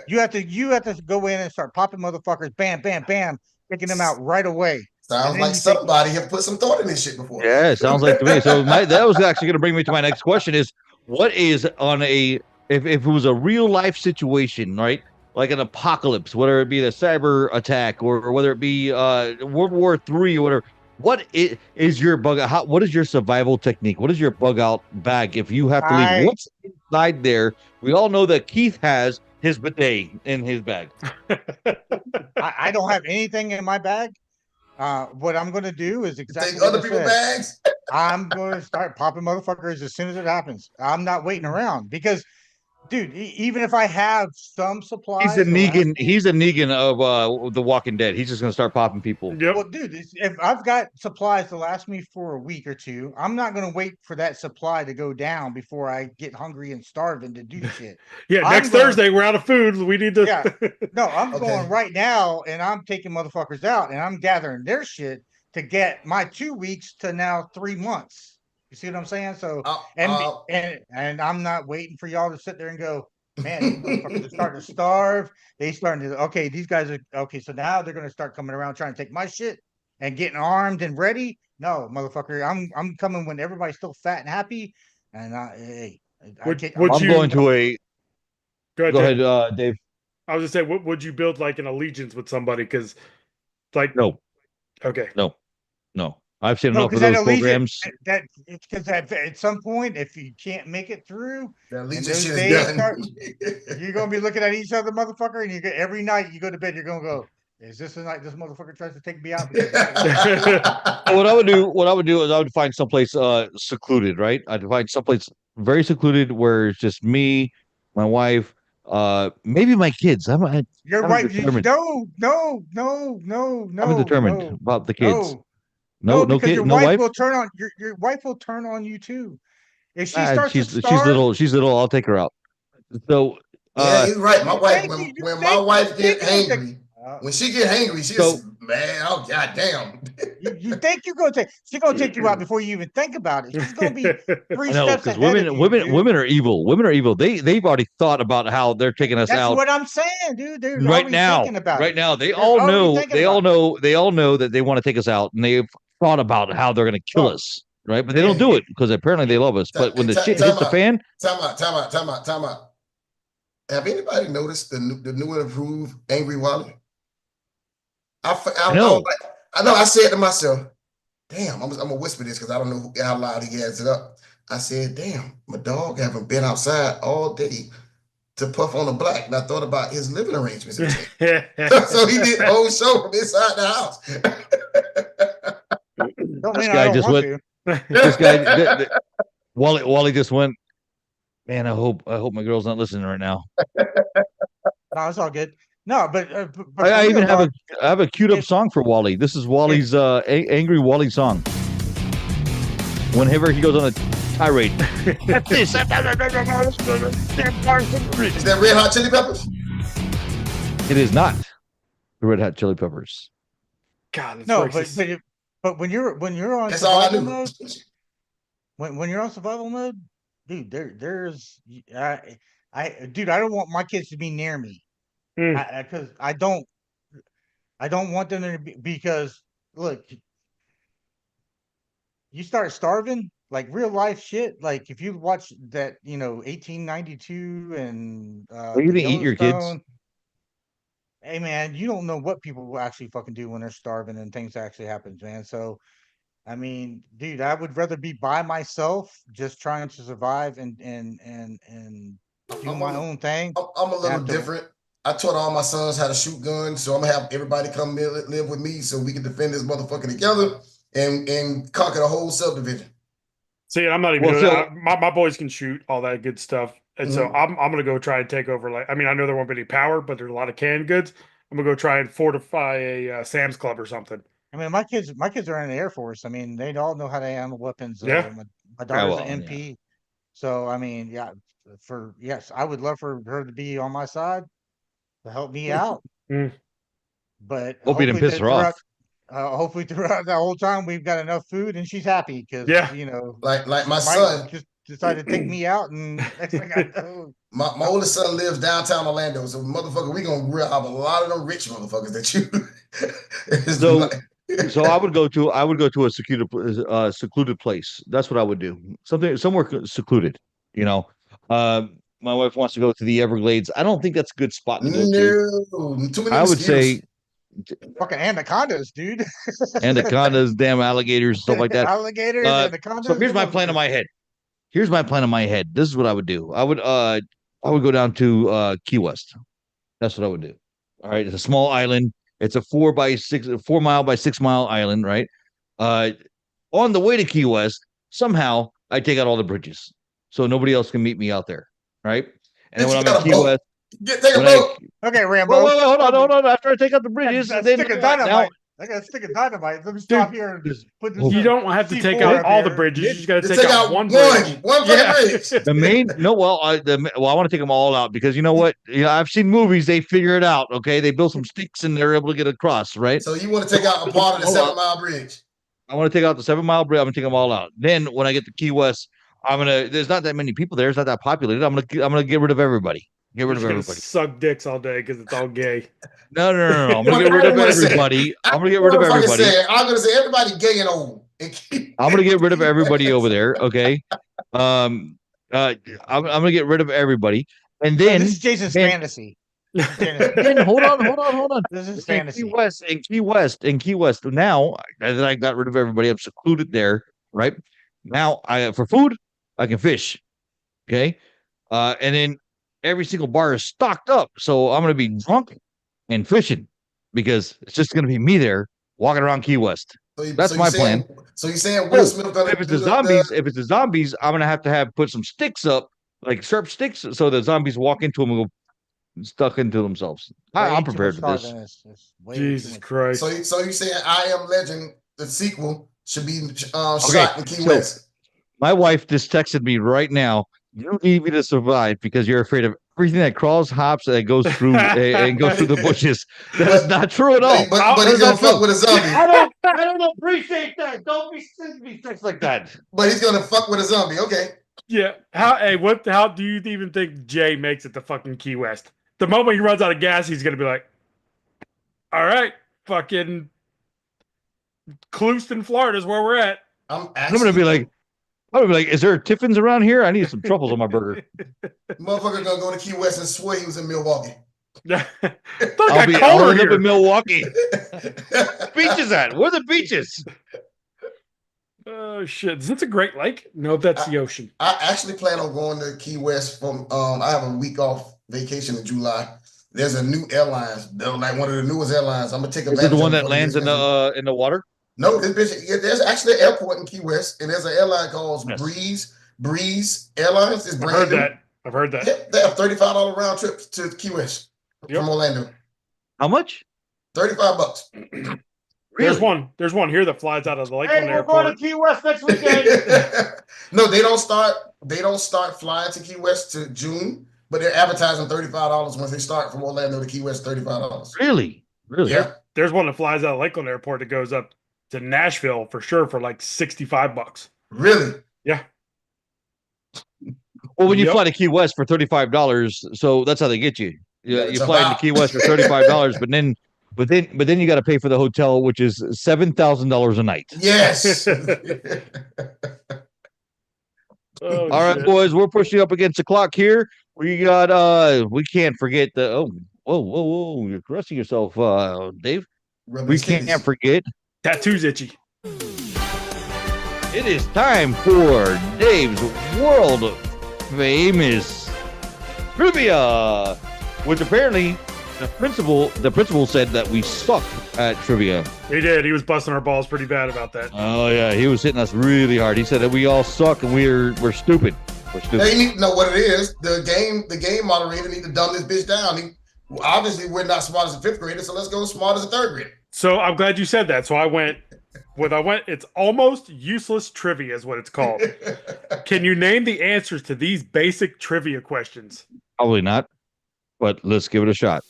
You have to go in and start popping motherfuckers. Bam, bam, bam. Picking them out right away. Sounds like somebody have put some thought in this shit before. Yeah, it sounds like to me. So that was actually going to bring me to my next question: is what is on a if it was a real life situation, right? Like an apocalypse, whether it be a cyber attack or whether it be World War III or whatever. What is your bug out? What is your survival technique? What is your bug out bag if you have to leave? What's inside there? We all know that Keith has his bidet in his bag. I don't have anything in my bag. What I'm going to do is exactly take other people's bags. I'm going to start popping motherfuckers as soon as it happens. I'm not waiting around because, dude, even if I have some supplies, he's a Negan of The Walking Dead. He's just going to start popping people. Yep. Well, dude, if I've got supplies to last me for a week or two, I'm not going to wait for that supply to go down before I get hungry and starving to do shit. Next Thursday we're out of food. We need to. Yeah. No, I'm going right now, and I'm taking motherfuckers out, and I'm gathering their shit to get my 2 weeks to now 3 months. You see what I'm saying? So, and I'm not waiting for y'all to sit there and go, man, these motherfuckers are starting to starve. These guys are okay. So now they're going to start coming around trying to take my shit and getting armed and ready. No, motherfucker, I'm coming when everybody's still fat and happy. And Go ahead, Dave. I was gonna say, would you build like an allegiance with somebody? Because, no. Okay. No. I've seen enough of those programs. Because at some point, if you can't make it through, you're gonna be looking at each other, motherfucker, and every night you go to bed, you're gonna go, is this the night this motherfucker tries to take me out? What I would do is I would find someplace secluded, right? I'd find someplace very secluded where it's just me, my wife, maybe my kids. You're right. Determined. No. I'm determined about the kids. No, no because kid, your no wife wife will turn on your wife will turn on you too. If she starts she's to starve, she's little. I'll take her out. So yeah, you're right. My wife when my wife get angry, When she get angry, she's man. Oh goddamn! You think she's gonna take you out before you even think about it. She's gonna be three I know, steps because ahead of you, dude. women are evil. Women are evil. They've already thought about how they're taking us That's out what I'm saying, dude. They're right already now. thinking about Right it. now, they They're all already know. thinking They all about it. know. They all know that they want to take us out, and they've thought about how they're going to kill us. Right, but they don't do it because apparently they love us. But when the shit hits the fan, time out. Have anybody noticed the new and improved Angry Wally? I know. I said to myself, damn, I'm gonna whisper this because I don't know how loud he has it up. I said, damn, my dog haven't been outside all day to puff on a black. And I thought about his living arrangements. So he did the whole show from inside the house. This guy just went. This guy, Wally just went. Man, I hope my girl's not listening right now. No, it's all good. No, but I even have a queued up song for Wally. This is Wally's angry Wally song. Whenever he goes on a tirade. That's this. Is that Red Hot Chili Peppers? It is not the Red Hot Chili Peppers. God, no, but when you're on that's all I survival do. mode, when you're on survival mode, dude, there's I don't want my kids to be near me. Because I don't want them to be, because look, you start starving, like real life shit. Like if you watch that, 1892 and you can eat your kids. Hey man, you don't know what people will actually fucking do when they're starving and things actually happens, man. So I mean, dude, I would rather be by myself, just trying to survive and do my own thing. I'm a little different. I taught all my sons how to shoot guns, so I'm gonna have everybody come live with me so we can defend this motherfucker together and conquer the whole subdivision. See, I'm not even doing that. My boys can shoot all that good stuff, and so I'm gonna go try and take over. I know there won't be any power, but there's a lot of canned goods. I'm gonna go try and fortify a Sam's Club or something. I mean, my kids are in the Air Force. I mean, they all know how to handle weapons. Yeah. My daughter's an MP, yeah. So I mean, yeah. I would love for her to be on my side to help me out. But hope you didn't piss her off. Hopefully throughout that whole time we've got enough food and she's happy because like my son just decided to take me out, and next thing I know, my oldest son lives downtown Orlando, so motherfucker, we gonna rob a lot of them rich motherfuckers that you. So I would go to a secluded place. That's what I would do. Somewhere secluded. My wife wants to go to the Everglades. I don't think that's a good spot to go to. Too many I would say fucking anacondas, dude. Anacondas, damn alligators, stuff like that. Alligators, anacondas. So here's my plan in my head. This is what I would do. I would go down to Key West. That's what I would do. All right, it's a small island. It's a 4 mile by 6 mile island, right? On the way to Key West, somehow I take out all the bridges, so nobody else can meet me out there, right? And then when I'm in Key West, okay, Rambo. Wait, hold on. After I take out the bridges, I got a stick of dynamite. Let me stop here and just put this. You don't have to take out all the bridges. You just got to take out one bridge. One bridge. The main I want to take them all out because you know what? I've seen movies. They figure it out. Okay, they build some sticks and they're able to get across. Right. So you want to take out a part of the 7 mile bridge? I want to take out the 7 mile bridge. I'm gonna take them all out. Then when I get to Key West, there's not that many people there. It's not that populated. I'm gonna get rid of everybody. Get rid of everybody. Suck dicks all day because it's all gay. No. I'm gonna get rid of everybody. I'm gonna get rid of everybody. I'm gonna say everybody gay and old. I'm gonna get rid of everybody over there. Okay. I'm gonna get rid of everybody, and then this is Jason's fantasy. Then hold on. This is fantasy. Key West. Now that I got rid of everybody, I'm secluded there. Right now, for food, I can fish. Okay, and then every single bar is stocked up, so I'm gonna be drunk and fishing because it's just gonna be me there walking around Key West. That's my plan. So you're saying Will Smith? If it's the zombies, I'm gonna have to put some sticks up, like sharp sticks, so the zombies walk into them and go stuck into themselves. I'm prepared for this. Jesus Christ! So you saying I Am Legend, the sequel, should be shot in Key West? My wife just texted me right now You need me to survive because you're afraid of everything that crawls, hops, and goes through and goes through the bushes. That's not true at all. But he's gonna fuck with a zombie. I don't appreciate that. Don't be sex like that. But he's gonna fuck with a zombie. Okay. Yeah. How do you even think Jay makes it to fucking Key West? The moment he runs out of gas, he's gonna be like, all right, fucking Clewiston, Florida is where we're at. I'm gonna be like, is there a Tiffin's around here? I need some truffles on my burger. Motherfucker gonna go to Key West and swear he was in Milwaukee. I'll be all up in Milwaukee. Beaches at? Where are the beaches? Oh shit! Is this a Great Lake? No, that's the ocean. I actually plan on going to Key West from. I have a week off vacation in July. There's a new airline. They're like one of the newest airlines. I'm gonna take advantage. Is it the one that lands in the water? No, there's actually an airport in Key West, and there's an airline called Breeze Airlines. It's brand new. I've heard that. Yeah, they have $35 round trip to Key West from Orlando. How much? $35. Really? There's one here that flies out of the Lakeland we're Airport. going to Key West next weekend. No, they don't start flying to Key West to June, but they're advertising $35 once they start from Orlando to Key West. $35. Really? Yeah. There's one that flies out of Lakeland Airport that goes up to Nashville for sure for like $65. Really? Yeah. Well, when you fly to Key West for $35, so that's how they get you. You fly into Key West for $35, but then you got to pay for the hotel, which is $7,000 a night. Yes. All right, boys, we're pushing up against the clock here. We got we can't forget the whoa, you're caressing yourself, Dave. We can't forget tattoos itchy. It is time for Dave's world famous trivia, which apparently the principal said that we suck at trivia. He did. He was busting our balls pretty bad about that. Oh yeah, he was hitting us really hard. He said that we all suck and we're stupid. We're stupid. They need to know what it is. The game moderator need to dumb this bitch down. Obviously, we're not smart as a fifth grader, so let's go smart as a third grader. So I'm glad you said that. So I went. It's almost useless trivia is what it's called. Can you name the answers to these basic trivia questions? Probably not, but let's give it a shot.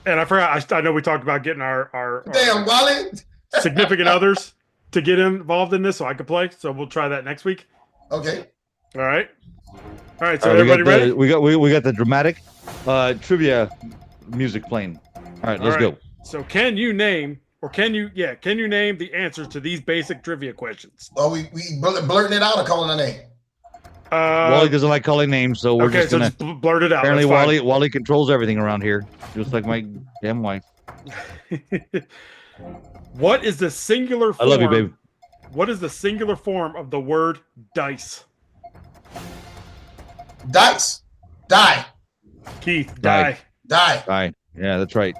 And I forgot. I know we talked about getting our damn Wally significant others to get involved in this, so I could play. So we'll try that next week. Okay. All right. So everybody ready? We got the dramatic trivia music playing. All right, let's go. So can you name the answers to these basic trivia questions? Oh, we blurting it out or calling a name? Wally doesn't like calling names, so we're just gonna blurt it out. Apparently, Wally controls everything around here, just like my damn wife. What is the singular form? I love you, babe. What is the singular form of the word dice? Dice. Die. Keith, die. Yeah, that's right.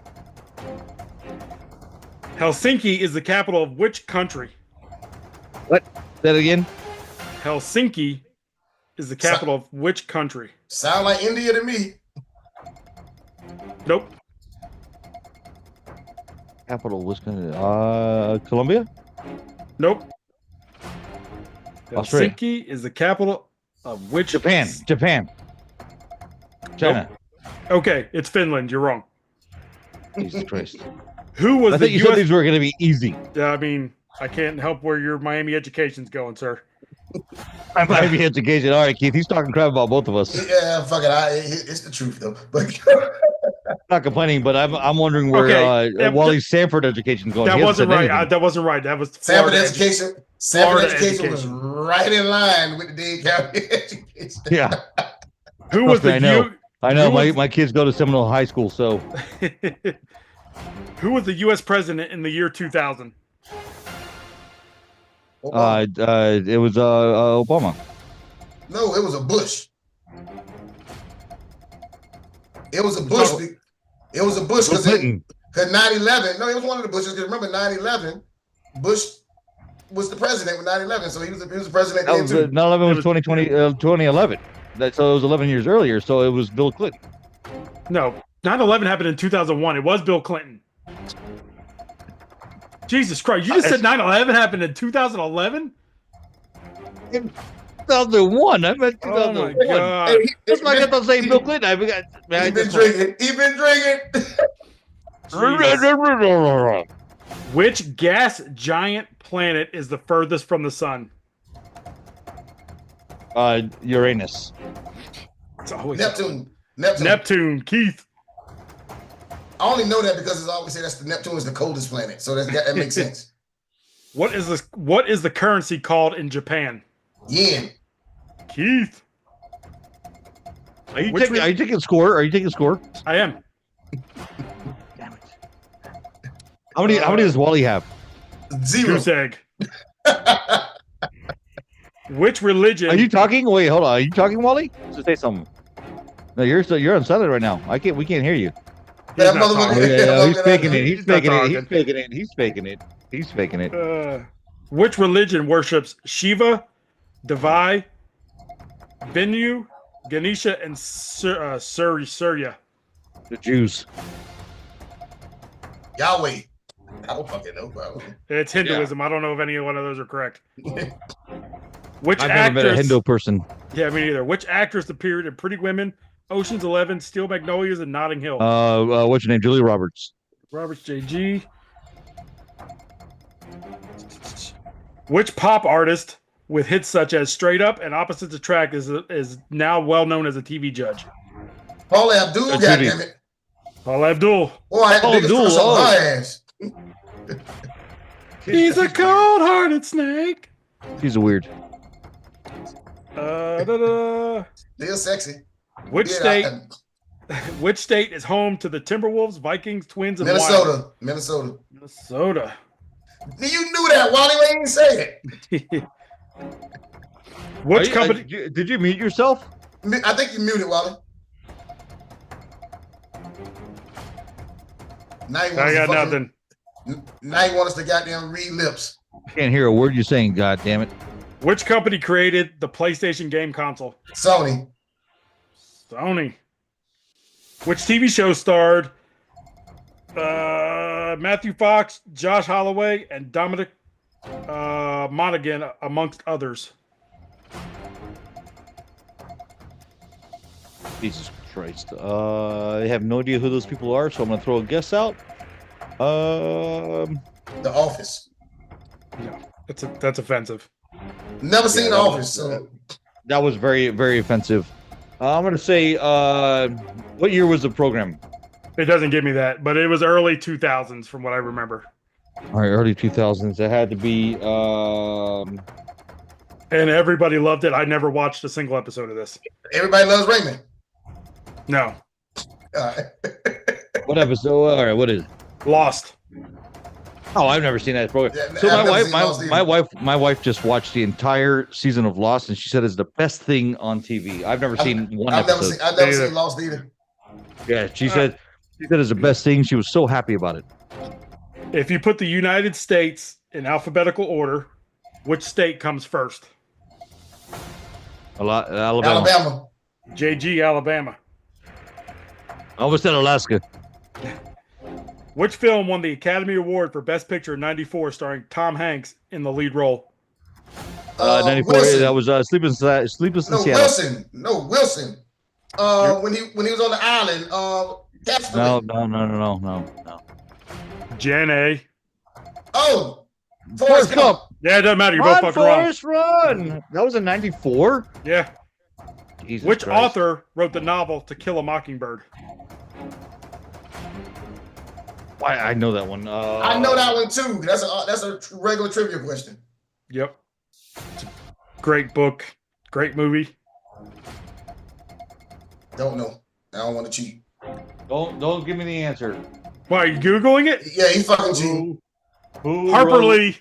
Helsinki is the capital of which country? What? Say that again? Helsinki is the capital of which country? Sound like India to me. Nope. Capital was Colombia? Nope. Australia. Helsinki is the capital of which? Japan. China. Nope. Okay, it's Finland. You're wrong. Jesus Christ. Who was I the think you US? said these were going to be easy. I mean, I can't help where your Miami education's going, sir. My Miami education. All right, Keith. He's talking crap about both of us. Yeah, fuck it. It's the truth though. But I'm not complaining, but I'm wondering where Wally's Sanford education is going. That wasn't right. That wasn't right. That was Sanford education. Sanford education was right in line with the Dade County education. Yeah. Who was the? I know. My kids go to Seminole High School, so. Who was the U.S. president in the year 2000? It was Obama. No, it was a Bush. It was a Bush. It was a Bush because 9/11. No, it was one of the Bushes. Because remember 9/11, Bush was the president with 9/11, so he was the president then too. 9/11 was 2011. So it was 11 years earlier. So it was Bill Clinton. No, 9/11 happened in 2001. It was Bill Clinton. Jesus Christ! You just said 9/11 happened in 2011. 2001. I meant Oh my 2001. god! Hey, That's like I thought saying Bill Clinton. I forgot. Man, He been drinking. He been drinking. Which gas giant planet is the furthest from the sun? Uranus. It's always Neptune. Keith. I only know that because it's always said Neptune is the coldest planet, so that makes sense. What is the currency called in Japan? Yen. Keith. Are you taking score? Are you taking score? I am. Damn it. How many does Wally have? 0. Goose egg. Which religion? Are you talking? Wait, hold on. Are you talking, Wally? Just say something. No, you're on silent right now. We can't hear you. That not motherfucker. talking. He's faking it. He's He's not faking it. talking. He's faking it. He's faking it. He's faking it. Which religion worships Shiva, Devi, Vinu, Ganesha, and Surya? The Jews. Yahweh. I don't fucking know, bro. It's Hinduism. I don't know if any one of those are correct. Which I've actress? never met a Hindu person. Yeah, me neither. Which actress appeared in Pretty Women, Ocean's 11, Steel Magnolias, and Notting Hill? What's your name? Julia Roberts. Roberts JG. Which pop artist with hits such as Straight Up and Opposites Attract is now well known as a TV judge? Paula Abdul, That's goddamn it. Paula Abdul. Boy, I had the biggest crush on her ass. He's a cold-hearted snake. She's a weird. Still sexy. Which Yeah, Which state is home to the Timberwolves, Vikings, Twins, and Minnesota. Minnesota. You knew that, Wally. Why didn't you say it? Which company? Did you mute yourself? I think you muted, Wally. Now you want I us got to nothing. Now you want us to goddamn read lips. Can't hear a word you're saying. God damn it! Which company created the PlayStation game console? Sony. Which TV show starred Matthew Fox, Josh Holloway, and Dominic Monaghan, amongst others? Jesus Christ! I have no idea who those people are, so I'm gonna throw a guess out. The Office. No, that's offensive. Never seen The Office, so That was very, very offensive. I'm gonna say, what year was the program? It doesn't give me that, but it was early 2000s from what I remember. All right, early 2000s. It had to be. And everybody loved it. I never watched a single episode of this. Everybody loves Raymond. No. All right. What episode? All right, what is it? Lost. Oh, I've never seen that program. Yeah, So I've never seen Lost either. my wife just watched the entire season of Lost, and she said it's the best thing on TV. I've never seen one episode. I've never seen Lost either. Yeah, she said it's the best thing. She was so happy about it. If you put the United States in alphabetical order, which state comes first? Alabama. JG, Alabama. I almost said Alaska. Which film won the Academy Award for Best Picture in '94, starring Tom Hanks in the lead role? 94. Wilson. That was Sleepless in Seattle. Wilson. No, Wilson. When he was on the island. No. Jen A. Oh, Forrest Gump. Yeah, it doesn't matter. You're both fucking wrong. Forrest, run! That was in 94? Yeah. Jesus Which Christ. author wrote the novel To Kill a Mockingbird? Why I know that one. I know that one too. That's a regular trivia question. Yep. It's a great book. Great movie. Don't know. I don't want to cheat. Don't give me the answer. Why, are you Googling it? Yeah, he's fucking cheating. Harper Lee.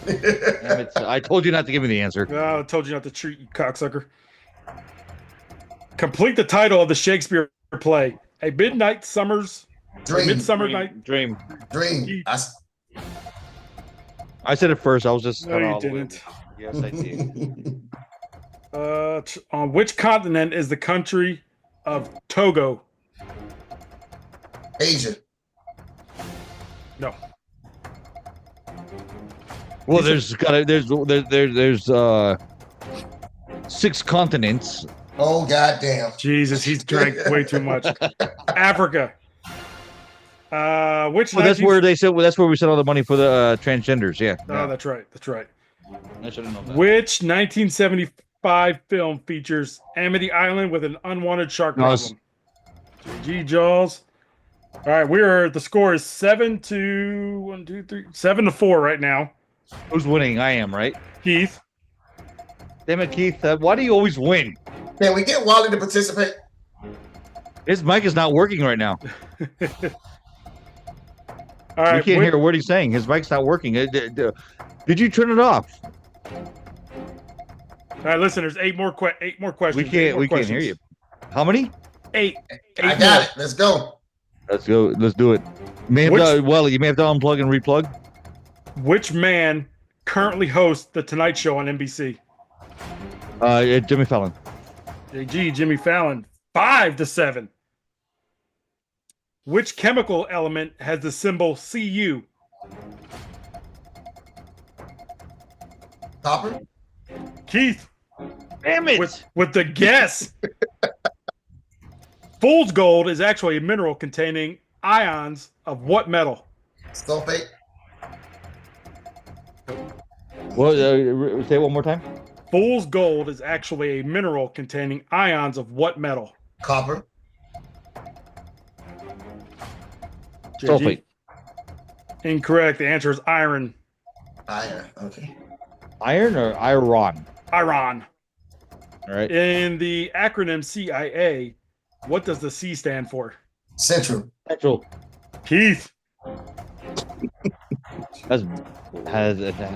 Damn it. I told you not to give me the answer. Oh, I told you not to treat, you cocksucker. Complete the title of the Shakespeare play. A Midnight Summer's Dream. Midsummer Night. Dream. I said it first. I was just. No, you didn't. Yes, I did. On which continent is the country of Togo? Asia. No. Well, there's 6 continents. Oh goddamn! Jesus, he's drank way too much. Africa. Which? Well, that's where they said. Well, that's where we sent all the money for the transgenders. Yeah. Oh, that's right. That's right. I should have known that. Which 1975 film features Amity Island with an unwanted shark problem? G. Jaws. All right, the score is 7-4 right now. Who's winning? I am, right? Keith. Damn it, Keith. Why do you always win? Can we get Wally to participate? His mic is not working right now. All right, we can't hear a word he's saying. His mic's not working. Did you turn it off? All right, listen. There's 8 more questions. We can't hear you. How many? 8. I got it. Let's go. Let's go. Let's do it. Wally, you may have to unplug and replug. Which man currently hosts the Tonight Show on NBC? Jimmy Fallon. Jimmy Fallon. 5-7. Which chemical element has the symbol Cu? Copper. Keith. Damn it! With the guess. Fool's gold is actually a mineral containing ions of what metal? Sulfate. Well, say it one more time. Fool's gold is actually a mineral containing ions of what metal? Copper. JG? Sulfate. Incorrect. The answer is iron. Iron. Okay. Iron or iron? Iron. All right. In the acronym CIA, what does the C stand for? Central. Central. Keith. I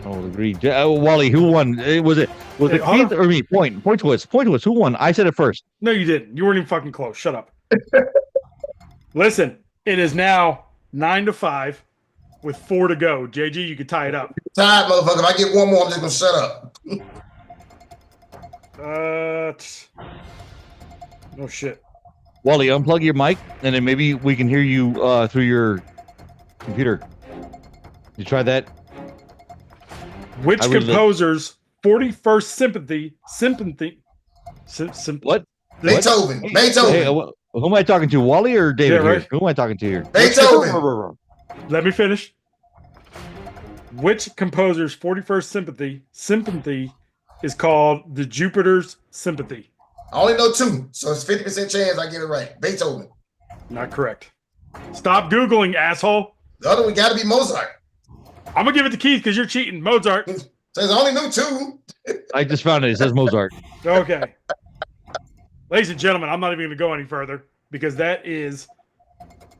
don't agree. Wally, who won? Was it Keith or me? Point to us. Who won? I said it first. No, you didn't. You weren't even fucking close. Shut up. Listen, it is now 9-5 with 4 to go. JG, you can tie it up. Tired, motherfucker. If I get one more, I'm just gonna shut up. No shit. Wally, unplug your mic, and then maybe we can hear you through your computer. You try that? Which composer's 41st Symphony? What? Beethoven. Hey, Beethoven. Hey, who am I talking to? Wally or David? Yeah, right. Here? Who am I talking to here? Beethoven. Let me finish. Which composer's 41st symphony is called the Jupiter's Sympathy? I only know 2, so it's 50% chance I get it right. Beethoven. Not correct. Stop Googling, asshole. The other one got to be Mozart. I'm going to give it to Keith because you're cheating. Mozart. Says I only knew 2. I just found it. It says Mozart. Okay. Ladies and gentlemen, I'm not even going to go any further because that is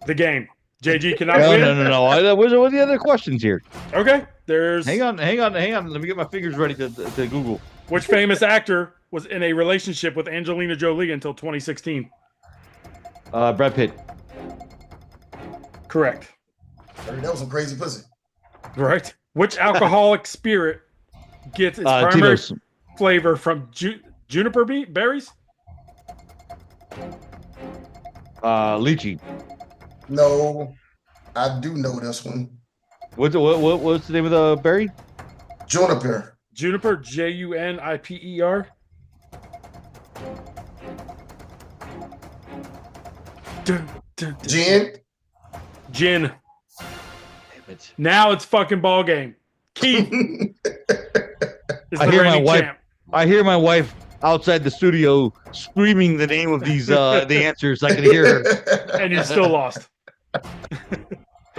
the game. JG cannot win. No. What are the other questions here? Okay. There's. Hang on. Let me get my fingers ready to Google. Which famous actor was in a relationship with Angelina Jolie until 2016? Brad Pitt. Correct. That was some crazy pussy. Right. Which alcoholic spirit gets its primary Tito's. flavor from juniper berries? Lychee. No, I do know this one. What's the name of the berry? Juniper. Juniper, Juniper. Gin. Gin. Damn it. Now it's fucking ball game. Keith is I the hear my reigning wife. champ. I hear my wife outside the studio screaming the name of these the answers. I can hear her. And you still lost.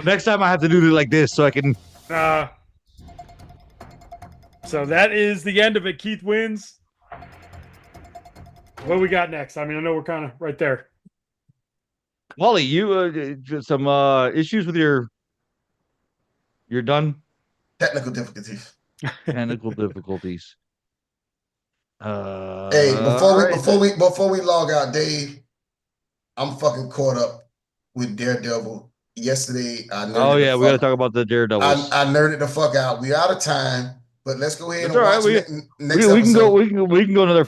Next time I have to do it like this so I can. So that is the end of it. Keith wins. What do we got next? I mean, I know we're kind of right there. Wally, you some issues with your. You're done. Technical difficulties. Technical difficulties. Hey, before we log out, Dave, I'm fucking caught up with Daredevil. Yesterday, I nerded we got to talk about the Daredevils. I nerded the fuck out. We out of time, but let's go ahead That's and all watch right. next We can episode. we can go another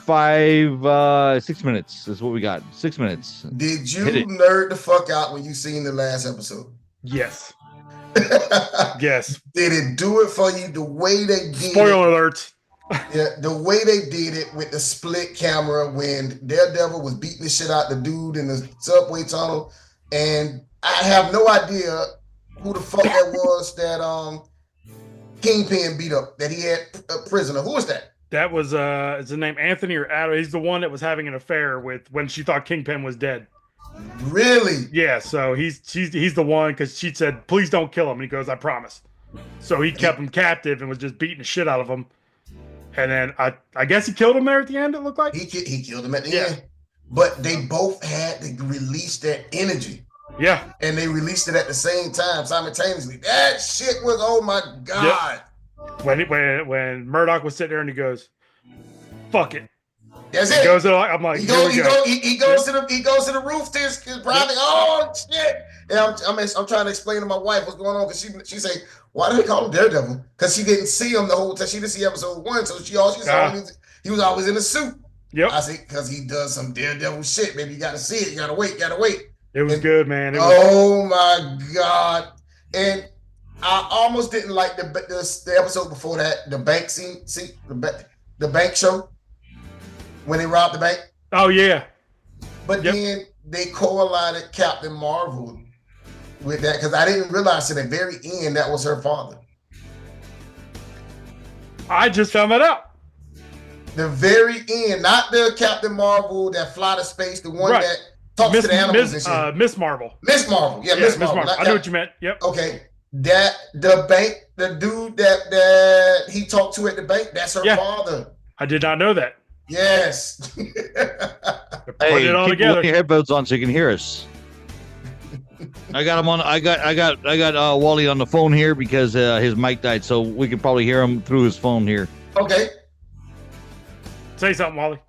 6 minutes. That's what we got. 6 minutes. Did you Hit it. nerd the fuck out when you seen the last episode? Yes. Yes. Did it do it for you the way they did? Spoiler alert. Yeah, the way they did it with the split camera when Daredevil was beating the shit out the dude in the subway tunnel, and I have no idea who the fuck that was that Kingpin beat up that he had a prisoner. Who was that? That was is his name Anthony or Adam? He's the one that was having an affair with when she thought Kingpin was dead. Really? Yeah, so he's the one because she said, "Please don't kill him." And he goes, "I promise." So he kept him captive and was just beating the shit out of him. And then I guess he killed him there at the end. It looked like He killed him at the end. But they both had to release that energy. Yeah. And they released it at the same time, simultaneously. That shit was, oh my God. Yep. When Murdoch was sitting there and he goes, "Fuck it." That's he it. Goes, I'm like, he goes to the roof to his private. Oh shit! And I'm trying to explain to my wife what's going on because she say, why do they call him Daredevil? Because she didn't see him the whole time. She didn't see episode 1, so she saw him. He was always in a suit. Yep. I say because he does some Daredevil shit. Maybe you got to see it. You got to wait. It was good, man. Oh my God! And I almost didn't like the episode before that, the bank scene, the bank show when they robbed the bank. Oh yeah. But then they correlated Captain Marvel with that because I didn't realize at the very end that was her father. I just found that out. The very end, not the Captain Marvel that fly to space, the one that talks to the animals and shit. Miss Marvel. Miss Marvel. Yeah, Miss Marvel. I know what you meant. Yep. Okay. That the dude that he talked to at the bank, that's her father. I did not know that. Yes. Hey, keep your headphones on so you can hear us. I got him on. I got Wally on the phone here because his mic died, so we can probably hear him through his phone here. Okay. Say something, Wally.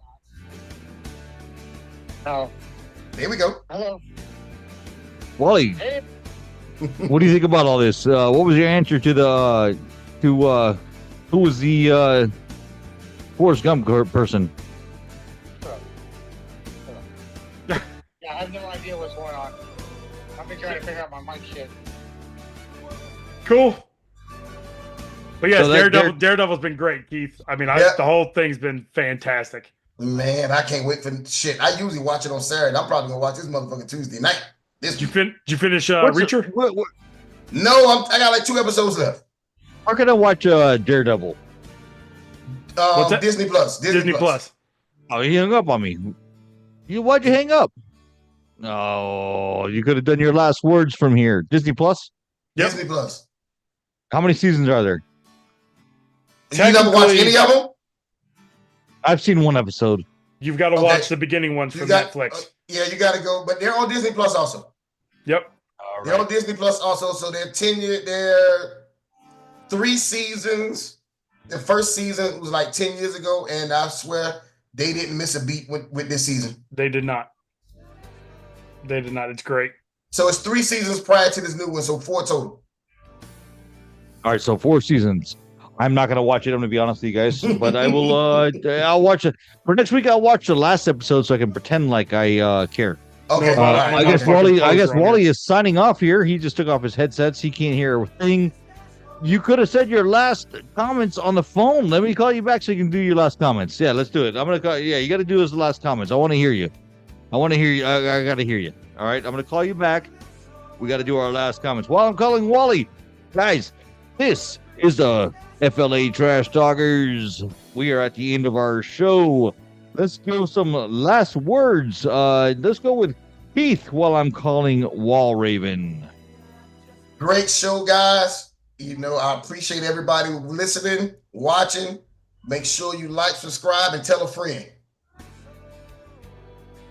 Oh. There we go. Hello. Wally, Hey. what do you think about all this? What was your answer to who was the Forrest Gump person? Yeah, I have no idea what's going on. I've been trying to figure out my mic shit. Cool. But yes, So Daredevil's been great, Keith. I mean, the whole thing's been fantastic. Man, I can't wait for shit. I usually watch it on Saturday. I'm probably gonna watch this motherfucker Tuesday night. Did you finish Reacher? No, I got like 2 episodes left. How can I watch Daredevil? Disney Plus. Disney Plus. Oh, he hung up on me. Why'd you hang up? Oh, you could have done your last words from here. Disney Plus? Yep. Disney Plus. How many seasons are there? You never watched any of them? I've seen 1 episode. You've got to watch the beginning ones from Netflix. Yeah, you got to go. But they're on Disney Plus also. Yep. They're on Disney Plus also. So they're 10 years. They're 3 seasons. The first season was like 10 years ago. And I swear they didn't miss a beat with this season. They did not. It's great. So it's 3 seasons prior to this new one. So 4 total. All right, so 4 seasons. I'm not going to watch it, I'm going to be honest with you guys, but I will, I'll watch it. For next week, I'll watch the last episode so I can pretend like I care. Okay. I guess Wally is signing off here. He just took off his headsets. He can't hear a thing. You could have said your last comments on the phone. Let me call you back so you can do your last comments. Yeah, let's do it. I'm going to call you. Yeah, you got to do his last comments. I want to hear you. I got to hear you. All right, I'm going to call you back. We got to do our last comments. While I'm calling Wally, guys, this is the FLA Trash Talkers. We are at the end of our show. Let's go some last words. Let's go with Keith while I'm calling Wall Raven. Great show, guys. You know, I appreciate everybody listening, watching. Make sure you like, subscribe, and tell a friend.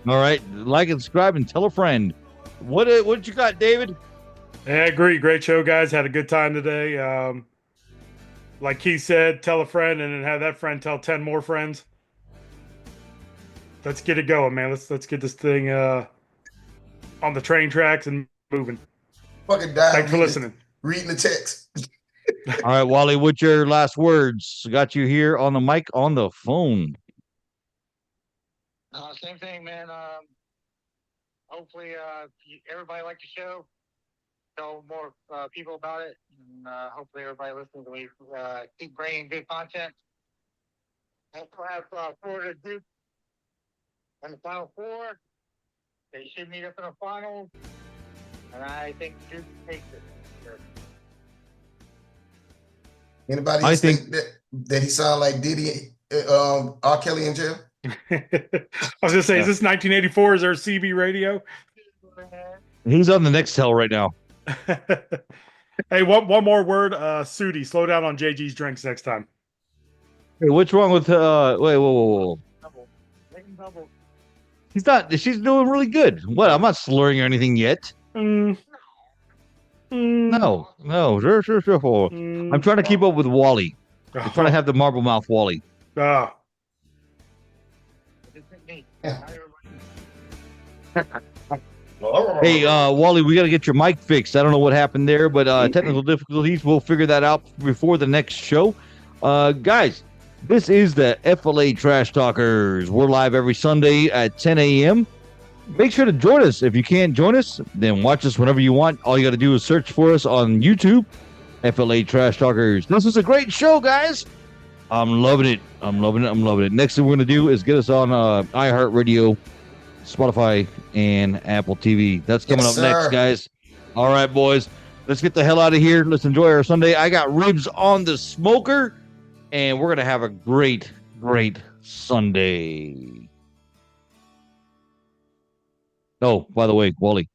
All right, like and subscribe and tell a friend. What you got, David? Yeah, great show, guys. Had a good time today. Like Keith said, tell a friend and then have that friend tell 10 more friends. Let's get it going, man. Let's get this thing on the train tracks and moving. Fucking die. Thanks for listening. Reading the text. All right, Wally, what's your last words? Got you here on the mic on the phone. Same thing, man. Hopefully, everybody liked the show. Tell more people about it, and hopefully everybody listening to me keep bringing good content. Also have Florida Duke in the Final Four. They should meet up in the finals, and I think Duke takes it. Anybody I else think- think that he sound like Diddy, R. Kelly in jail? I was gonna say, is this 1984? Is there a CB radio? He's on the next tell right now. Hey, one more word. Sudi, slow down on JG's drinks next time. Hey, what's wrong with wait, whoa. Double. Making double. She's doing really good. What? I'm not slurring or anything yet. No. Sure. I'm trying to keep up with Wally. I'm trying to have the marble mouth Wally. Ah. Hey, Wally, we got to get your mic fixed. I don't know what happened there, but technical difficulties. We'll figure that out before the next show. Guys, this is the FLA Trash Talkers. We're live every Sunday at 10 a.m. Make sure to join us. If you can't join us, then watch us whenever you want. All you got to do is search for us on YouTube, FLA Trash Talkers. This is a great show, guys. I'm loving it. Next thing we're going to do is get us on iHeartRadio, Spotify, and Apple TV. That's coming up next, guys. All right, boys. Let's get the hell out of here. Let's enjoy our Sunday. I got ribs on the smoker, and we're going to have a great, great Sunday. Oh, by the way, Wally.